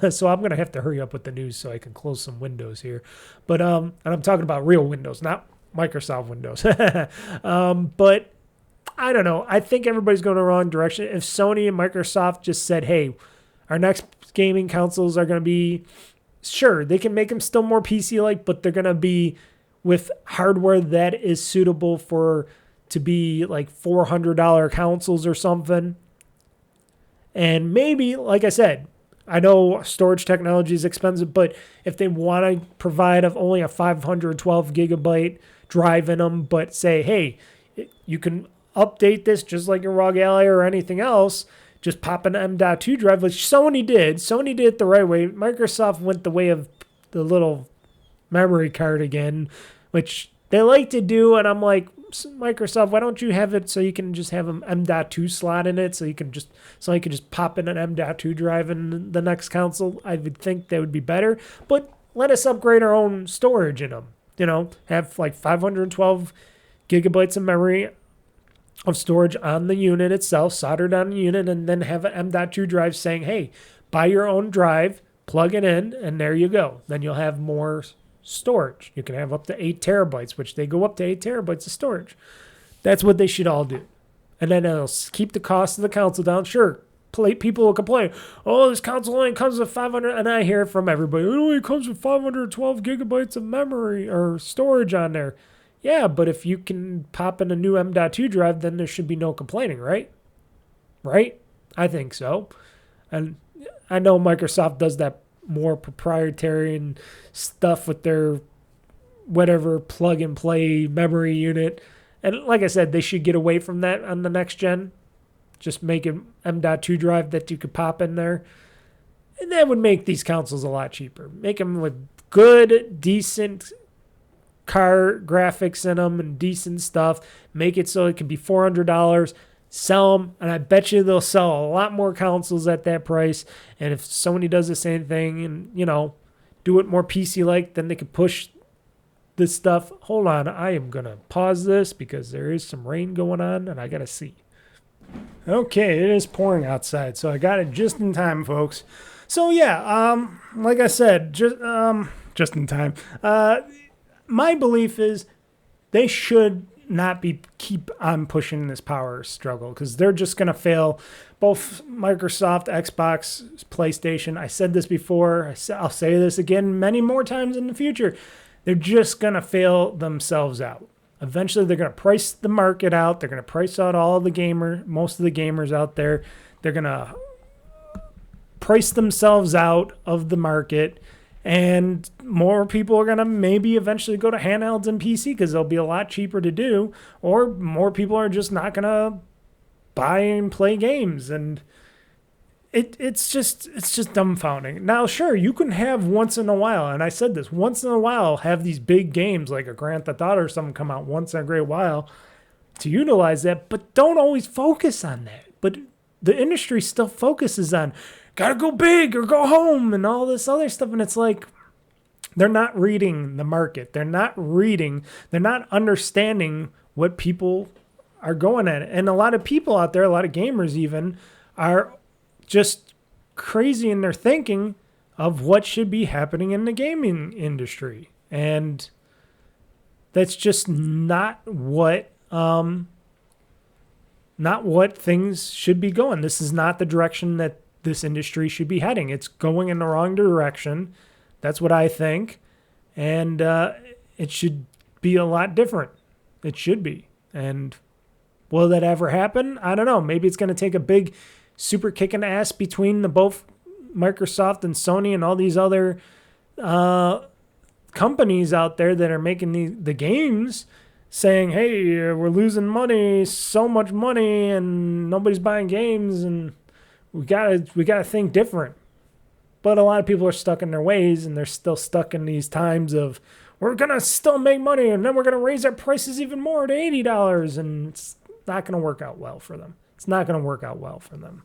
So I'm going to have to hurry up with the news so I can close some windows here. But and I'm talking about real windows, not Microsoft Windows. But I don't know. I think everybody's going the wrong direction. If Sony and Microsoft just said, hey, our next gaming consoles are going to be, sure, they can make them still more PC-like, but they're going to be with hardware that is suitable to be like $400 consoles or something. And maybe, like I said, I know storage technology is expensive, but if they want to provide only a 512 gigabyte drive in them, but say, hey, you can update this just like your ROG Ally or anything else, just pop an M.2 drive, which Sony did. Sony did it the right way. Microsoft went the way of the little memory card again, which they like to do. And I'm like, Microsoft, why don't you have it so you can just have an M.2 slot in it, so you can just pop in an M.2 drive in the next console? I would think that would be better. But let us upgrade our own storage in them. Have like 512 gigabytes of memory of storage on the unit itself, soldered on the unit, and then have an M.2 drive saying, hey, buy your own drive, plug it in, and there you go. Then you'll have more storage. You can have up to 8 terabytes, which they go up to 8 terabytes of storage. That's what they should all do. And then it'll keep the cost of the console down. Sure, people will complain, oh, this console only comes with 500, and I hear it from everybody, it only comes with 512 gigabytes of memory or storage on there. Yeah, but if you can pop in a new M.2 drive, then there should be no complaining, right? Right? I think so. And I know Microsoft does that more proprietary and stuff with their whatever plug-and-play memory unit. And like I said, they should get away from that on the next gen. Just make an M.2 drive that you could pop in there. And that would make these consoles a lot cheaper. Make them with good, decent car graphics in them and decent stuff. Make it so it can be $400. Sell them, and I bet you they'll sell a lot more consoles at that price. And if Sony does the same thing and, do it more PC-like, then they could push this stuff. Hold on, I am going to pause this because there is some rain going on, and I got to see. Okay, it is pouring outside, so I got it just in time, folks. So, yeah, like I said, just in time. My belief is they should not keep on pushing this power struggle because they're just going to fail. Both Microsoft, Xbox, PlayStation. I said this before. I'll say this again many more times in the future. They're just going to fail themselves out. Eventually, they're going to price the market out. They're going to price out most of the gamers out there. They're going to price themselves out of the market. And more people are going to maybe eventually go to handhelds and PC because they'll be a lot cheaper to do. Or more people are just not going to buy and play games. And it's just dumbfounding. Now, sure, you can have once in a while, and I said this, once in a while have these big games like a Grand Theft Auto or something come out once in a great while to utilize that. But don't always focus on that. But the industry still focuses on gotta go big or go home and all this other stuff. And it's like, they're not reading the market. They're not understanding what people are going at. And a lot of people out there, a lot of gamers even, are just crazy in their thinking of what should be happening in the gaming industry. And that's just not what things should be going. This is not the direction that this industry should be heading. It's going in the wrong direction. That's what I think. And it should be a lot different. It should be. And will that ever happen? I don't know. Maybe it's going to take a big super kicking ass between the both Microsoft and Sony and all these other companies out there that are making the games, saying, hey, we're losing money, so much money, and nobody's buying games, and we gotta think different. But a lot of people are stuck in their ways, and they're still stuck in these times of, we're going to still make money, and then we're going to raise our prices even more to $80, and it's not going to work out well for them. It's not going to work out well for them.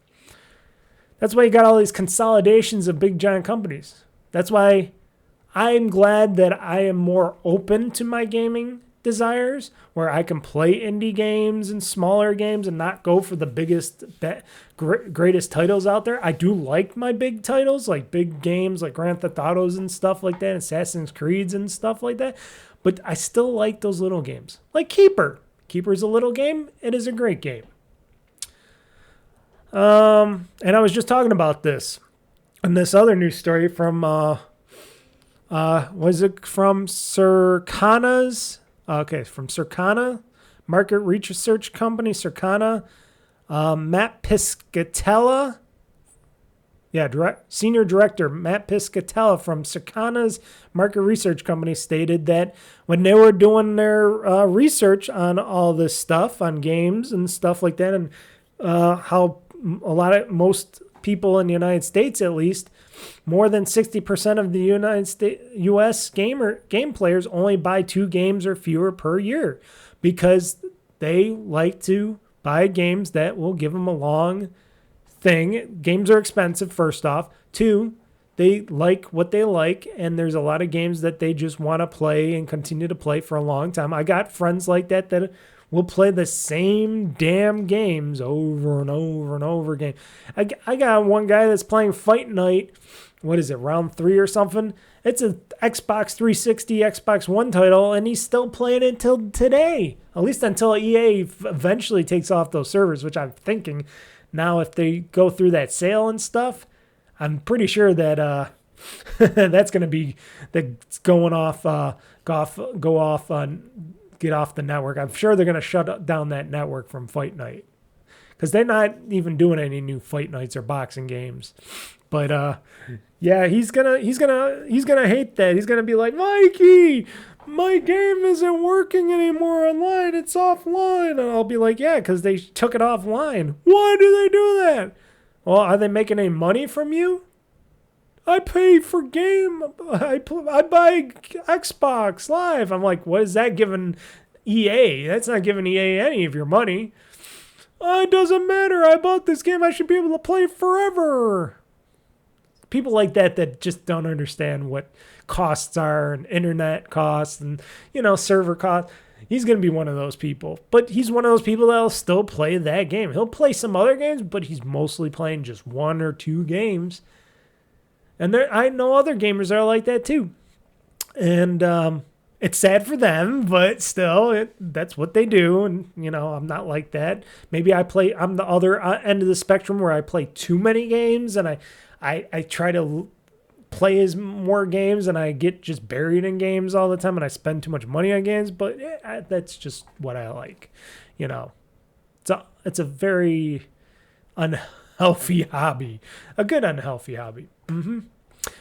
That's why you got all these consolidations of big, giant companies. That's why I'm glad that I am more open to my gaming desires, where I can play indie games and smaller games and not go for the biggest, greatest titles out there. I do like my big titles, like big games like Grand Theft Autos and stuff like that, Assassin's Creeds and stuff like that. But I still like those little games. Like Keeper. Keeper's a little game. It is a great game. And I was just talking about this and this other news story from, was it from Circana's? Okay, from Circana, market research company, Circana. Matt Piscatella. Yeah, Senior Director Matt Piscatella from Circana's market research company stated that when they were doing their research on all this stuff, on games and stuff like that, and how most people in the United States, at least, more than 60% of the U.S. game players only buy 2 games or fewer per year because they like to buy games that will give them a long thing. Games are expensive, first off. 2, they like what they like, and there's a lot of games that they just want to play and continue to play for a long time. I got friends like that will play the same damn games over and over and over again. I got one guy that's playing Fight Night. What is it, round 3 or something? It's a Xbox 360, Xbox One title, and he's still playing it till today. At least until EA eventually takes off those servers, which I'm thinking now if they go through that sale and stuff, I'm pretty sure that that's going to be going off, get off the network. I'm sure they're going to shut down that network from Fight Night because they're not even doing any new Fight Nights or boxing games. But yeah, he's gonna hate that. He's gonna be like, Mikey, my game isn't working anymore online. It's offline. And I'll be like, yeah, because they took it offline. Why do they do that? Well, are they making any money from you? I pay for game. I buy Xbox Live. I'm like, what is that giving EA? That's not giving EA any of your money. It doesn't matter. I bought this game. I should be able to play forever. People like that just don't understand what costs are and internet costs and, server costs. He's going to be one of those people. But he's one of those people that'll still play that game. He'll play some other games, but he's mostly playing just 1 or 2 games. And I know other gamers are like that too. And it's sad for them, but still, that's what they do. And, I'm not like that. Maybe I'm the other end of the spectrum where I play too many games and I try to play more games and I get just buried in games all the time and I spend too much money on games. But that's just what I like. It's a very unhealthy hobby, a good unhealthy hobby.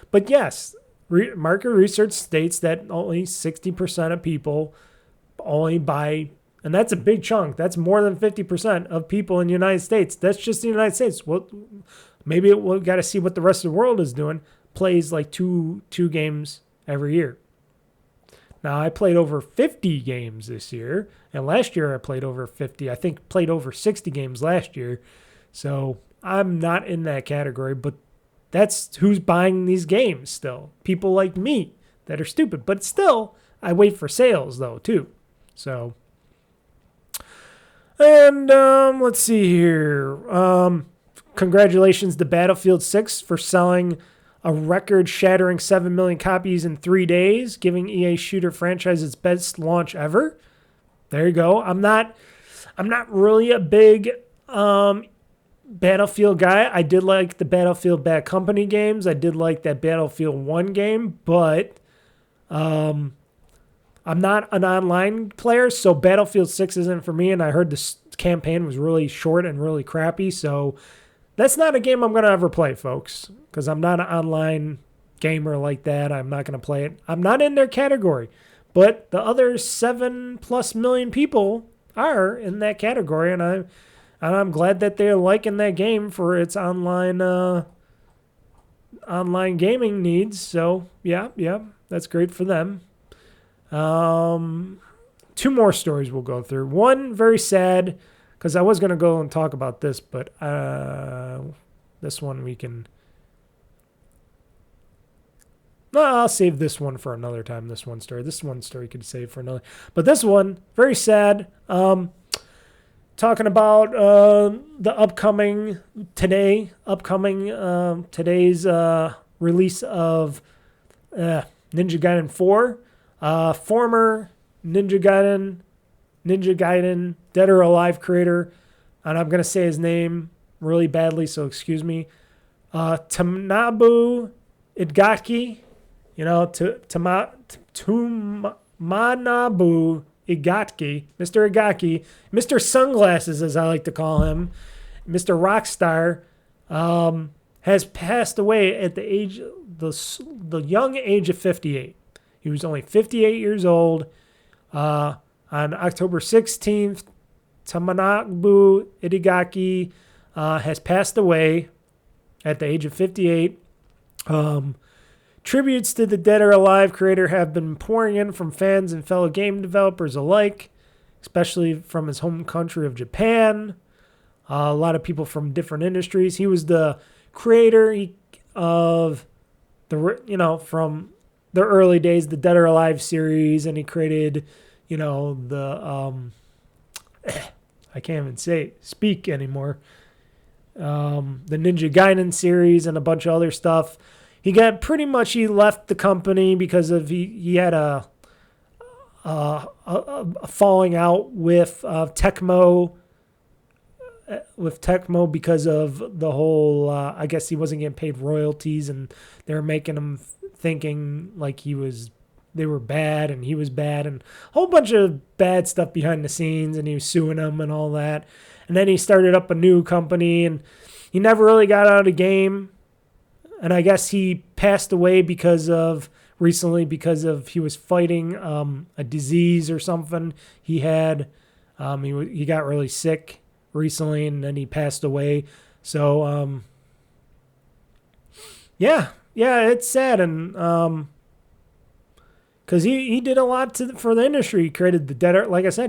But yes, market research states that only 60% of people only buy, and that's a big chunk. That's more than 50% of people in the United States. That's just the United States. Well, maybe we've got to see what the rest of the world is doing. Plays like two games every year. Now, I played over 50 games this year, and last year I played over 50. I think played over 60 games last year. So I'm not in that category, but that's who's buying these games still. People like me that are stupid. But still, I wait for sales, though, too. So, and let's see here. Congratulations to Battlefield 6 for selling a record-shattering 7 million copies in 3 days, giving EA shooter franchise its best launch ever. There you go. I'm not really a big Battlefield guy. I did like the Battlefield Bad Company games. I did like that Battlefield 1 game, but I'm not an online player, so Battlefield 6 isn't for me, and I heard this campaign was really short and really crappy, so that's not a game I'm going to ever play, folks, because I'm not an online gamer like that. I'm not going to play it. I'm not in their category, but the other 7+ million people are in that category, and I'm glad that they're liking that game for its online gaming needs. So yeah, that's great for them. 2 more stories we'll go through. One very sad, because I was going to go and talk about this, but this one we can... No, I'll save this one for another time, this one story could save for another. But this one, very sad. Talking about the today's release of Ninja Gaiden 4. Former Ninja Gaiden Dead or Alive creator, and I'm going to say his name really badly, so excuse me. Tamanabu Igaki, Manabu Igaki, Mr. Igaki, Mr. Sunglasses, as I like to call him, Mr. Rockstar, has passed away at the young age of 58. He was only 58 years old. On October 16th, Tamanabu Igaki has passed away at the age of 58. Tributes to the Dead or Alive creator have been pouring in from fans and fellow game developers alike, especially from his home country of Japan. A lot of people from different industries. He was the creator of from the early days, the Dead or Alive series, and he created, the I can't even speak anymore. The Ninja Gaiden series and a bunch of other stuff. He left the company because of he had a falling out with Tecmo because of the whole I guess he wasn't getting paid royalties, and they were making him thinking like they were bad and he was bad, and a whole bunch of bad stuff behind the scenes, and he was suing them and all that. And then he started up a new company, and he never really got out of the game. And I guess he passed away because he was fighting a disease or something he had. He got really sick recently, and then he passed away. So, yeah, it's sad. And because he did a lot for the industry. He created he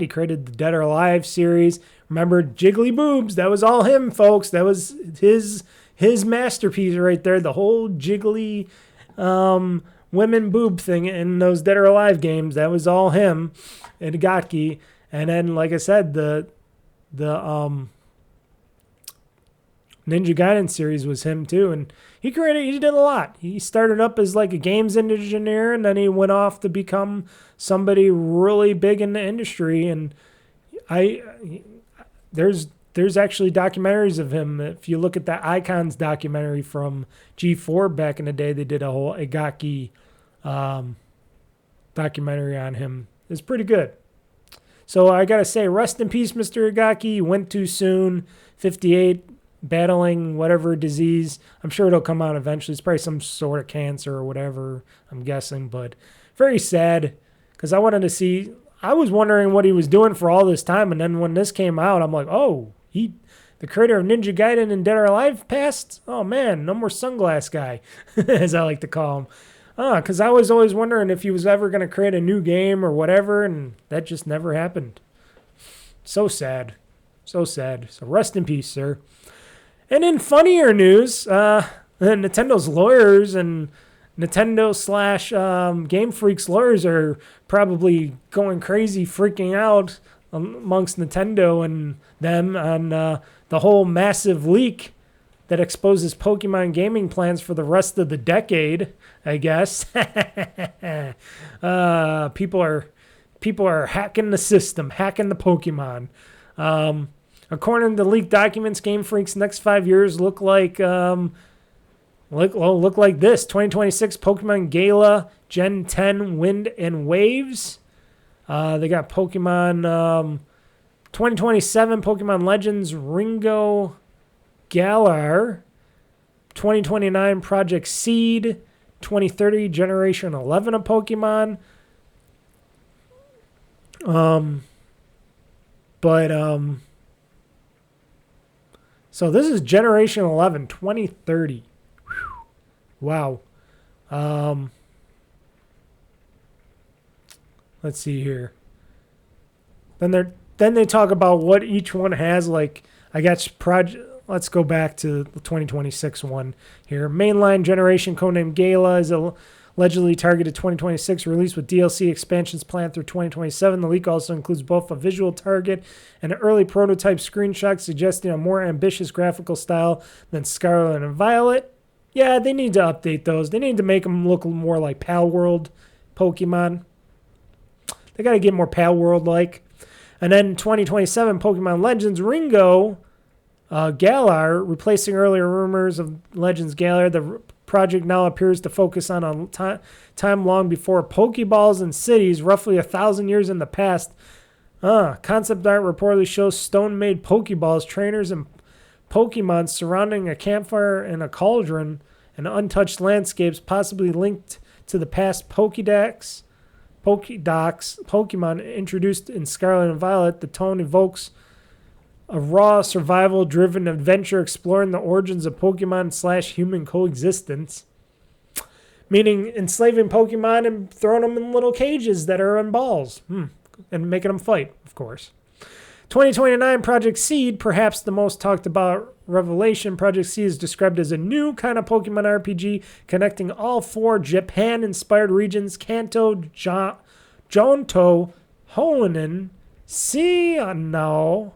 created the Dead or Alive series. Remember Jiggly Boobs? That was all him, folks. That was his masterpiece right there. The whole jiggly women boob thing in those Dead or Alive games. That was all him and Igaki. And then, like I said, the Ninja Gaiden series was him too. And he did a lot. He started up as like a games engineer, and then he went off to become somebody really big in the industry. And there's actually documentaries of him. If you look at the Icons documentary from G4 back in the day, they did a whole Igaki documentary on him. It's pretty good. So I got to say, rest in peace, Mr. Igaki. You went too soon. 58, battling whatever disease. I'm sure it'll come out eventually. It's probably some sort of cancer or whatever, I'm guessing. But very sad, because I was wondering what he was doing for all this time. And then when this came out, I'm like, oh, the creator of Ninja Gaiden and Dead or Alive passed? Oh, man, no more sunglass guy, as I like to call him. Because I was always wondering if he was ever going to create a new game or whatever, and that just never happened. So sad. So sad. So rest in peace, sir. And in funnier news, Nintendo's lawyers and Nintendo / Game Freak's lawyers are probably going crazy, freaking out amongst Nintendo and them on the whole massive leak that exposes Pokemon gaming plans for the rest of the decade, I guess. People are hacking the system, hacking the Pokemon. According to leaked documents, Game Freak's next 5 years look like this. 2026 Pokemon Gala Gen 10 Wind and Waves. They got Pokemon 2027, Pokemon Legends, Ringo Galar, 2029, Project Seed, 2030, Generation 11 of Pokemon. So this is Generation 11, 2030. Wow. Let's see here. Then they talk about what each one has. Like, I got project. Let's go back to the 2026 one here. Mainline generation, codenamed Gala, is allegedly targeted 2026, released with DLC expansions planned through 2027. The leak also includes both a visual target and an early prototype screenshot suggesting a more ambitious graphical style than Scarlet and Violet. Yeah, they need to update those. They need to make them look more like Pal World Pokemon. They got to get more Pal World-like. And then 2027, Pokemon Legends Ringo Galar, replacing earlier rumors of Legends Galar. The project now appears to focus on a time long before Pokeballs and cities, roughly 1,000 years in the past. Concept art reportedly shows stone-made Pokeballs, trainers, and Pokemon surrounding a campfire and a cauldron and untouched landscapes, possibly linked to the past Pokédocs Pokemon introduced in Scarlet and Violet. The tone evokes a raw, survival-driven adventure exploring the origins of Pokemon/human coexistence, meaning enslaving Pokemon and throwing them in little cages that are on balls, and making them fight, of course. 2029, Project Seed, perhaps the most talked about revelation. Project Seed is described as a new kind of Pokemon RPG connecting all 4 Japan-inspired regions, Kanto, Johto, Hoenn, Sinnoh,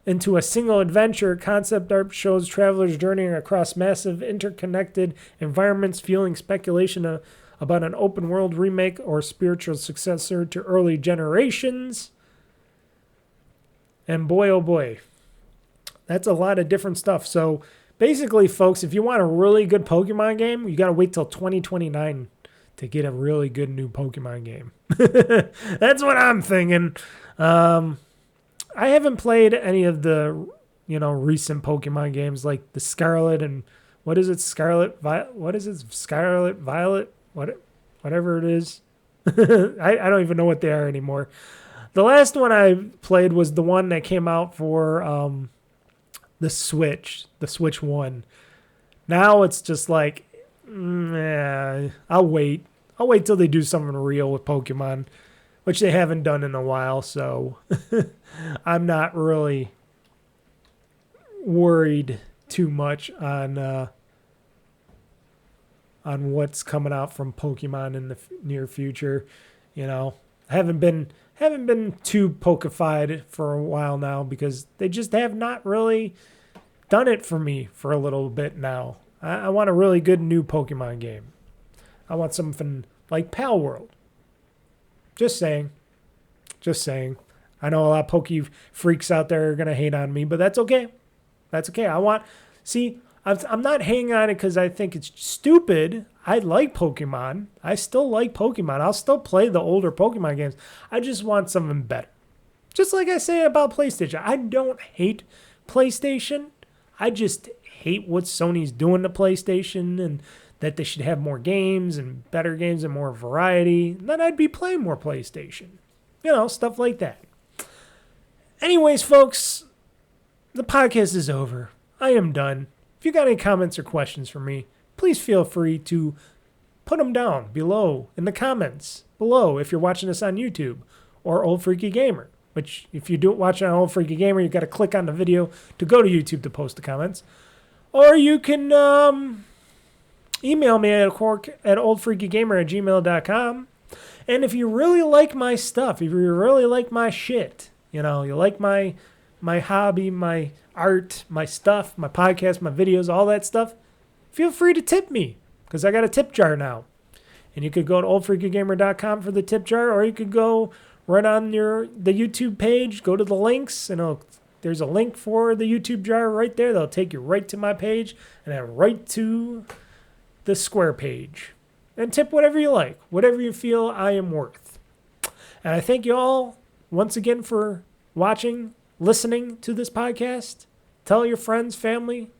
into a single adventure. Concept art shows travelers journeying across massive interconnected environments, fueling speculation about an open-world remake or spiritual successor to early generations. And boy, oh boy, that's a lot of different stuff. So basically, folks, if you want a really good Pokemon game, you got to wait till 2029 to get a really good new Pokemon game. That's what I'm thinking. I haven't played any of the, recent Pokemon games like the Scarlet and Scarlet Violet, whatever it is. I don't even know what they are anymore. The last one I played was the one that came out for the Switch 1. Now it's just like, I'll wait. I'll wait till they do something real with Pokemon, which they haven't done in a while, so I'm not really worried too much on what's coming out from Pokemon in the near future. I haven't been too Pokefied for a while now because they just have not really done it for me for a little bit now. I want a really good new Pokemon game. I want something like Pal World. Just saying. I know a lot of Poke freaks out there are going to hate on me, but that's okay. I'm not hating on it because I think it's stupid. I like Pokemon. I still like Pokemon. I'll still play the older Pokemon games. I just want something better. Just like I say about PlayStation. I don't hate PlayStation. I just hate what Sony's doing to PlayStation and that they should have more games and better games and more variety. Then I'd be playing more PlayStation. Stuff like that. Anyways, folks, the podcast is over. I am done. If you got any comments or questions for me, please feel free to put them down below in the comments below if you're watching this on YouTube or OldFreakyGamer, which if you do watch on OldFreakyGamer, you've got to click on the video to go to YouTube to post the comments. Or you can email me at oldfreakygamer@gmail.com. And if you really like my stuff, if you really like my shit, you like my hobby, my art, my stuff, my podcast, my videos, all that stuff, feel free to tip me because I got a tip jar now. And you could go to oldfreakygamer.com for the tip jar, or you could go right on the YouTube page, go to the links, and there's a link for the YouTube jar right there. That'll take you right to my page and then right to the Square page. And tip whatever you like, whatever you feel I am worth. And I thank you all once again for watching, listening to this podcast. Tell your friends, family.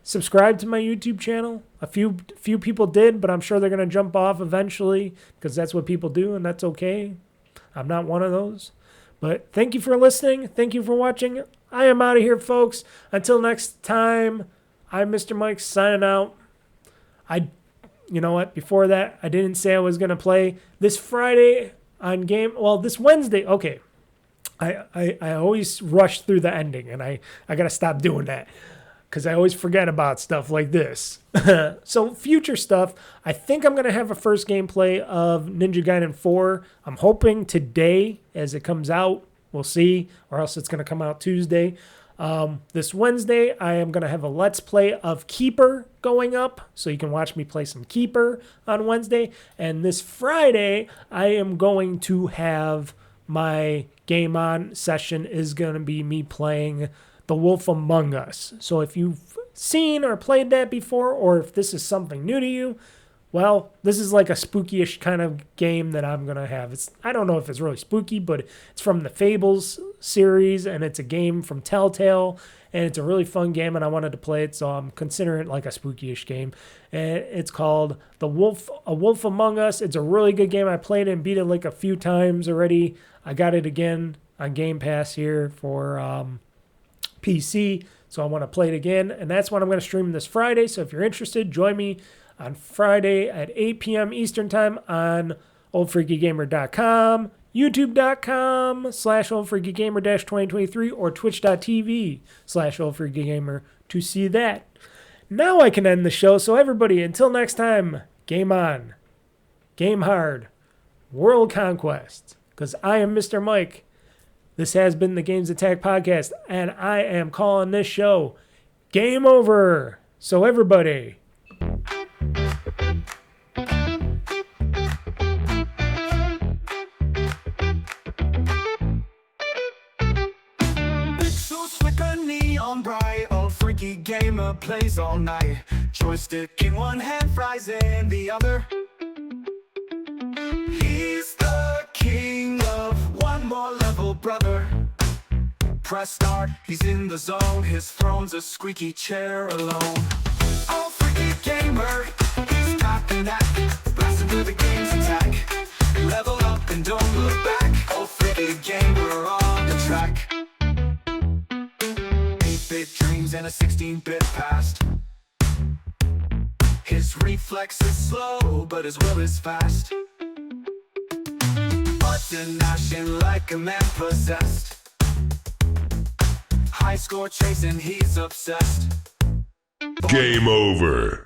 Subscribe to my YouTube channel. A few people did, but I'm sure they're going to jump off eventually because that's what people do, and that's okay. I'm not one of those. But thank you for listening. Thank you for watching. I am out of here, folks. Until next time, I'm Mr. Mike signing out. You know what? Before that, I didn't say I was going to play this Friday on this Wednesday. Okay. I always rush through the ending, and I got to stop doing that because I always forget about stuff like this. So future stuff, I think I'm going to have a first gameplay of Ninja Gaiden 4. I'm hoping today as it comes out. We'll see, or else it's going to come out Tuesday. This Wednesday, I am going to have a Let's Play of Keeper going up, so you can watch me play some Keeper on Wednesday. And this Friday, I am going to have my GameOn session is going to be me playing The Wolf Among Us. So if you've seen or played that before, or if this is something new to you, well, this is like a spooky-ish kind of game that I'm going to have. I don't know if it's really spooky, but it's from the Fables series, and it's a game from Telltale, and it's a really fun game, and I wanted to play it, so I'm considering it like a spooky-ish game. And it's called A Wolf Among Us. It's a really good game. I played it and beat it like a few times already. I got it again on Game Pass here for PC, so I want to play it again, and that's what I'm going to stream this Friday. So if you're interested, join me on Friday at 8 p.m. Eastern Time on OldFreakyGamer.com, YouTube.com/OldFreakyGamer-2023, or Twitch.tv/OldFreakyGamer to see that. Now I can end the show. So everybody, until next time, game on, game hard, world conquest. Because I am Mr. Mike. This has been the GamezAttack podcast, and I am calling this show Game Over. So everybody, neon bright, old freaky gamer plays all night. Joystick in one hand, fries in the other. He's the king of one more level, brother. Press start, he's in the zone. His throne's a squeaky chair alone. Old freaky gamer, he's got the knack. Blasting through the game's attack. Level up and don't look back. Old freaky gamer on the track. 8-bit dreams and a 16-bit past. His reflex is slow, but his will is fast. Button mashing like a man possessed. High score chasing, he's obsessed. Game over.